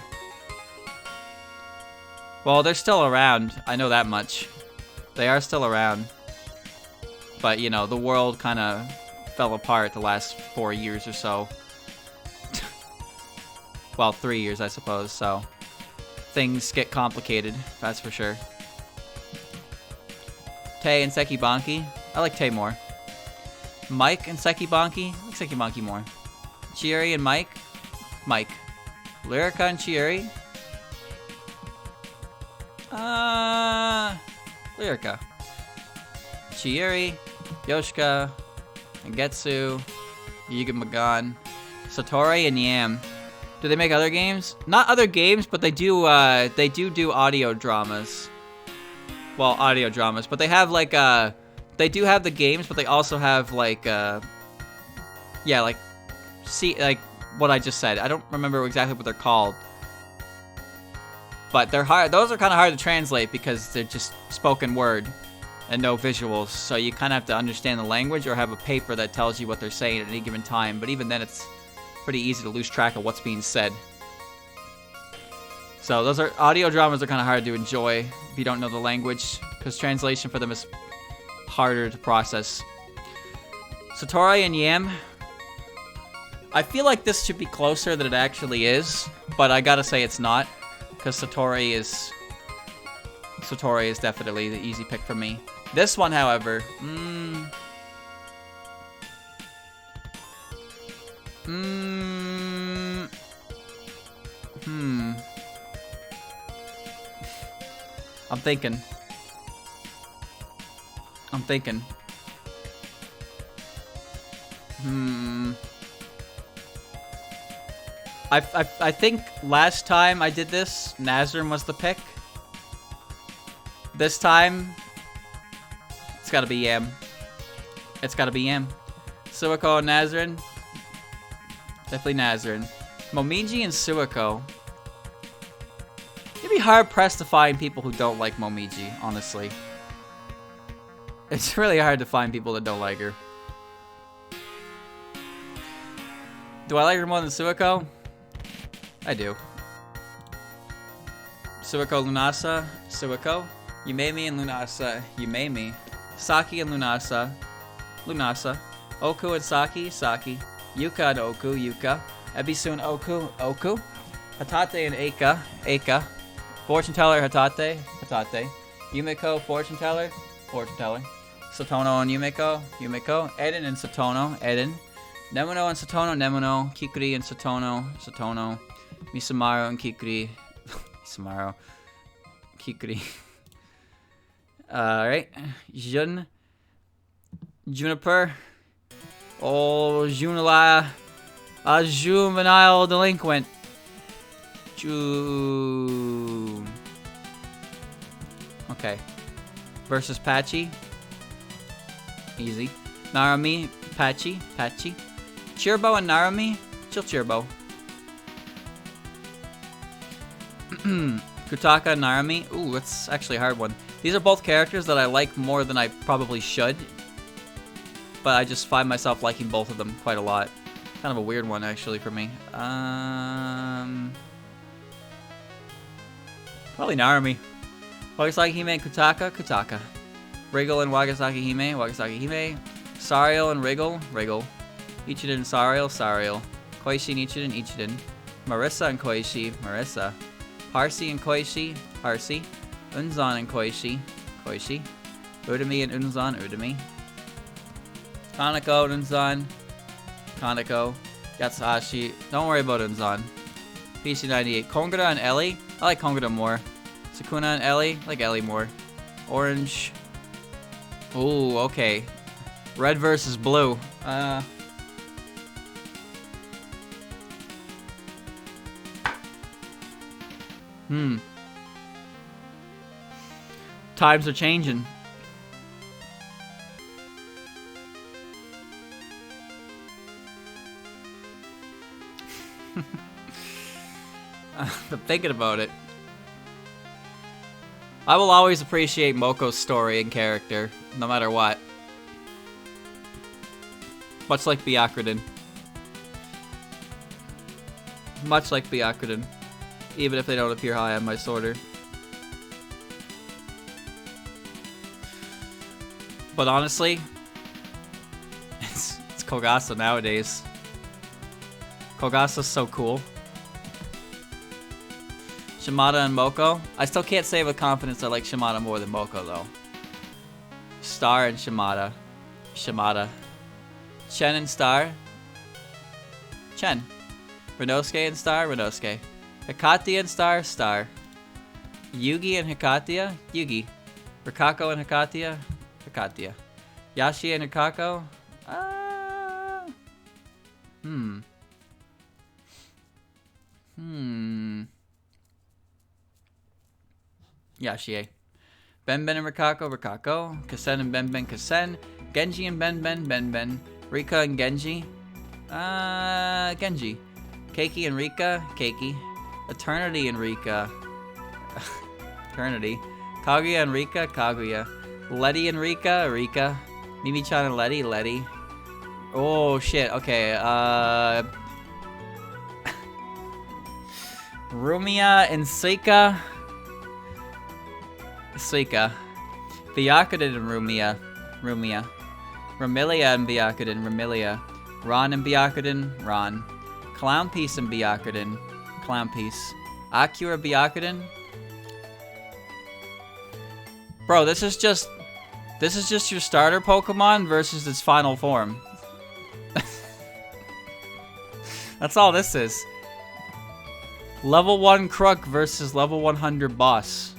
Well, they're still around. I know that much. They are still around. But, you know, the world kind of fell apart the last 4 years or so. Well, 3 years, I suppose, so things get complicated, that's for sure. Tay and Sekibanki. I like Tay more. Mike and Sekibanki. I like Sekibanki more. Chieri and Mike. Mike. Lyrica and Chieri. Lyrica. Chieri, Yoshika, Angetsu, Yuga Magan, Satori and Yam. Do they make other games? Not other games, but they do audio dramas. Well, audio dramas, but they have like they do have the games, but they also have like yeah, like like what I just said. I don't remember exactly what they're called. But they're hard. Those are kind of hard to translate because they're just spoken word and no visuals. So you kind of have to understand the language or have a paper that tells you what they're saying at any given time. But even then, it's pretty easy to lose track of what's being said. So those are audio dramas are kind of hard to enjoy if you don't know the language because translation for them is harder to process. Satori and Yam. I feel like this should be closer than it actually is, but I gotta say it's not. Because Satori is definitely the easy pick for me. This one, however, I'm thinking. I think last time I did this, Nazarene was the pick. This time, it's gotta be Yam. It's gotta be Yam. Suiko and Nazarene. Definitely Nazarene. Momiji and Suiko. You'd be hard pressed to find people who don't like Momiji, honestly. It's really hard to find people that don't like her. Do I like her more than Suiko? I do. Suiko Lunasa, Suiko. Yumemi and Lunasa, Yumemi. Saki and Lunasa, Lunasa. Oku and Saki, Saki. Yuka and Oku, Yuka. Ebisu and Oku, Oku. Hatate and Eika, Eika. Fortune Teller, Hatate, Hatate. Yumiko, Fortune Teller, Fortune Teller. Satono and Yumiko, Yumiko. Eden and Satono, Eden. Nemono and Satono, Nemono. Kikiri and Satono, Satono. Misamaru and Kikiri. Misamaru. Kikiri. Alright. Juniper. Oh, a juvenile delinquent. June. Okay. Versus Patchy. Easy. Narumi, Patchy. Chirbo and Narumi. Chill Chirbo. Kutaka and Narumi. Ooh, that's actually a hard one. These are both characters that I like more than I probably should. But I just find myself liking both of them quite a lot. Kind of a weird one, actually, for me. Probably Narumi. Wagasaki Hime and Kutaka. Wriggle and Wagasaki Hime. Sariel and Wriggle. Ichiden and Sariel. Koishi and Ichiden. Marissa and Koishi. Harsey and Koishi. Unzan and Koishi. Udemy and Udemy. Kanako and Unzan. Yatsuhashi. Don't worry about Unzan. PC98. Kongura and Ellie. I like Kongura more. Sukuna and Ellie. I like Ellie more. Orange. Ooh, okay. Red versus blue. Times are changing. I'm thinking about it. I will always appreciate Moko's story and character, no matter what. Much like Byakuren. Much like Byakuren. Even if they don't appear high on my sorter. But honestly, it's Kogasa nowadays. Kogasa's so cool. Shimada and Moko. I still can't say with confidence I like Shimada more than Moko though. Star and Shimada. Shimada. Chen and Star. Chen. Rinosuke and Star. Rinosuke. Hikatia and Star. Star. Yugi and Hikatia. Yugi. Rikako and Hikatia. Hikatia. Yashi and Hikako. Yashie. Benben and Rikako, Rikako. Kasen and Benben, Kasen. Genji and Benben, Benben. Rika and Genji. Genji. Keiki and Rika, Keiki. Eternity and Rika. Eternity. Kaguya and Rika, Kaguya. Letty and Rika, Rika. Mimi-chan and Letty, Letty. Oh shit, okay, Rumia and Seika. Seika. Byakuren and Rumia. Rumia. Ramilia and Byakuren. Ramilia. Ron and Byakuren. Ron. Clown Piece and Byakuren. Clown Piece. Akira Byakuren. Bro, this is just your starter Pokemon versus its final form. That's all this is. Level 1 Crook versus level 100 boss.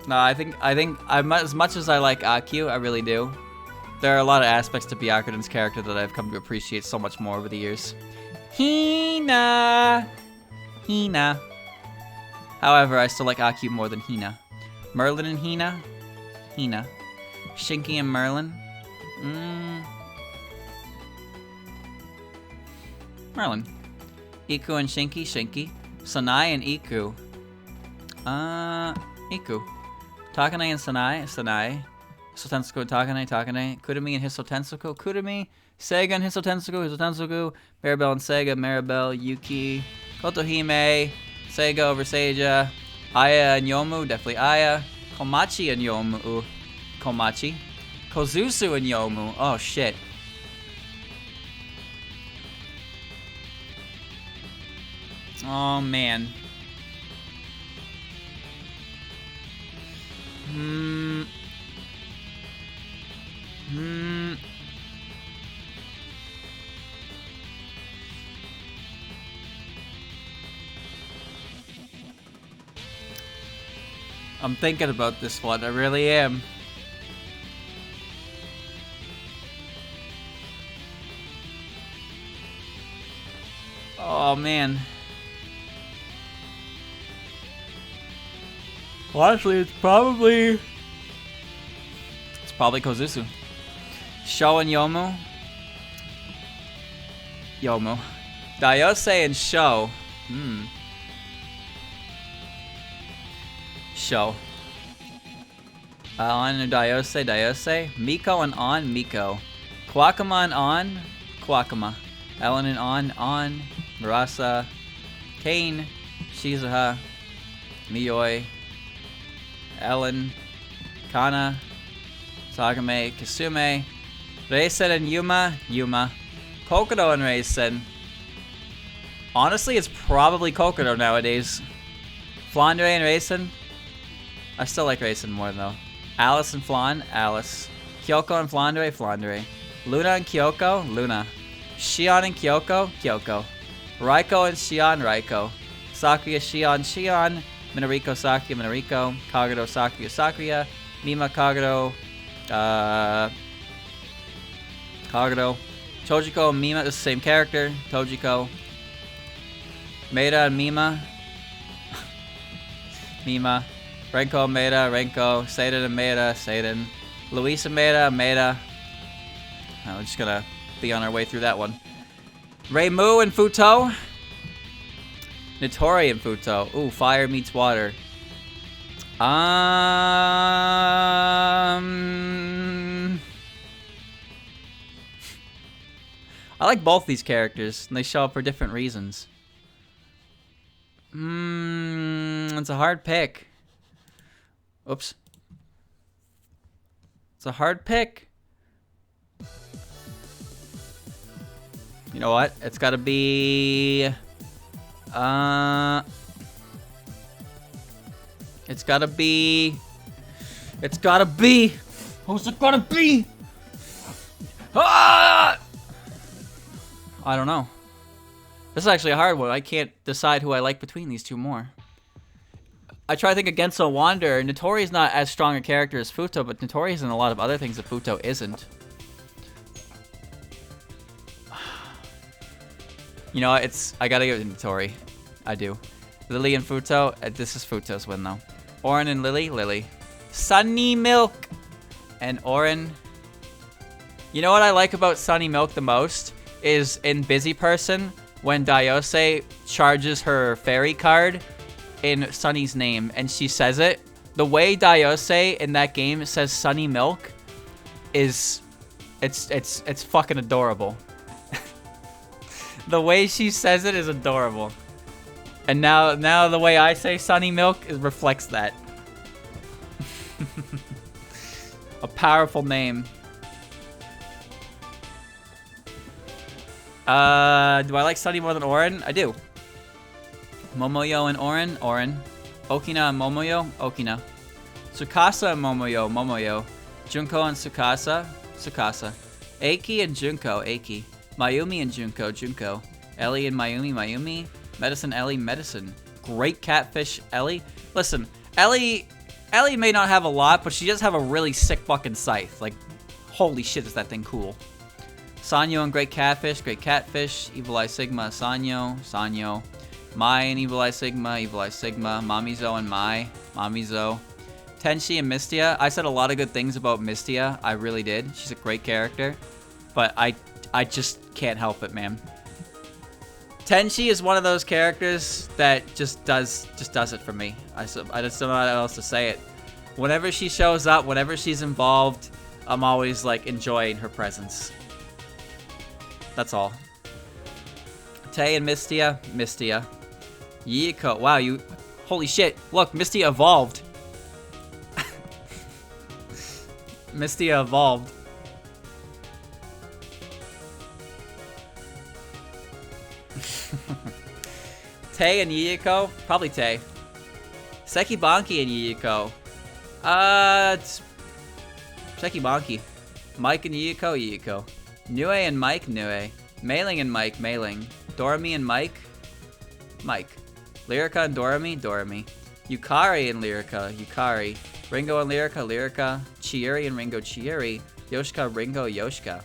No, I think as much as I like Akio, I really do. There are a lot of aspects to Byakuren's character that I've come to appreciate so much more over the years. Hina! Hina. However, I still like Akio more than Hina. Merlin and Hina? Hina. Shinky and Merlin? Merlin. Iku and Shinky? Shinky. Sanai and Iku? Iku. Takane and Sanai? Sanai. Hisotensuku, Takane, Takane. Kurumi and Hisotensuku, Kurumi. Sega and Hisotensuku, Hisotensuku. Maribel and Sega, Maribel, Yuki. Kotohime. Sega over Seija. Aya and Yomu, definitely Aya. Komachi and Yomu. Komachi. Kozusu and Yomu. Oh shit. Oh man. I'm thinking about this one, I really am. Oh man. Honestly, it's probably Kozusu. Sho and Yomu. Yomu. Daiose and Sho. Sho. On and Daiose, Daiose. Miko and On, Miko. Kwakama and On, Kwakama. Ellen and On. Murasa. Kane. Shizuha. Miyoi. Ellen. Kana. Sagame. Kasume. Reisen and Yuma. Kokoro and Reisen. Honestly, it's probably Kokoro nowadays. Flandre and Reisen. I still like Reisen more though. Alice and Flan. Alice. Kyoko and Flandre. Luna and Kyoko. Luna. Shion and Kyoko. Kyoko. Raiko and Shion. Raiko. Sakuya, Shion. Minorico, Sakuya, Minorico. Kagero, Sakuya, Sakuya. Mima, Kagero. Kagero. Tojiko and Mima is the same character. Tojiko. Maeda and Mima. Mima. Renko, Maeda, Renko. Seiden and Maeda, Seiden. Luisa, Maeda, Maeda. We're just gonna be on our way through that one. Reimu and Futo. Natori and Futo. Ooh, fire meets water. I like both these characters, and they show up for different reasons. It's a hard pick. Oops. It's a hard pick. You know what? It's gotta be... It's gotta be... Who's it gonna be? Ah! I don't know. This is actually a hard one. I can't decide who I like between these two more. I try to think of Genso Wander. Natori's not as strong a character as Futo, but Natori's in a lot of other things that Futo isn't. You know, I gotta give it to Natori. I do. Lily and Futo. This is Futo's win, though. Orin and Lily. Lily. Sunny Milk and Orin. You know what I like about Sunny Milk the most? Is in Busy Person, when Dayose charges her fairy card in Sunny's name, and she says it. The way Dayose in that game says Sunny Milk is... It's fucking adorable. The way she says it is adorable. And now the way I say Sunny Milk reflects that. A powerful name. Do I like Sunny more than Orin? I do. Momoyo and Orin? Orin. Okina and Momoyo? Okina. Tsukasa and Momoyo? Momoyo. Junko and Tsukasa? Tsukasa. Eiki and Junko? Eiki. Mayumi and Junko? Junko. Ellie and Mayumi? Mayumi. Medicine Ellie? Medicine. Great Catfish Ellie? Listen, Ellie may not have a lot, but she does have a really sick fucking scythe. Like, holy shit, is that thing cool. Sanyo and Great Catfish, Great Catfish, Evil Eye Sigma, Sanyo, Sanyo, Mai and Evil Eye Sigma, Evil Eye Sigma, Mamizo and Mai, Mamizo, Tenshi and Mistia. I said a lot of good things about Mistia, I really did. She's a great character, but I just can't help it, man. Tenshi is one of those characters that just does it for me. I just don't know how else to say it. Whenever she shows up, whenever she's involved, I'm always like enjoying her presence. That's all. Tay and Mistia. Mistia. Yiko. Wow, you... Holy shit. Look, Mistia evolved. Mistia evolved. Tay and Yiko? Probably Tay. Sekibanki and Yiko. It's... Sekibanki. Mike and Yiko? Yiko. Nue and Mike, Nue. Mailing and Mike, Mailing. Dorami and Mike, Mike. Lyrica and Dorami, Dorami. Yukari and Lyrica, Yukari. Ringo and Lyrica, Lyrica. Chieri and Ringo, Chieri. Yoshika, Ringo, Yoshika.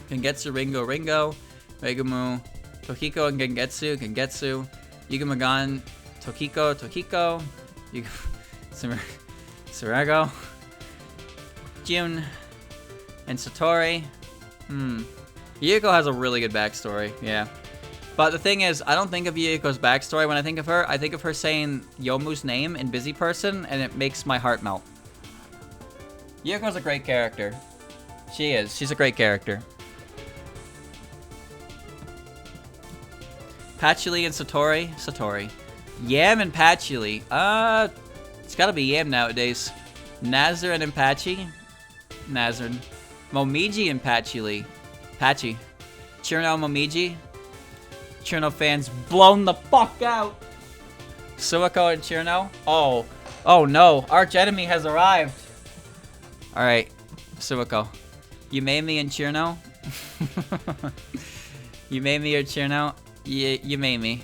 Gengetsu, Ringo, Ringo. Megumu, Tokiko and Gengetsu, Gengetsu. Yugumagan, Tokiko, Tokiko. Surago. Jun. And Satori. Yuko has a really good backstory, yeah. But the thing is, I don't think of Yuko's backstory when I think of her. I think of her saying Yomu's name in Busy Person, and it makes my heart melt. Yuko's a great character. She is. She's a great character. Patchouli and Satori. Satori. Yam and Patchouli. It's gotta be Yam nowadays. Nazar and Apache. Nazar. Momiji and Patchouli. Patchy. Chirno Momiji. Chirno fans blown the fuck out. Suwako and Chirno. Oh. Oh no. Arch enemy has arrived. Alright. Suwako. You made me and Chirno. You made me or Chirno? You made me.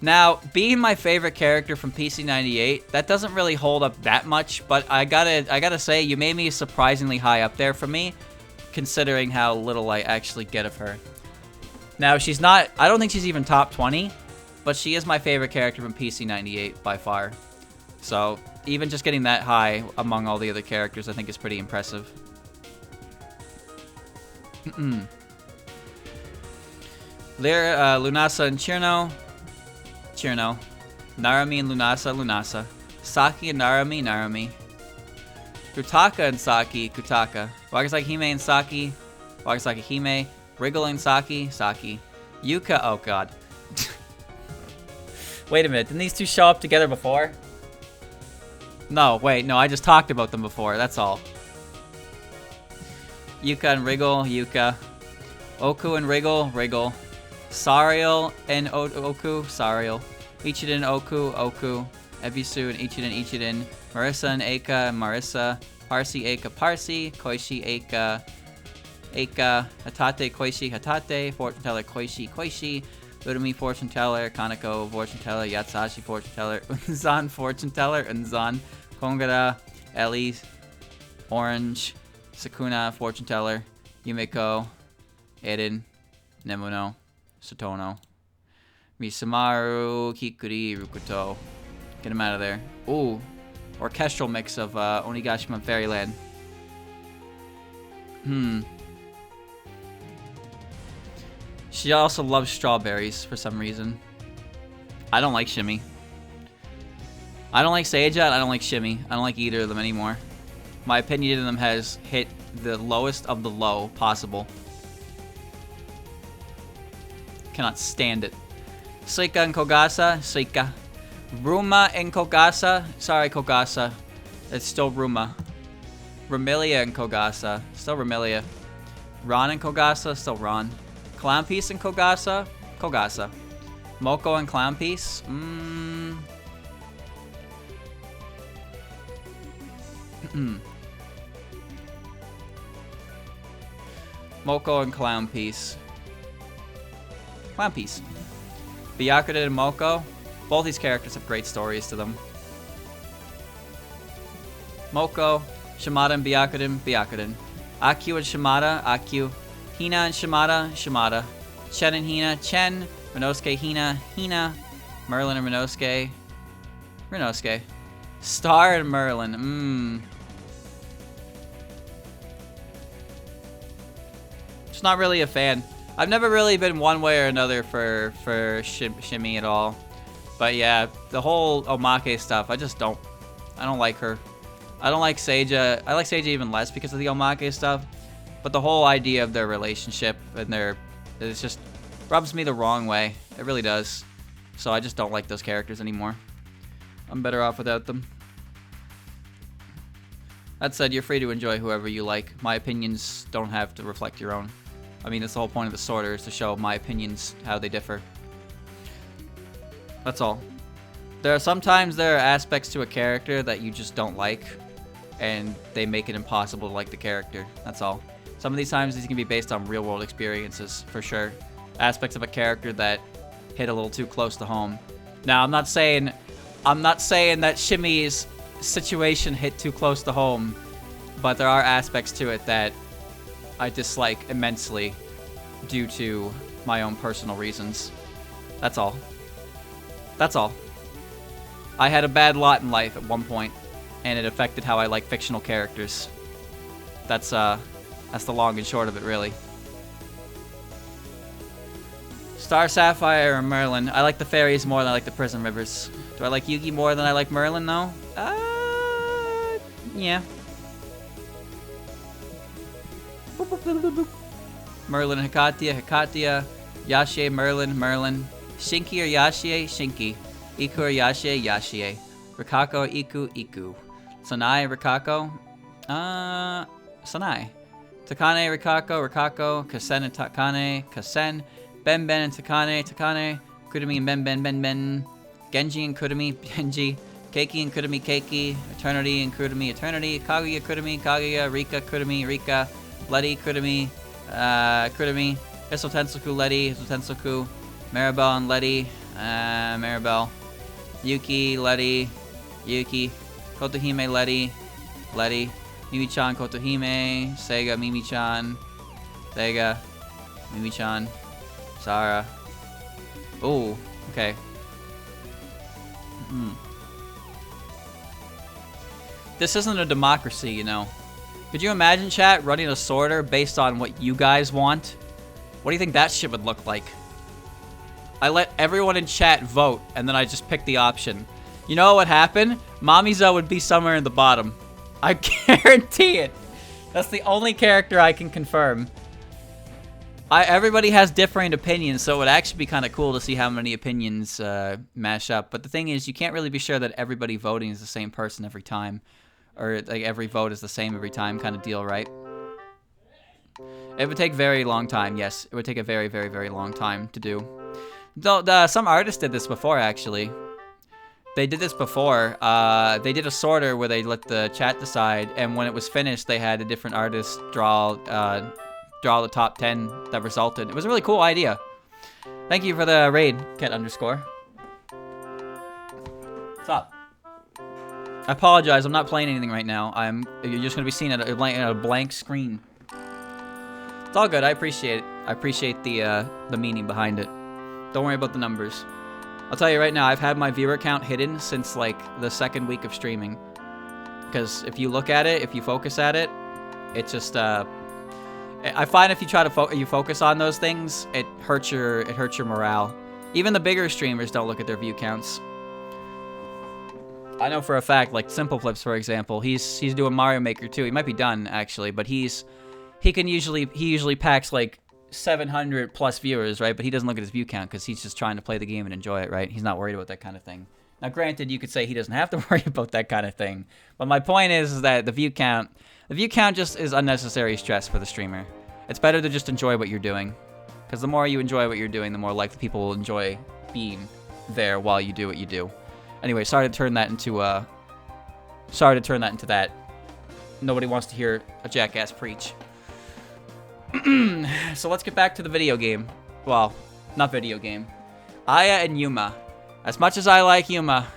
Now, being my favorite character from PC98, that doesn't really hold up that much, but I gotta say, you made me surprisingly high up there for me, considering how little I actually get of her. Now, she's not, I don't think she's even top 20, but she is my favorite character from PC98 by far. So, even just getting that high among all the other characters, I think is pretty impressive. Lunasa and Chirno. Narami and Lunasa. Saki and Narami. Kutaka and Saki. Wagasaki Hime and Saki. Wagasaki Hime. Wriggle and Saki. Yuka, oh god. Wait a minute, didn't these two show up together before? No, wait, no, I just talked about them before, that's all. Yuka and Wriggle, Yuka. Oku and Wriggle. Sariel and Oku, Sariel. Ichiden, Oku. Ebisu and Ichiden. Marissa and Eika, Marissa. Parsi, Eika, Parsi. Koishi, Eika. Hatate, Koishi, Hatate. Fortune teller, Koishi. Urumi, fortune teller. Kanako, fortune teller. Yatsashi, fortune teller. Unzan, fortune teller. Unzan. Kongara, Ellie. Orange. Sakuna, fortune teller. Yumiko. Eden. Nemono. Satono. Misamaru, Kikiri, Rukuto. Get him out of there. Ooh. Orchestral mix of Onigashima Fairyland. She also loves strawberries for some reason. I don't like Shimmy. I don't like Seija, and I don't like Shimmy. I don't like either of them anymore. My opinion of them has hit the lowest of the low possible. Cannot stand it. Seika and Kogasa. Seika. Ruma and Kogasa. Sorry, Kogasa. It's still Ruma. Ramilia and Kogasa. Still Ramilia. Ron and Kogasa. Still Ron. Clown Piece and Kogasa. Kogasa. Moko and Clown Piece. Moko and Clown Piece. Clown Piece. Byakuren and Moko. Both these characters have great stories to them. Moko, Shimada and Byakuren. Akyu and Shimada, Akyu. Hina and Shimada. Chen and Hina, Chen. Rinosuke, Hina. Merlin and Rinosuke. Star and Merlin, Just not really a fan. I've never really been one way or another for Shimmy at all. But yeah, the whole Omake stuff, I don't like her. I don't like Seija. I like Seija even less because of the Omake stuff. But the whole idea of their relationship and it just rubs me the wrong way. It really does. So I just don't like those characters anymore. I'm better off without them. That said, you're free to enjoy whoever you like. My opinions don't have to reflect your own. I mean, that's the whole point of the sorter, is to show my opinions, how they differ. That's all. Sometimes there are aspects to a character that you just don't like, and they make it impossible to like the character. That's all. Some of these times these can be based on real-world experiences, for sure. Aspects of a character that hit a little too close to home. Now, I'm not saying that Shimmy's situation hit too close to home, but there are aspects to it that I dislike immensely due to my own personal reasons. That's all. That's all. I had a bad lot in life at one point, and it affected how I like fictional characters. That's the long and short of it, really. Star Sapphire or Merlin? I like the fairies more than I like the prison rivers. Do I like Yugi more than I like Merlin, though? Yeah. Merlin and Hikatia. Yashie, Merlin. Shinki or Yashie, Shinki. Iku or Yashie. Rikako, Iku. Sanai, Rikako. Sanai. Takane, Rikako. Kasen and Takane, Kasen. Benben and Takane. Kurumi and Ben. Genji and Kurumi, Genji. Keiki and Kurumi, Keiki. Eternity and Kurumi, Eternity. Kaguya, Kaguya. Rika, Kurumi, Rika. Letty, Kurumi. Crystal Tensoku, Letty. Tensoku. Maribel and Letty. Maribel. Yuki, Letty, Yuki. Kotohime, Letty, Letty. Mimi-chan, Kotohime. Sega, Mimi-chan. Sega, Mimi-chan. Sarah. Ooh, okay. This isn't a democracy, you know. Could you imagine, chat, running a sorter based on what you guys want? What do you think that shit would look like? I let everyone in chat vote, and then I just picked the option. You know what would happen? Mamizo would be somewhere in the bottom. I guarantee it. That's the only character I can confirm. Everybody has differing opinions, so it would actually be kind of cool to see how many opinions mash up. But the thing is, you can't really be sure that everybody voting is the same person every time. Or like every vote is the same every time kind of deal, right? It would take a very long time, yes. It would take a very, very, very long time to do. Though, some artists did this before, actually. They did this before. They did a sorter where they let the chat decide, and when it was finished, they had a different artist draw the top 10 that resulted. It was a really cool idea. Thank you for the raid, Ket_. What's up? I apologize, I'm not playing anything right now. You're just gonna be seeing a blank screen. It's all good, I appreciate it. I appreciate the meaning behind it. Don't worry about the numbers. I'll tell you right now, I've had my viewer count hidden since like the second week of streaming. Because if you look at it, if you focus at it, it just I find if you try to focus on those things, it hurts your morale. Even the bigger streamers don't look at their view counts. I know for a fact, like Simple Flips, for example, he's doing Mario Maker 2. He might be done actually, but he usually packs like 700 plus viewers, right? But he doesn't look at his view count because he's just trying to play the game and enjoy it, right? He's not worried about that kind of thing. Now, granted, you could say he doesn't have to worry about that kind of thing, but my point is that the view count just is unnecessary stress for the streamer. It's better to just enjoy what you're doing, because the more you enjoy what you're doing, the more likely people will enjoy being there while you do what you do. Anyway, sorry to turn that into that. Nobody wants to hear a jackass preach. So let's get back to the video game. Well, not video game. Aya and Yuma. As much as I like Yuma,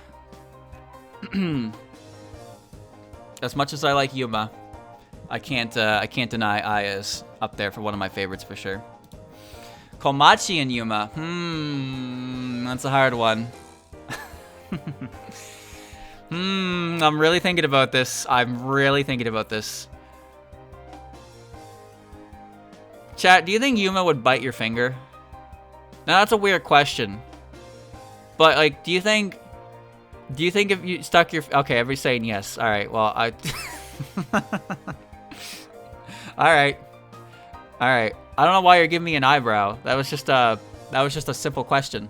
I can't deny Aya's up there for one of my favorites for sure. Komachi and Yuma. That's a hard one. I'm really thinking about this. Chat, do you think Yuma would bite your finger? Now that's a weird question. But like, do you think if you stuck your... Okay, everybody's saying yes. Alright, well, Alright. I don't know why you're giving me an eyebrow. That was just a simple question.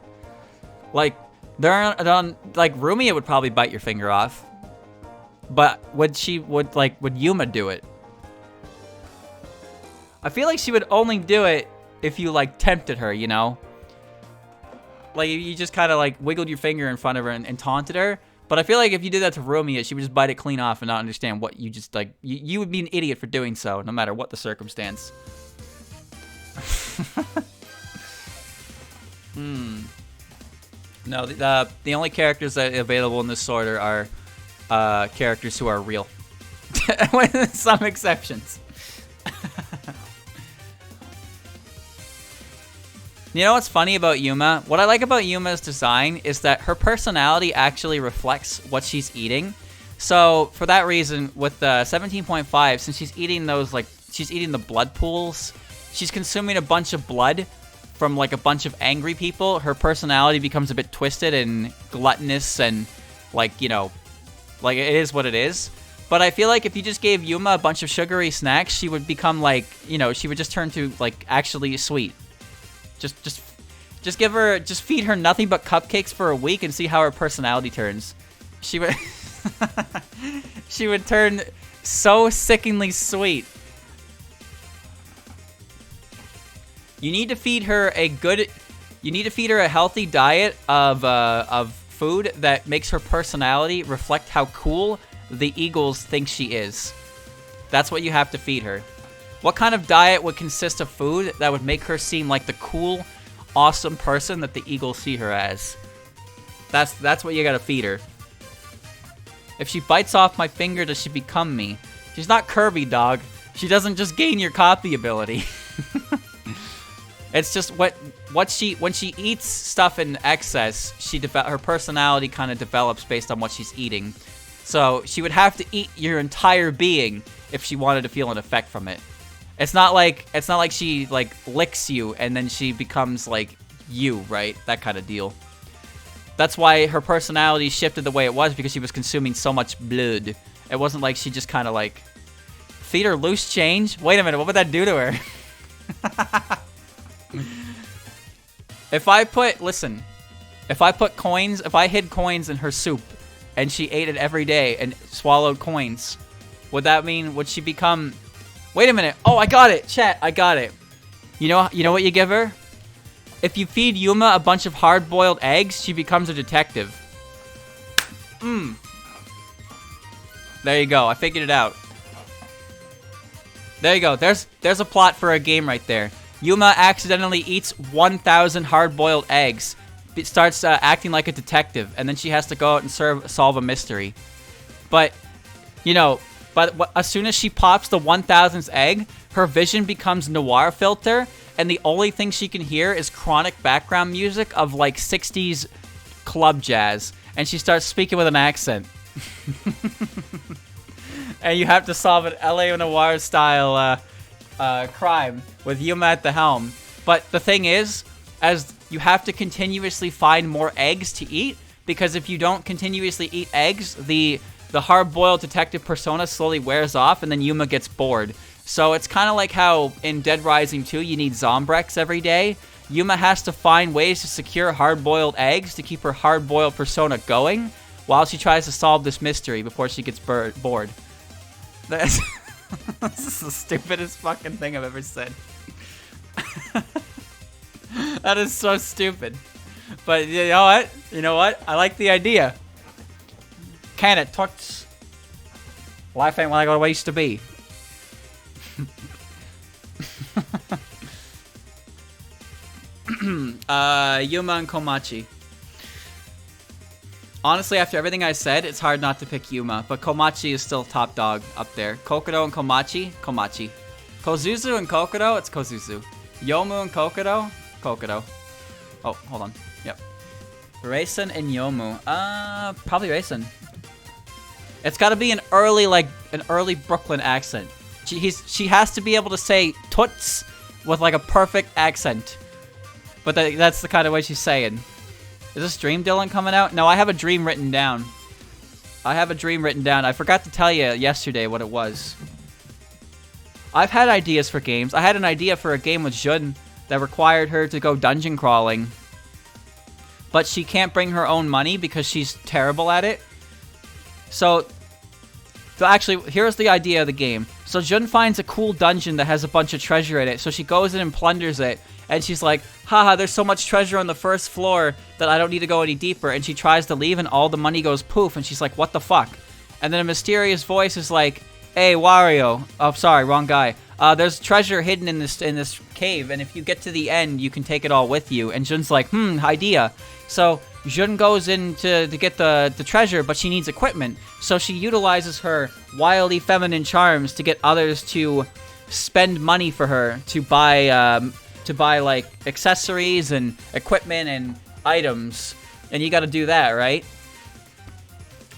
Like, like Rumia would probably bite your finger off. But would Yuma do it? I feel like she would only do it if you like tempted her, you know? Like you just kind of like wiggled your finger in front of her and taunted her. But I feel like if you did that to Rumia, she would just bite it clean off and not understand what you just like. You would be an idiot for doing so, no matter what the circumstance. No, the only characters that are available in this sorter are characters who are real, with some exceptions. You know what's funny about Yuma? What I like about Yuma's design is that her personality actually reflects what she's eating. So for that reason, with the 17.5, since she's eating those, like, she's eating the blood pools, she's consuming a bunch of blood from like a bunch of angry people. Her personality becomes a bit twisted and gluttonous and like, you know, like it is what it is. But I feel like if you just gave Yuma a bunch of sugary snacks, she would become like, you know, she would just turn to like actually sweet. Just feed her nothing but cupcakes for a week and see how her personality turns. She would she would turn so sickeningly sweet. You need to feed her a healthy diet of food that makes her personality reflect how cool the Eagles think she is. That's what you have to feed her. What kind of diet would consist of food that would make her seem like the cool, awesome person that the eagles see her as. That's what you gotta feed her. If she bites off my finger, does she become me? She's not Kirby, dog. She doesn't just gain your copy ability. It's just when she eats stuff in excess, her personality kind of develops based on what she's eating. So she would have to eat your entire being if she wanted to feel an effect from it. It's not like she like licks you and then she becomes like you, right? That kind of deal. That's why her personality shifted the way it was, because she was consuming so much blood. It wasn't like she just kind of like feed her loose change. Wait a minute, what would that do to her? If I hid coins in her soup and she ate it every day and swallowed coins, would she become... Wait a minute. Oh, I got it. Chat, I got it. You know what you give her? If you feed Yuma a bunch of hard-boiled eggs, she becomes a detective. There you go. I figured it out. There you go. There's a plot for a game right there. Yuma accidentally eats 1,000 hard-boiled eggs. It starts acting like a detective, and then she has to go out and solve a mystery. But, as soon as she pops the 1,000th egg, her vision becomes noir filter, and the only thing she can hear is chronic background music of, like, 60s club jazz. And she starts speaking with an accent. And you have to solve an LA Noir style crime with Yuma at the helm. But the thing is, as you have to continuously find more eggs to eat, because if you don't continuously eat eggs, the hard-boiled detective persona slowly wears off, and then Yuma gets bored. So it's kind of like how in Dead Rising 2 you need Zombrex every day. Yuma has to find ways to secure hard-boiled eggs to keep her hard-boiled persona going while she tries to solve this mystery before she gets bored. This is the stupidest fucking thing I've ever said. That is so stupid. But you know what? I like the idea. Can it touch? Life ain't like it used to be. Yuma and Komachi. Honestly, after everything I said, it's hard not to pick Yuma, but Komachi is still top dog up there. Kokoro and Komachi? Komachi. Kozuzu and Kokoro? It's Kozuzu. Yomu and Kokoro? Kokoro. Oh, hold on. Yep. Raisin and Yomu. Probably Raisin. It's gotta be an early Brooklyn accent. She has to be able to say toots with like a perfect accent. But that's the kind of way she's saying. Is this Dream Dylan coming out? No, I have a dream written down. I forgot to tell you yesterday what it was. I've had ideas for games. I had an idea for a game with Jun that required her to go dungeon crawling. But she can't bring her own money because she's terrible at it. So actually, here's the idea of the game. So Jun finds a cool dungeon that has a bunch of treasure in it. So she goes in and plunders it. And she's like, haha, there's so much treasure on the first floor that I don't need to go any deeper. And she tries to leave and all the money goes poof. And she's like, what the fuck? And then a mysterious voice is like, hey, Wario. Oh, sorry, wrong guy. There's treasure hidden in this cave. And if you get to the end, you can take it all with you. And Jun's like, idea. So Jun goes in to get the treasure, but she needs equipment. So she utilizes her wildly feminine charms to get others to spend money for her to buy like accessories and equipment and items, and you got to do that, right?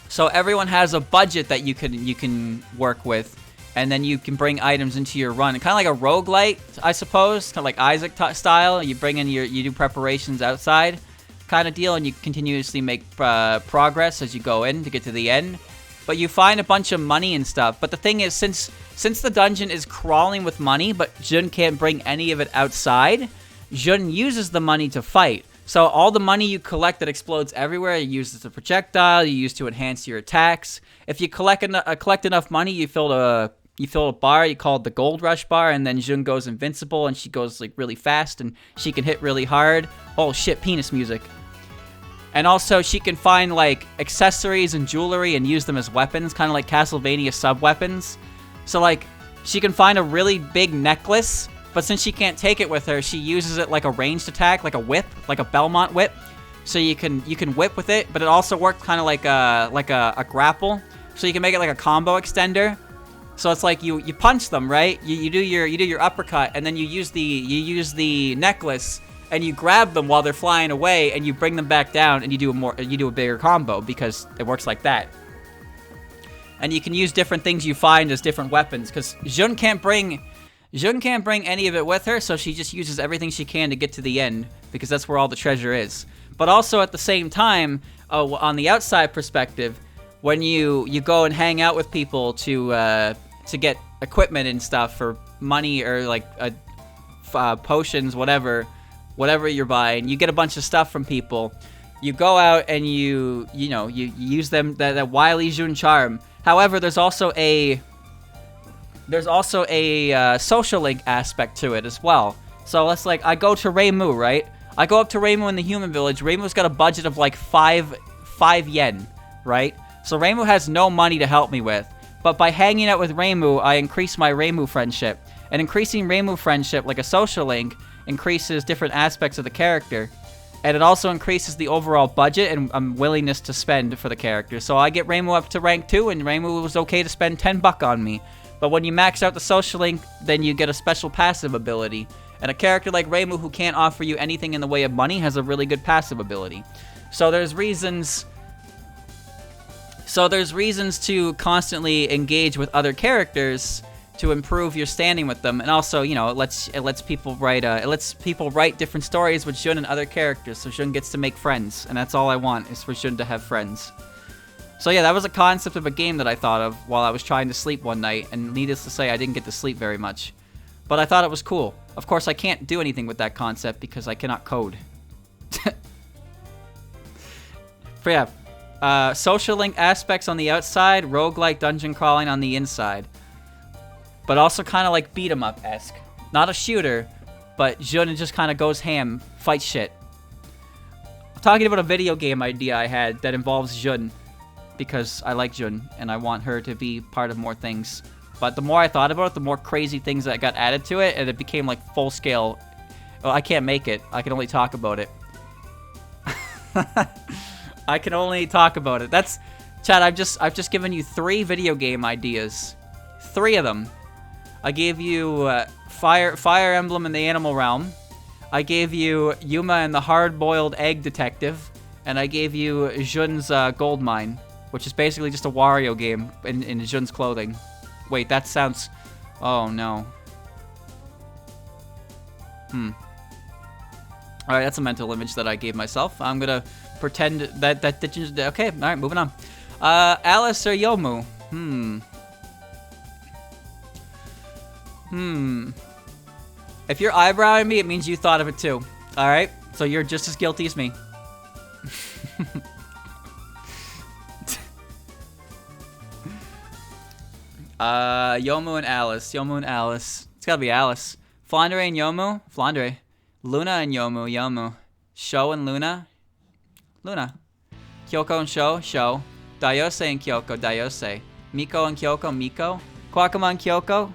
So everyone has a budget that you can work with, and then you can bring items into your run, kind of like a roguelite, I suppose, kind of like Isaac style. You bring in you do preparations outside, kind of deal, and you continuously make progress as you go in to get to the end. But you find a bunch of money and stuff. But the thing is, since the dungeon is crawling with money, but Jun can't bring any of it outside, Jun uses the money to fight. So all the money you collect that explodes everywhere, you use as a projectile, you use to enhance your attacks. If you collect enough money, you fill a bar, you call it the Gold Rush bar, and then Jun goes invincible, and she goes like really fast, and she can hit really hard. Oh shit, penis music. And also, she can find, like, accessories and jewelry and use them as weapons, kind of like Castlevania sub-weapons. So, like, she can find a really big necklace But since she can't take it with her, she uses it like a ranged attack, like a whip, like a Belmont whip. So you can whip with it, but it also works kind of like a grapple. So you can make it like a combo extender. So it's like you punch them, right? You do your uppercut, and then you use the necklace, and you grab them while they're flying away, and you bring them back down, and you do a bigger combo because it works like that. And you can use different things you find as different weapons, because Jun can't bring any of it with her, so she just uses everything she can to get to the end, because that's where all the treasure is. But also at the same time, on the outside perspective, when you go and hang out with people to get equipment and stuff for money or like potions, whatever you're buying, you get a bunch of stuff from people. You go out and you use them that wily Jun charm. However, there's also a social link aspect to it as well. So let's like I go to Reimu, right? I go up to Reimu in the human village. Reimu's got a budget of like 5 yen, right? So Reimu has no money to help me with. But by hanging out with Reimu, I increase my Reimu friendship. And increasing Reimu friendship, like a social link, increases different aspects of the character. And it also increases the overall budget and willingness to spend for the character. So I get Reimu up to rank 2, and Reimu was okay to spend 10 buck on me. But when you max out the social link, then you get a special passive ability. And a character like Reimu, who can't offer you anything in the way of money, has a really good passive ability. So there's reasons to constantly engage with other characters to improve your standing with them, and also, you know, it lets people write different stories with Jun and other characters, so Jun gets to make friends, and that's all I want, is for Jun to have friends. So yeah, that was a concept of a game that I thought of while I was trying to sleep one night, and needless to say, I didn't get to sleep very much. But I thought it was cool. Of course, I can't do anything with that concept because I cannot code. But yeah, social link aspects on the outside, roguelike dungeon crawling on the inside. But also kind of like beat 'em up-esque. Not a shooter, but Jun just kind of goes ham, fights shit. I'm talking about a video game idea I had that involves Jun, because I like Jun, and I want her to be part of more things. But the more I thought about it, the more crazy things that got added to it, and it became like full-scale. Well, I can't make it. I can only talk about it. I can only talk about it. That's... Chad, I've just given you 3 video game ideas. 3 of them. I gave you Fire Emblem in the Animal Realm. I gave you Yuma and the Hard-Boiled Egg Detective. And I gave you Jun's Gold Mine, which is basically just a Wario game in Jun's clothing. Wait, that sounds... Oh, no. Alright, that's a mental image that I gave myself. I'm gonna pretend that didn't... Okay, alright, moving on. Alice or Yomu? If you're eyebrowing me, it means you thought of it too. Alright? So you're just as guilty as me. Yomu and Alice. Yomu and Alice. It's gotta be Alice. Flandre and Yomu? Flandre. Luna and Yomu. Yomu. Sho and Luna? Luna. Kyoko and Sho? Sho. Dayose and Kyoko? Dayose. Miko and Kyoko? Miko. Kwakama and Kyoko?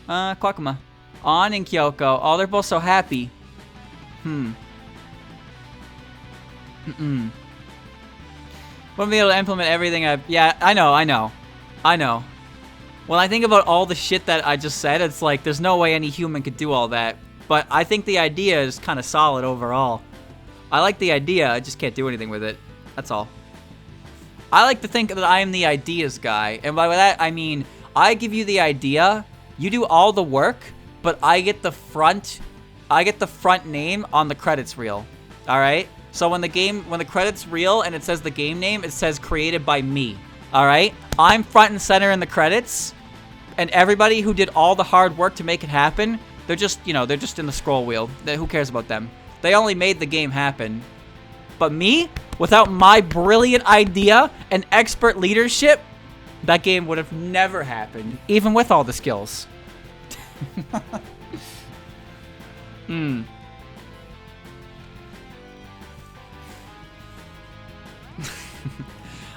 Kwakama. On and Kyoko. Oh, they're both so happy. Wouldn't be able to implement everything Yeah, I know. When I think about all the shit that I just said, it's like, there's no way any human could do all that. But I think the idea is kind of solid overall. I like the idea, I just can't do anything with it. That's all. I like to think that I am the ideas guy. And by that, I mean, I give you the idea, you do all the work, but I get the front name on the credits reel. Alright? So when the credits reel and it says the game name, it says created by me. Alright? I'm front and center in the credits, and everybody who did all the hard work to make it happen, they're just, they're just in the scroll wheel. Who cares about them? They only made the game happen. But me, without my brilliant idea and expert leadership, that game would have never happened, even with all the skills.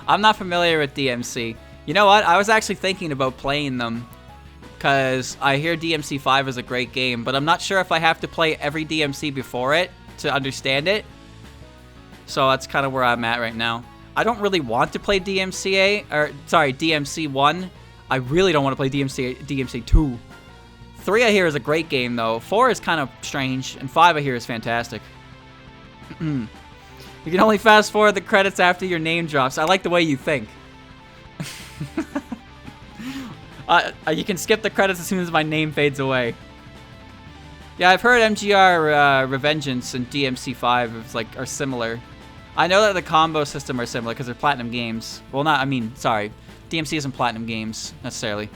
I'm not familiar with DMC. You know what? I was actually thinking about playing them. because I hear DMC 5 is a great game, but I'm not sure if I have to play every DMC before it to understand it. So that's kind of where I'm at right now. I don't really want to play DMC 1. I really don't want to play DMC 2. 3 I hear is a great game though. 4 is kind of strange, and 5 I hear is fantastic. You can only fast forward the credits after your name drops. I like the way you think. You can skip the credits as soon as my name fades away. Yeah, I've heard MGR Revengeance and DMC 5 are similar. I know that the combo system are similar because they're Platinum games. Well, sorry. DMC isn't Platinum games, necessarily.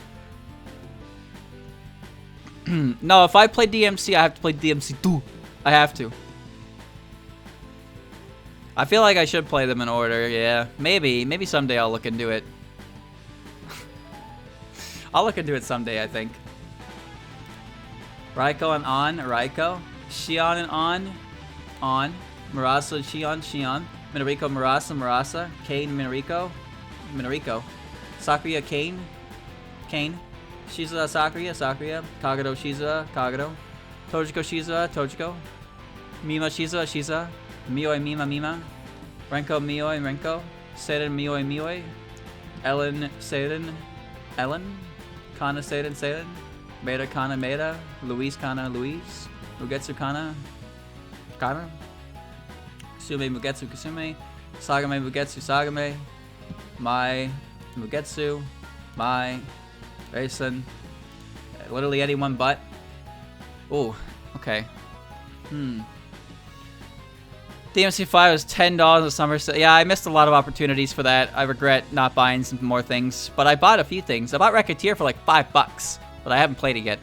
No, if I play DMC, I have to play DMC 2. I have to. I feel like I should play them in order, yeah. Maybe someday I'll look into it. I'll look into it someday, I think. Raiko and On, Raiko. Shion and On. Murasa, Shion. Minorico, Murasa. Kane, Minorico. Sakuya, Kane. Shizuha, Sakuya. Kagero, Shizuha, Kagero. Tojiko, Shizuha, Tojiko. Mima, Shizuha. Mioi, Mima. Renko, Mioi, Renko. Seiden, Mioi. Ellen, Seiden. Kana, Seiden. Maeda, Kana, Maeda. Luis, Kana, Luis. Mugetsu, Kana. Sume, Mugetsu, Kusume. Sagame, Mugetsu, Sagame. Mai, Mugetsu. Mai. Raisin. Literally anyone but. Ooh, okay. DMC 5 was $10 in summer sale. Yeah, I missed a lot of opportunities for that. I regret not buying some more things. But I bought a few things. I bought Racketeer for like $5, but I haven't played it yet.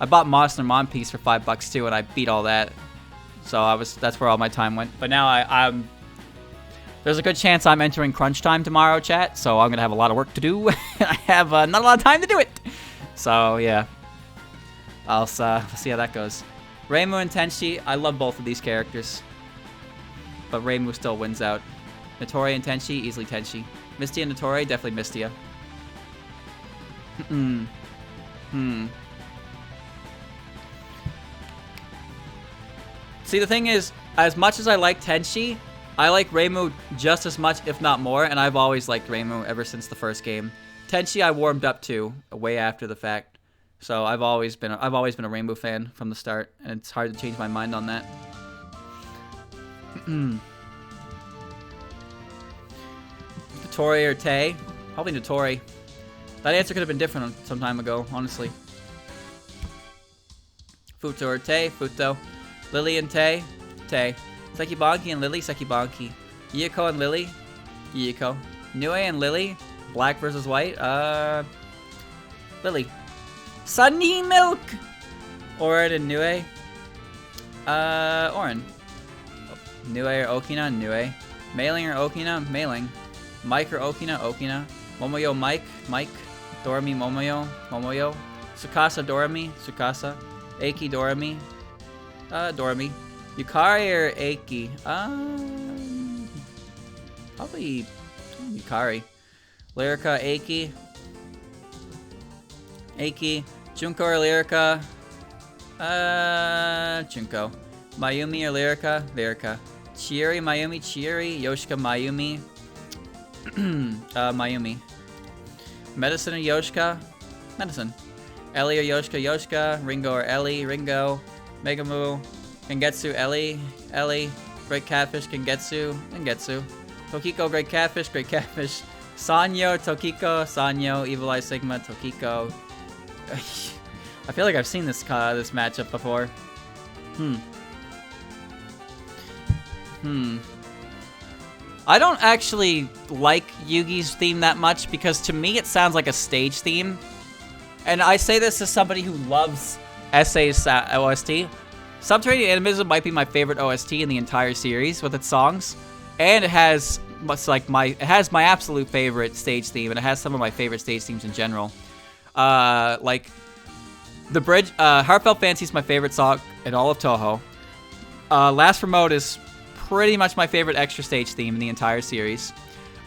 I bought Monster Mon Piece for $5 too, and I beat all that. So that's where all my time went. But now I'm there's a good chance I'm entering crunch time tomorrow, chat. So I'm gonna have a lot of work to do. I have not a lot of time to do it. So yeah, I'll see how that goes. Reimu and Tenshi, I love both of these characters, but Reimu still wins out. Natori and Tenshi, easily Tenshi. Misty and Natori, definitely Mistia. See, the thing is, as much as I like Tenshi, I like Reimu just as much, if not more, and I've always liked Reimu ever since the first game. Tenshi I warmed up to way after the fact, so I've always been a Reimu fan from the start, and it's hard to change my mind on that. Natori or Tay? Probably Natori. That answer could have been different some time ago, honestly. Futo or Tay? Futo. Lily and Tay? Tay. Sekibanki and Lily? Sekibanki. Yuko and Lily? Yuko. Nue and Lily? Black versus white? Lily. Sunny Milk! Orin and Nue? Orin. Nue or Okina? Nue. Mailing or Okina? Mailing. Mike or Okina? Okina. Momoyo Mike? Mike. Dorami Momoyo? Momoyo. Tsukasa Dorami? Tsukasa. Eiki Dorami? Dorami. Yukari or Eiki? Probably Yukari. Lyrica, Eiki. Eiki. Junko or Lyrica? Junko. Mayumi or Lyrica? Lyrica. Chieri, Mayumi, Chieri. Yoshika, Mayumi. Mayumi. Medicine or Yoshika? Medicine. Ellie or Yoshika? Yoshika. Ringo or Ellie? Ringo. Megamu. Gengetsu, Ellie. Ellie. Great Catfish, Gengetsu. Gengetsu. Tokiko, Great Catfish, Great Catfish. Sanyo, Tokiko, Sanyo. Evil Eye Sigma, Tokiko. I feel like I've seen this matchup before. I don't actually like Yugi's theme that much because to me it sounds like a stage theme. And I say this as somebody who loves SA's OST. Subterranean Animism might be my favorite OST in the entire series with its songs. And it has my absolute favorite stage theme, and it has some of my favorite stage themes in general. Like the bridge, Heartfelt Fantasy is my favorite song in all of Touhou. Last Remote is pretty much my favorite extra stage theme in the entire series.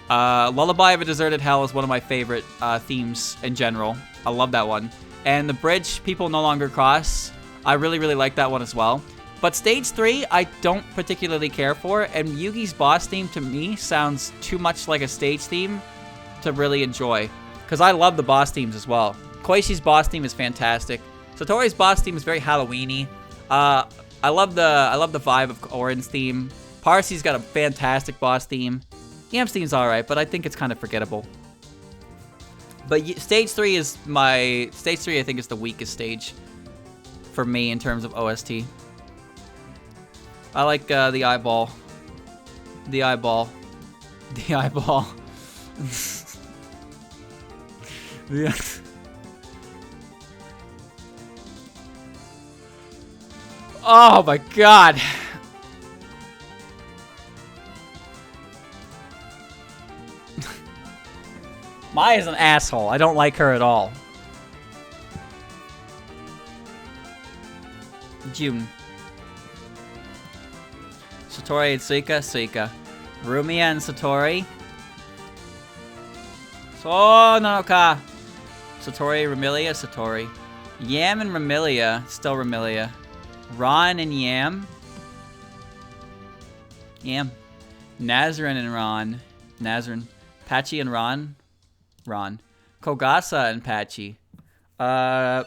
Lullaby of a Deserted Hell is one of my favorite themes in general. I love that one. and the bridge people no longer cross. I really, really like that one as well. But Stage 3, I don't particularly care for, and Yugi's boss theme to me sounds too much like a stage theme to really enjoy. Because I love the boss themes as well. Koishi's boss theme is fantastic. Satori's boss theme is very Halloween-y. I love the vibe of Oren's theme. Parsy's got a fantastic boss theme. Yam's theme's alright, but I think it's kind of forgettable. But Stage 3 is Stage 3 I think is the weakest stage for me in terms of OST. I like the eyeball. The eyeball. The eyeball. Yeah. Oh my god. Maya's an asshole. I don't like her at all. June. Satori and Suika. Rumiya and Satori. So Nanoka. Satori, Remilia, Satori. Yam and Remilia. Still Remilia. Ron and Yam. Yam. Nazarin and Ron. Nazarin. Patchy and Ron. Ron. Kogasa and Patchy. Kogasa.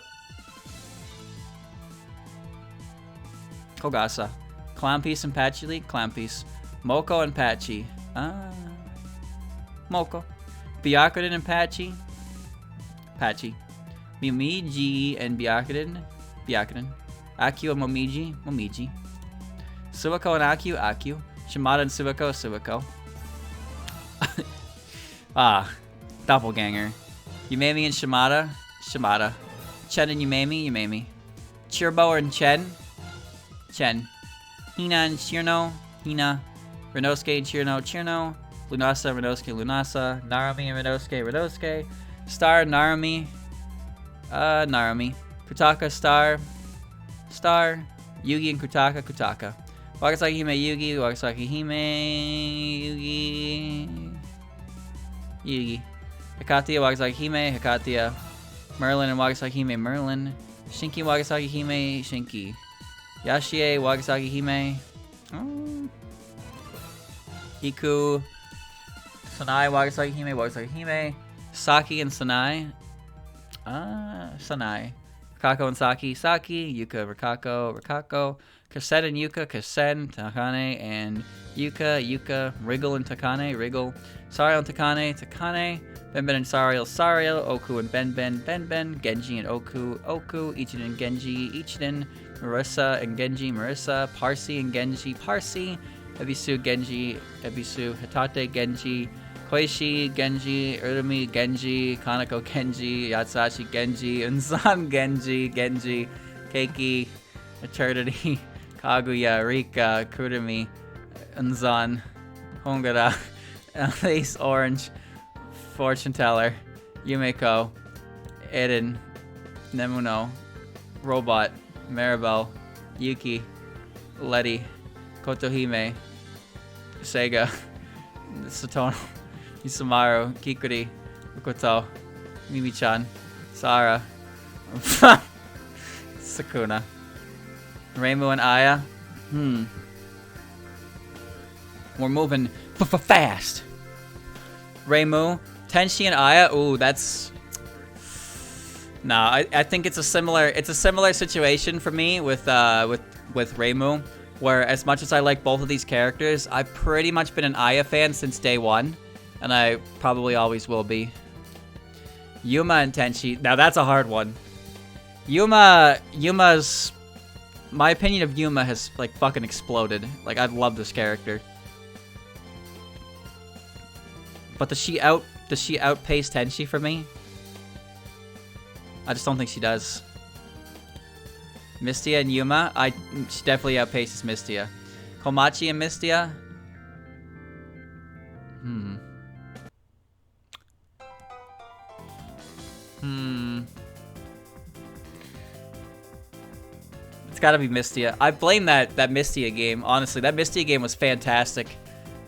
Clownpiece and Patchy League. Clownpiece. Moko and Patchy. Moko. Byakuren and Patchy. Patchy. Mimiji and Byakuren. Byakuren. Akio and Momiji. Suwako and Akio. Shimada and Suwako. Doppelganger. Yumemi and Shimada. Chen and Yumemi. Chirbo and Chen. Hina and Chirno. Renosuke and Chirno. Lunasa, Renosuke. Narumi and Renosuke. Star, Narumi. Kutaka, Star. Yugi and Kutaka. Wakasaki Hime, Yugi. Hakatia, Wakasaki Hime, Hakatia. Merlin and Wakasaki Hime, Merlin. Shinki, Wakasaki Hime, Shinki. Yashie, Wakasaki Hime. Iku. Sanai, Wakasaki Hime. Saki and Sanai. Sanai. Rikako and Saki. Yuka, Rikako. Kasen and Yuka. Takane and Yuka. Wriggle and Takane. Sario and Takane. Benben and Sario. Oku and Benben. Genji and Oku. Ichiden and Genji. Marissa and Genji. Parsi and Genji. Ebisu, Genji. Hitate, Genji. Koishi, Genji. Urumi, Genji. Kanako, Genji. Yatsashi, Genji. Unzan, Genji. Keiki. Eternity. Kaguya. Rika. Kurumi. Unzan. Hongara. Ace Orange. Fortune Teller. Yumeko. Eden. Nemuno. Robot. Maribel. Yuki. Letty. Kotohime. Sega. Satono. Isamaru. Kikiri. Ukoto. Mimi-chan. Sara. Sakuna. Reimu and Aya. We're moving fast. Reimu. Tenshi and Aya. Ooh, that's... Nah, I think it's a similar situation for me with Reimu, where as much as I like both of these characters, I've pretty much been an Aya fan since day one, and I probably always will be. Yuma and Tenshi. Now that's a hard one. Yuma's... My opinion of Yuma has, like, fucking exploded. Like, I love this character. But does she outpace Tenshi for me? I just don't think she does. Misty and Yuma? She definitely outpaces Misty. Komachi and Misty? It's gotta be Misty. I blame that Misty game. Honestly, that Misty game was fantastic.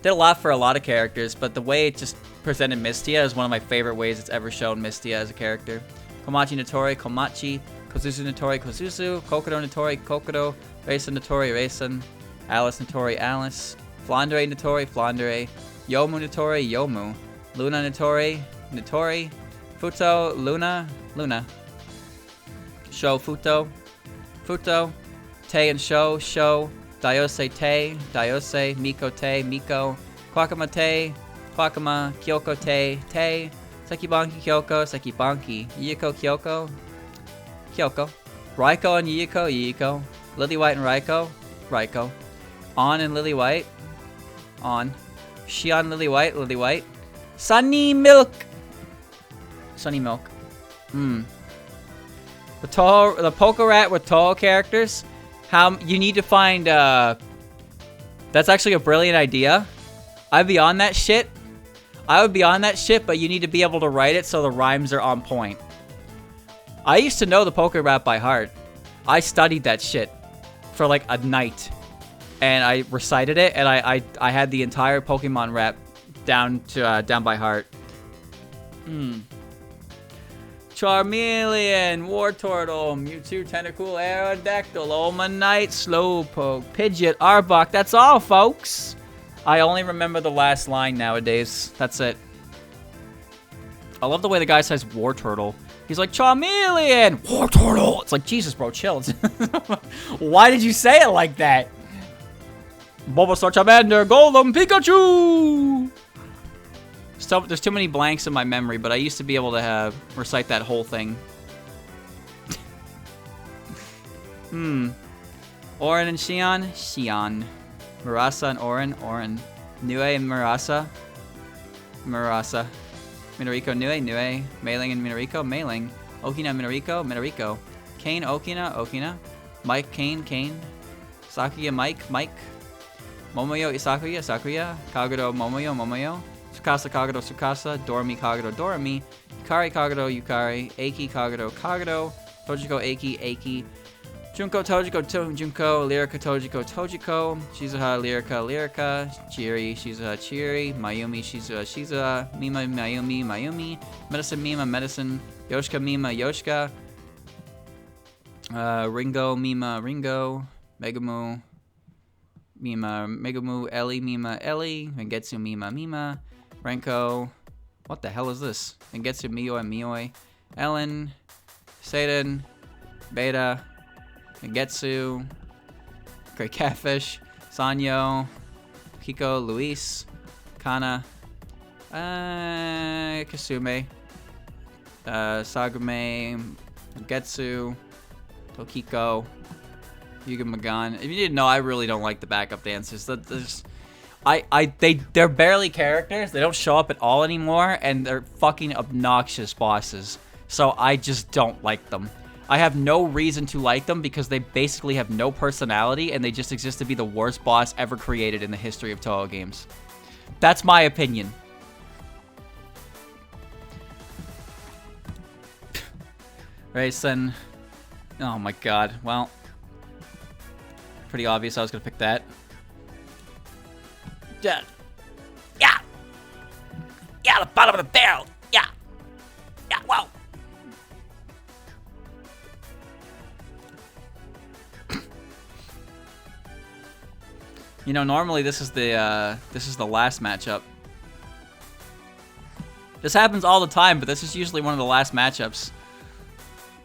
Did a lot for a lot of characters, but the way it just presented Misty is one of my favorite ways it's ever shown Misty as a character. Komachi Natori, Komachi, Kozusu Natori, Kozusu, Kokoro Natori, Kokoro, Raisin Natori, Raisin, Alice Natori, Alice, Flandre Natori, Flandre, Yomu Natori, Yomu, Luna Natori, Natori, Futo, Luna, Luna, Sho, Futo, Futo, Te and Sho, Sho, Dayose Te, Dayose, Miko Te, Miko, Kwakama Te, Kwakama, Kyoko Te, Te, Sekibanki Kyoko, Sekibanki, Yiko Kyoko, Kyoko, Raiko and Yiko, Yiko, Lily White and Raiko, Raiko, On and Lily White, On, Shion Lily White, Lily White, Sunny Milk, Sunny Milk, the Poker Rat with Touhou characters. How you need to find, that's actually a brilliant idea. I'd be on that shit. I would be on that shit, but you need to be able to write it so the rhymes are on point. I used to know the Poker Rat by heart. I studied that shit for like a night. And I recited it, and I had the entire Pokemon rap down by heart. Charmeleon, Wartortle, Mewtwo, Tentacool, Aerodactyl, Omanite, Slowpoke, Pidgeot, Arbok. That's all, folks. I only remember the last line nowadays. That's it. I love the way the guy says Wartortle. He's like, Charmeleon, Wartortle. It's like, Jesus, bro, chill. Why did you say it like that? Bulbasaur, Charmander, Golem, Pikachu! So, there's too many blanks in my memory, but I used to be able to recite that whole thing. Orin and Shion, Shion. Murasa and Orin, Orin. Nue and Murasa, Murasa. Minorico, Nue, Nue. Mailing and Minorico, Mailing. Okina, Minorico, Minorico. Kane, Okina, Okina. Mike, Kane, Kane. Sakuya, Mike, Mike. Momoyo, Isakuya, Sakuya. Kagero, Momoyo, Momoyo. Tsukasa, Kagero, Tsukasa. Dorami, Kagero, Dorami. Yukari, Kagero, Yukari. Eiki, Kagero, Kagero. Tojiko, Eiki, Eiki. Junko, Tojiko, Junko. Lyrica, Tojiko, Tojiko. Shizuha, Lyrica, Lyrica. Chiri, Shizuha, Chiri. Mayumi, Shizuha, Shizuha. Mima, Mayumi, Mayumi. Medicine, Mima, Medicine. Yoshika, Mima, Yoshika. Ringo, Mima, Ringo. Megumu, Mima, Megumu, Ellie, Mima, Ellie. Rengetsu, Mima, Mima. Renko. What the hell is this? Rengetsu, Mioi, Mioi. Ellen. Seidan. Beta. Rengetsu. Great Catfish. Sanyo. Kiko, Luis. Kana. Kasume. Sagume. Rengetsu. Tokiko. Yuga Magan. If you didn't know, I really don't like the backup dancers. They're barely characters. They don't show up at all anymore, and they're fucking obnoxious bosses. So I just don't like them. I have no reason to like them because they basically have no personality, and they just exist to be the worst boss ever created in the history of Touhou games. That's my opinion. Raisin. Oh my god. Well, pretty obvious I was gonna pick that. Yeah. Yeah. Yeah, the bottom of the barrel. Yeah. Yeah, whoa. You know, normally this is the last matchup. This happens all the time, but this is usually one of the last matchups.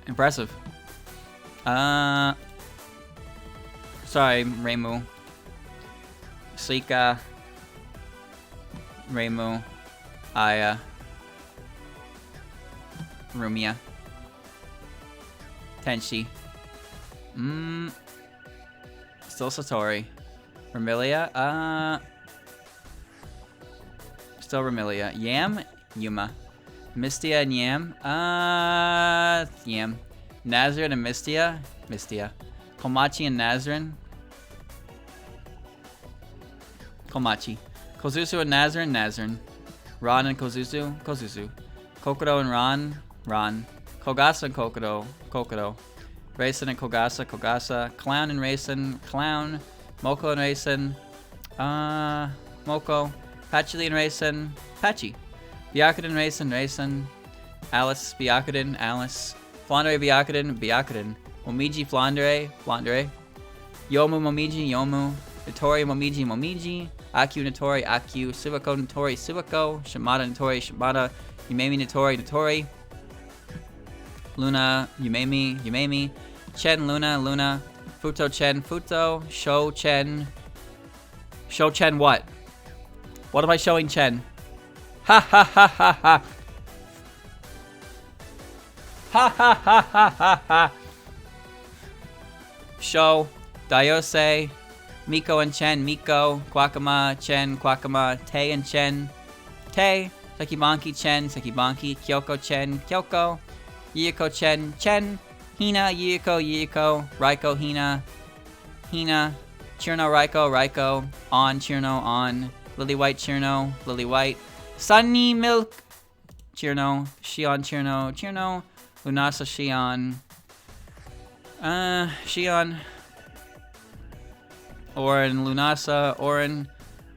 Impressive. Sorry, Reimu. Suika. Reimu. Aya. Rumia. Tenshi. Still Satori. Remilia. Still Remilia. Yam. Yuma. Mistia and Yam. Yam. Nazrin and Mistia. Mistia. Komachi and Nazrin. Komachi. Kozusu and Nazrin. Nazrin. Ron and Kozusu. Kozusu. Kokoro and Ron. Ron. Kogasa and Kokoro. Kokoro. Raisin and Kogasa. Kogasa. Clown and Raisin. Clown. Moko and Raisin. Moko. Patchouli and Raisin. Patchy. Byakuda and Raisin. Raisin. Alice Byakuden, Alice. Flandre Byakuden, Byakuden. Momiji Flandre, Flandre. Yomu Momiji, Yomu. Natori Momiji, Momiji. Aku Natori, Aku. Subako Natori, Subako. Shimada Natori, Shimada. Yumemi Natori, Natori. Luna, Yumemi, Yumemi. Chen, Luna, Luna. Futo Chen, Futo. Show Chen. Show Chen what? What am I showing Chen? Ha ha ha ha ha. Ha ha ha ha ha ha. Show. Dayose. Miko and Chen, Miko. Kwakama, Chen, Kwakama. Tei and Chen. Tei. Sekibanki, Chen, Sekibanki. Kyoko, Chen, Kyoko. Yiko, Chen, Chen. Hina, Yiko, Yiko. Raiko, Hina. Hina. Chirno, Raiko, Raiko. On, Chirno, on. Lily White, Chirno. Lily White. Sunny Milk. Chirno. Shion, Chirno. Chirno. Lunasa, Shion. Shion. Orin, Lunasa. Orin.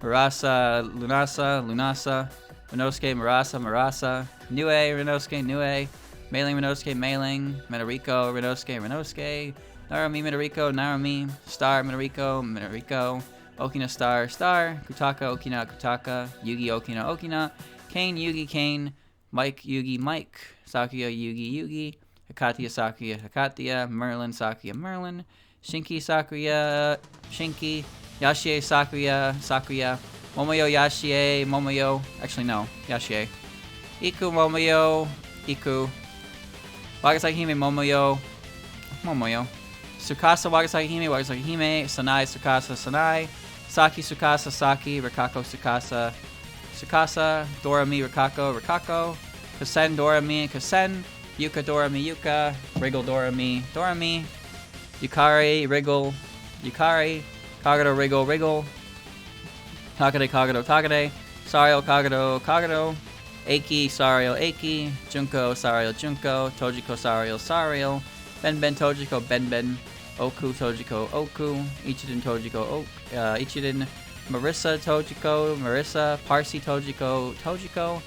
Marasa, Lunasa. Lunasa. Renosuke, Marasa, Marasa. Nue, Renosuke, Nue. Mailing, Renosuke, Mailing. Minorico, Renosuke, Renosuke. Narumi, Minorico, Narumi. Star, Minorico, Minorico. Okina, Star, Star. Kutaka, Okina, Kutaka. Yugi, Okina, Okina. Kane, Yugi, Kane. Mike, Yugi, Mike. Sakuya, Yugi, Yugi. Hakatia, Sakuya, Hakatia. Merlin, Sakuya, Merlin. Shinki, Sakuya, Shinki. Yashie, Sakuya, Sakuya. Momoyo, Yashie, Momoyo. Actually, no. Yashie. Iku, Momoyo. Iku. Wagasaki Hime, Momoyo. Momoyo. Tsukasa, Wagasaki Hime, Wagasaki Hime. Sanai, Tsukasa, Sanai. Saki, Tsukasa, Saki. Rikako, Tsukasa. Tsukasa. Dorami, Rikako, Rikako. Kasen, Dorami, Kasen. Yuka, Dorami, Yuka. Wriggle, Dorami, Dorami. Yukari, Wriggle. Yukari. Kagado, Wriggle, Wriggle. Takade, Kagado, Takade. Sario, Kagado, Kagado. Eiki, Sario, Eiki. Junko, Sario, Junko. Tojiko, Sario, Sario. Ben, Tojiko, Ben. Oku, Tojiko, Oku. Ichiden, Tojiko, Ichiden. Marissa, Tojiko, Marissa. Parsi, Tojiko, Tojiko.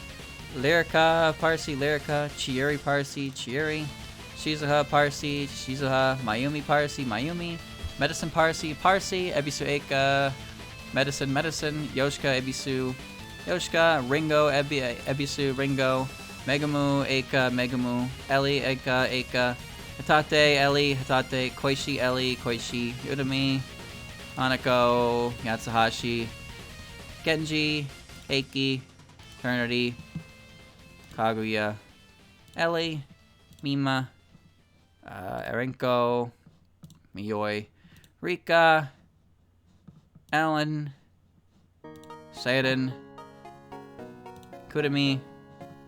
Lyrica, Parsi, Lyrica. Chiuri, Parsi, Chiuri. Shizuha, Parsi, Shizuha. Mayumi, Parsi, Mayumi. Medicine, Parsi, Parsi. Ebisu, Eika. Medicine, Yoshika, Ebisu, Yoshika, Ringo, Ebisu, Ringo, Megamu, Eika, Megamu, Eli, Eika, Hatate, Eli, Hatate, Koishi, Eli, Koishi, Udami, Hanako, Yatsuhashi, Genji, Eiki, Eternity, Kaguya, Eli, Mima, Erenko, Miyoi, Rika, Alan, Seiden, Kudami,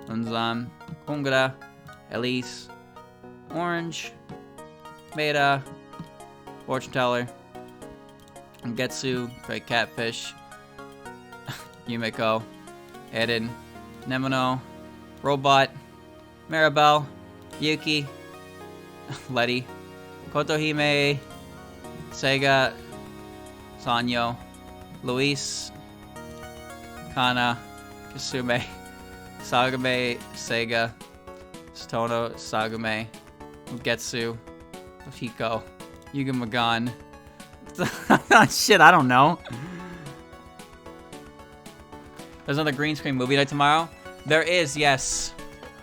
Unzan, Kungara, Elise, Orange, Maida, Fortune Teller, Getsu, Great Catfish, Yumiko, Eden, Nemono, Robot, Maribel, Yuki, Letty, Kotohime, Sega, Sanyo, Luis, Kana, Kasume, Sagame, Sega, Stono, Sagame, Ugetsu, Tokiko, Yuga Magan. Shit, I don't know. There's another green screen movie night tomorrow. There is, yes.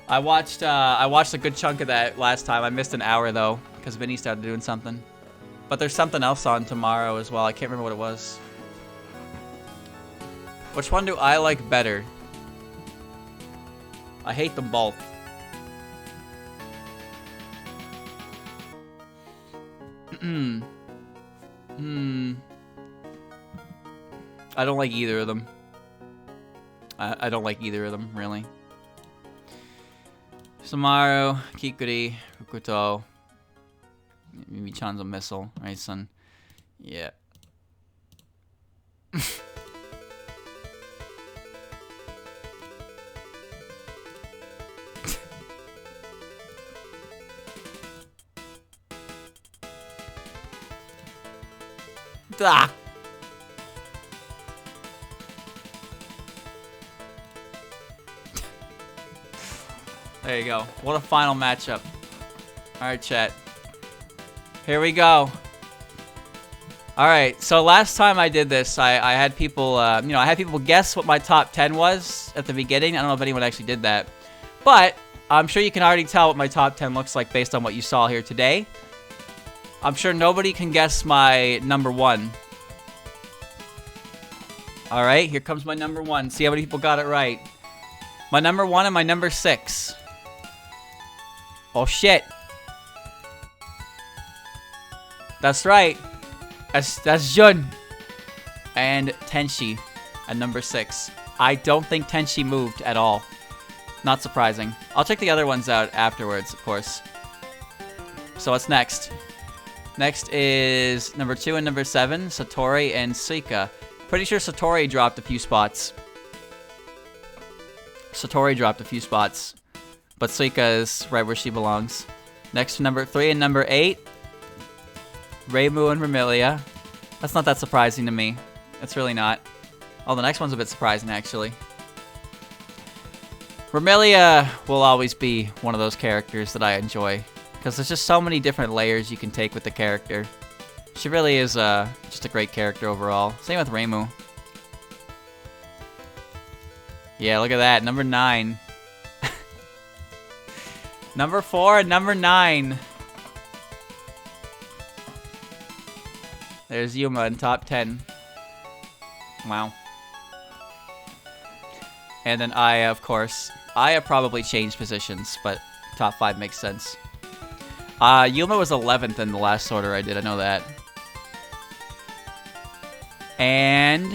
I watched a good chunk of that last time. I missed an hour though, because Vinny started doing something. But there's something else on tomorrow as well. I can't remember what it was. Which one do I like better? I hate them both. I don't like either of them. I don't like either of them, really. Samaru, Kikiri, Fukuto. Mimi-chan's a missile, right, son? Yeah. Ah! There you go. What a final matchup. Alright, chat. Here we go. Alright, so last time I did this, I had people, I had people guess what my top 10 was at the beginning. I don't know if anyone actually did that. But I'm sure you can already tell what my top 10 looks like based on what you saw here today. I'm sure nobody can guess my number 1. Alright, here comes my number 1. See how many people got it right. My number 1 and my number 6. Oh shit. That's right. That's Jun. And Tenshi at number 6. I don't think Tenshi moved at all. Not surprising. I'll check the other ones out afterwards, of course. So what's next? Next is number 2 and number 7, Satori and Suika. Pretty sure Satori dropped a few spots. But Suika is right where she belongs. Next to number 3 and number 8, Reimu and Vermilia. That's not that surprising to me. It's really not. Oh, the next one's a bit surprising, actually. Vermilia will always be one of those characters that I enjoy, because there's just so many different layers you can take with the character. She really is just a great character overall. Same with Reimu. Yeah, look at that. Number 9. Number 4 and number 9. There's Yuma in top 10. Wow. And then Aya, of course. Aya probably changed positions, but top 5 makes sense. Yuma was 11th in the last order I did. I know that. And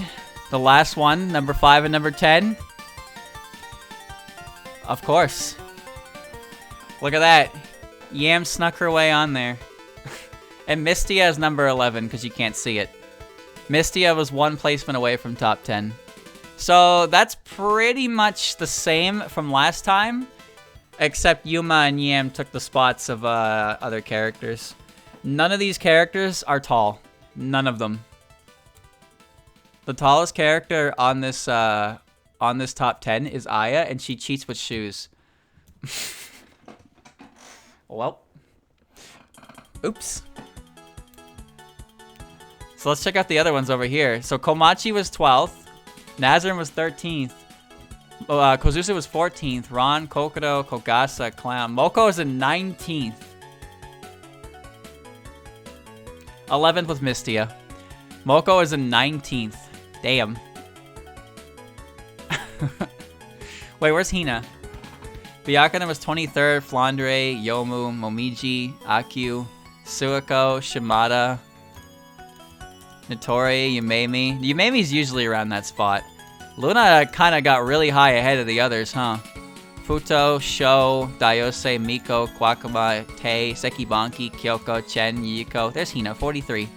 the last one, number 5 and number 10. Of course. Look at that. Yam snuck her way on there. And Misty is number 11 because you can't see it. Misty was 1 placement away from top 10. So that's pretty much the same from last time. Except Yuma and Yam took the spots of other characters. None of these characters are tall. None of them. The tallest character on this top 10 is Aya, and she cheats with shoes. Well. Oops. So let's check out the other ones over here. So Komachi was 12th. Nazarin was 13th. Kozusa was 14th. Ron, Kokoro, Kogasa, Clown. Moko is in 19th. 11th was Mistia. Moko is in 19th. Damn. Wait, where's Hina? Byakuya was 23rd. Flandre, Yomu, Momiji, Akyu, Suiko, Shimada, Natori, Yumemi. Yumemi's usually around that spot. Luna kind of got really high ahead of the others, huh? Futo, Sho, Dayose, Miko, Kwakama, Tei, Sekibanki, Kyoko, Chen, Yuko. There's Hina, 43.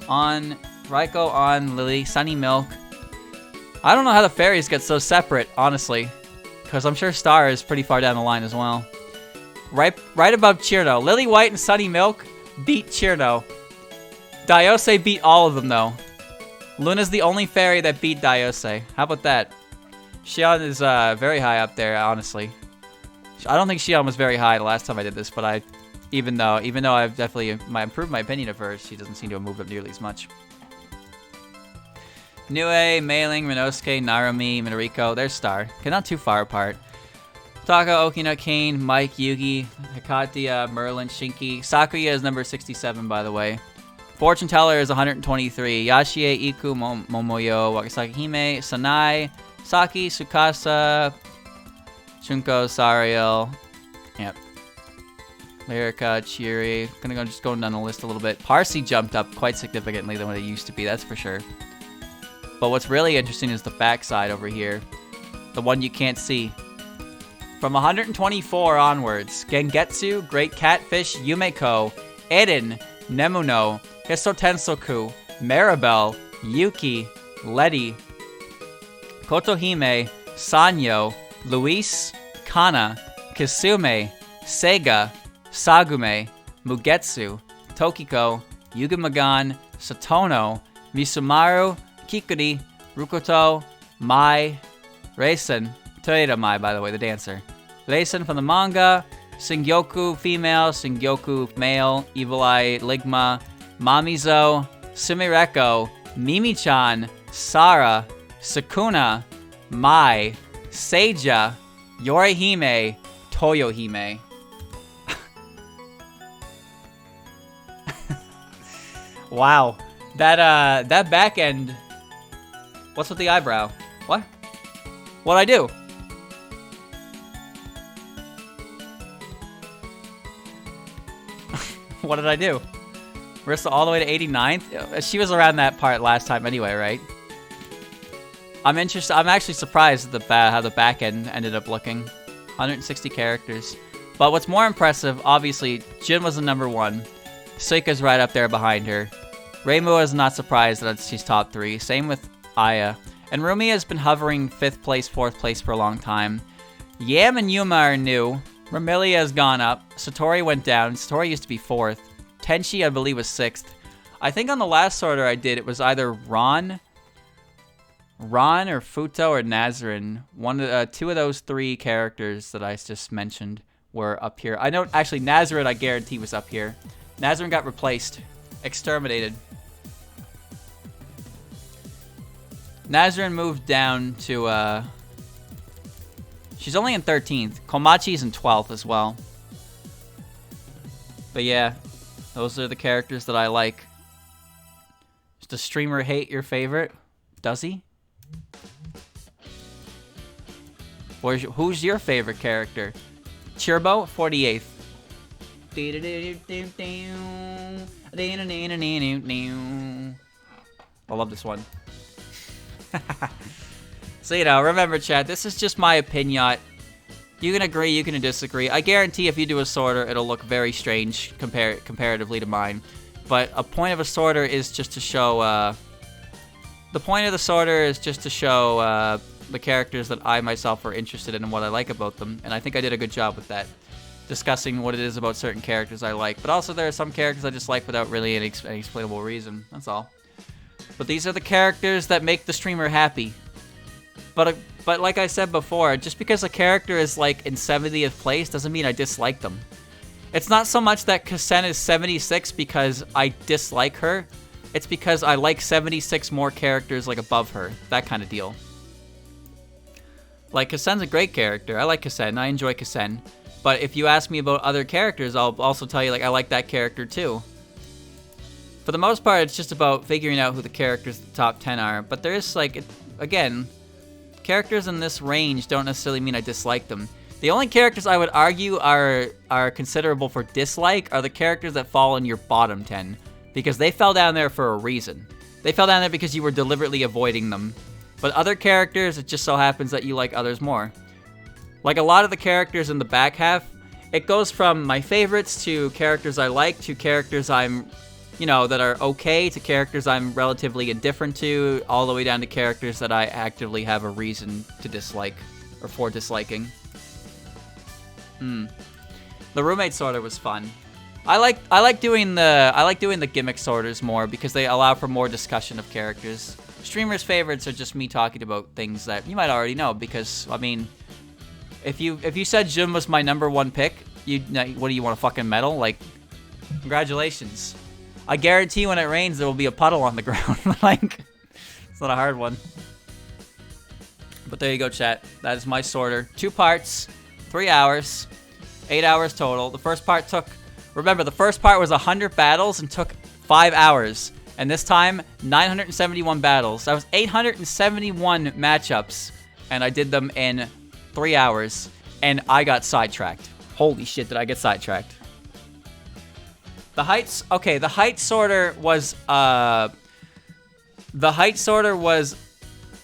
On Raiko, on Lily, Sunny Milk. I don't know how the fairies get so separate, honestly. Because I'm sure Star is pretty far down the line as well. Right above Chirno. Lily White and Sunny Milk beat Chirno. Dayose beat all of them, though. Luna's the only fairy that beat Dayose. How about that? Shion is very high up there, honestly. I don't think Shion was very high the last time I did this, but even though I've definitely improved my opinion of her, she doesn't seem to have moved up nearly as much. Nue, Mailing, Rinosuke, Narumi, Minorico. There's Star. Okay, not too far apart. Taka, Okina, Kane, Mike, Yugi, Hikatia, Merlin, Shinki. Sakuya is number 67, by the way. Fortune Teller is 123. Yashie, Iku, Momoyo, Wakasaki Hime, Sanai, Saki, Tsukasa, Junko, Sariel. Yep. Lyrica, Chiri. Just going down the list a little bit. Parsi jumped up quite significantly than what it used to be, that's for sure. But what's really interesting is the backside over here. The one you can't see. From 124 onwards, Gengetsu, Great Catfish, Yumeko, Eden, Nemuno, Hisotensoku, Maribel, Yuki, Letty, Kotohime, Sanyo, Luis, Kana, Kisume, Sega, Sagume, Mugetsu, Tokiko, Yugamagan, Satono, Misumaru, Kikiri, Rukoto, Mai, Reisen, Toyota Mai, by the way, the dancer, Reisen from the manga, Singyoku female, Singyoku male, Evil Eye Ligma, Mamizo, Sumireko, Mimi-chan, Sara, Sukuna, Mai, Seija, Yorihime, Toyohime. Wow. That back end. What's with the eyebrow? What? What'd I do? What did I do? Marissa all the way to 89th? She was around that part last time anyway, right? I'm interested. I'm actually surprised at how the back end ended up looking. 160 characters. But what's more impressive, obviously, Jin was the number 1. Suika's right up there behind her. Reimu is not surprised that she's top 3. Same with Aya. And Rumi has been hovering 5th place, 4th place for a long time. Yam and Yuma are new. Vermilia has gone up. Satori went down. Satori used to be 4th. Tenchi, I believe, was 6th. I think on the last sorter I did, it was either Ron or Futo or Nazarin. Two of those 3 characters that I just mentioned were up here. I know, actually, Nazarin, I guarantee, was up here. Nazarin got replaced. Exterminated. Nazarin moved down to, she's only in 13th. Komachi's in 12th as well. But yeah, those are the characters that I like. Does the streamer hate your favorite? Does he? Who's your favorite character? Chirbo, 48th. I love this one. So, you know, remember, chat, this is just my opinion. You can agree, you can disagree. I guarantee if you do a sorter, it'll look very strange comparatively to mine. But a point of a sorter is just to show, the point of the sorter is just to show, the characters that I myself are interested in and what I like about them. And I think I did a good job with that. Discussing what it is about certain characters I like. But also there are some characters I just like without really any explainable reason. That's all. But these are the characters that make the streamer happy. But like I said before, just because a character is like in 70th place doesn't mean I dislike them. It's not so much that Kasen is 76 because I dislike her. It's because I like 76 more characters like above her. That kind of deal. Like, Kasen's a great character. I like Kasen. I enjoy Kasen. But if you ask me about other characters, I'll also tell you, like, I like that character too. For the most part, it's just about figuring out who the characters in the top 10 are. But there is, like, again, characters in this range don't necessarily mean I dislike them. The only characters I would argue are considerable for dislike are the characters that fall in your bottom 10. Because they fell down there for a reason. They fell down there because you were deliberately avoiding them. But other characters, it just so happens that you like others more. Like a lot of the characters in the back half, it goes from my favorites to characters I like to characters I'm, you know, that are okay to characters I'm relatively indifferent to, all the way down to characters that I actively have a reason to dislike or for disliking. The roommate sorter was fun. I like doing the gimmick sorters more because they allow for more discussion of characters. Streamers' favorites are just me talking about things that you might already know because, I mean, if you said Jun was my number 1 pick, what do you want, a fucking medal? Like, congratulations. I guarantee when it rains there will be a puddle on the ground. Like, it's not a hard one. But there you go, chat. That is my sorter. 2 parts, 3 hours, 8 hours total. The first part took, remember, the first part was 100 battles and took 5 hours. And this time, 971 battles. That was 871 matchups. And I did them in 3 hours. And I got sidetracked. Holy shit, did I get sidetracked. The heights, okay, the height sorter was,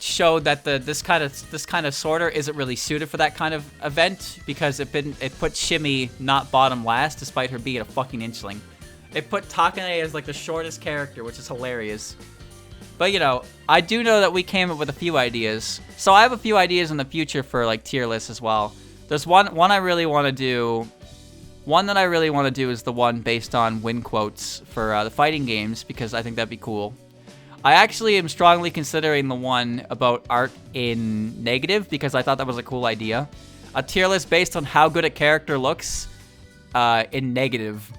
showed that this kind of sorter isn't really suited for that kind of event because it put Shimmy not bottom last despite her being a fucking inchling. It put Takane as like the shortest character, which is hilarious. But you know, I do know that we came up with a few ideas. So I have a few ideas in the future for like tier lists as well. There's one I really want to do. One that I really want to do is the one based on win quotes for the fighting games because I think that'd be cool. I actually am strongly considering the one about art in negative because I thought that was a cool idea. a tier list based on how good a character looks in negative.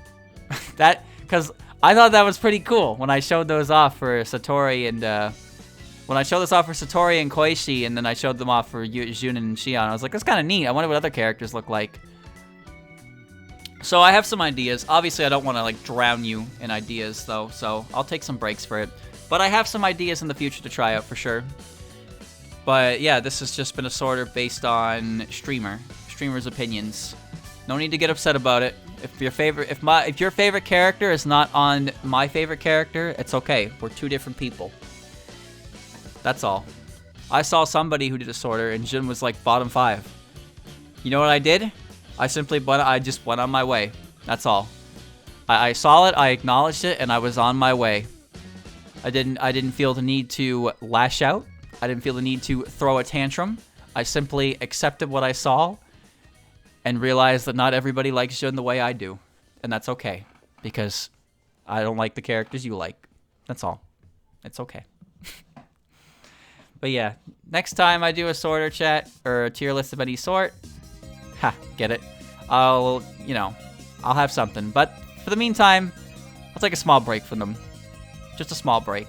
Because I thought that was pretty cool when I showed those off for Satori and when I showed this off for Satori and Koichi, and then I showed them off for Junin and Shion. I was like, that's kind of neat. I wonder what other characters look like. So I have some ideas. Obviously, I don't want to like drown you in ideas though, so I'll take some breaks for it. But I have some ideas in the future to try out for sure. But yeah, this has just been a sorter based on streamers' opinions. No need to get upset about it. If your favorite character is not on my favorite character, it's okay. We're two different people. That's all. I saw somebody who did a sorter and Jin was like bottom 5. You know what I did? I just went on my way. That's all. I saw it, I acknowledged it, and I was on my way. I didn't feel the need to lash out. I didn't feel the need to throw a tantrum. I simply accepted what I saw and realized that not everybody likes Jin the way I do. And that's okay, because I don't like the characters you like. That's all. It's okay. But yeah, next time I do a sorter chat or a tier list of any sort, get it? I'll have something. But for the meantime, I'll take a small break from them. Just a small break.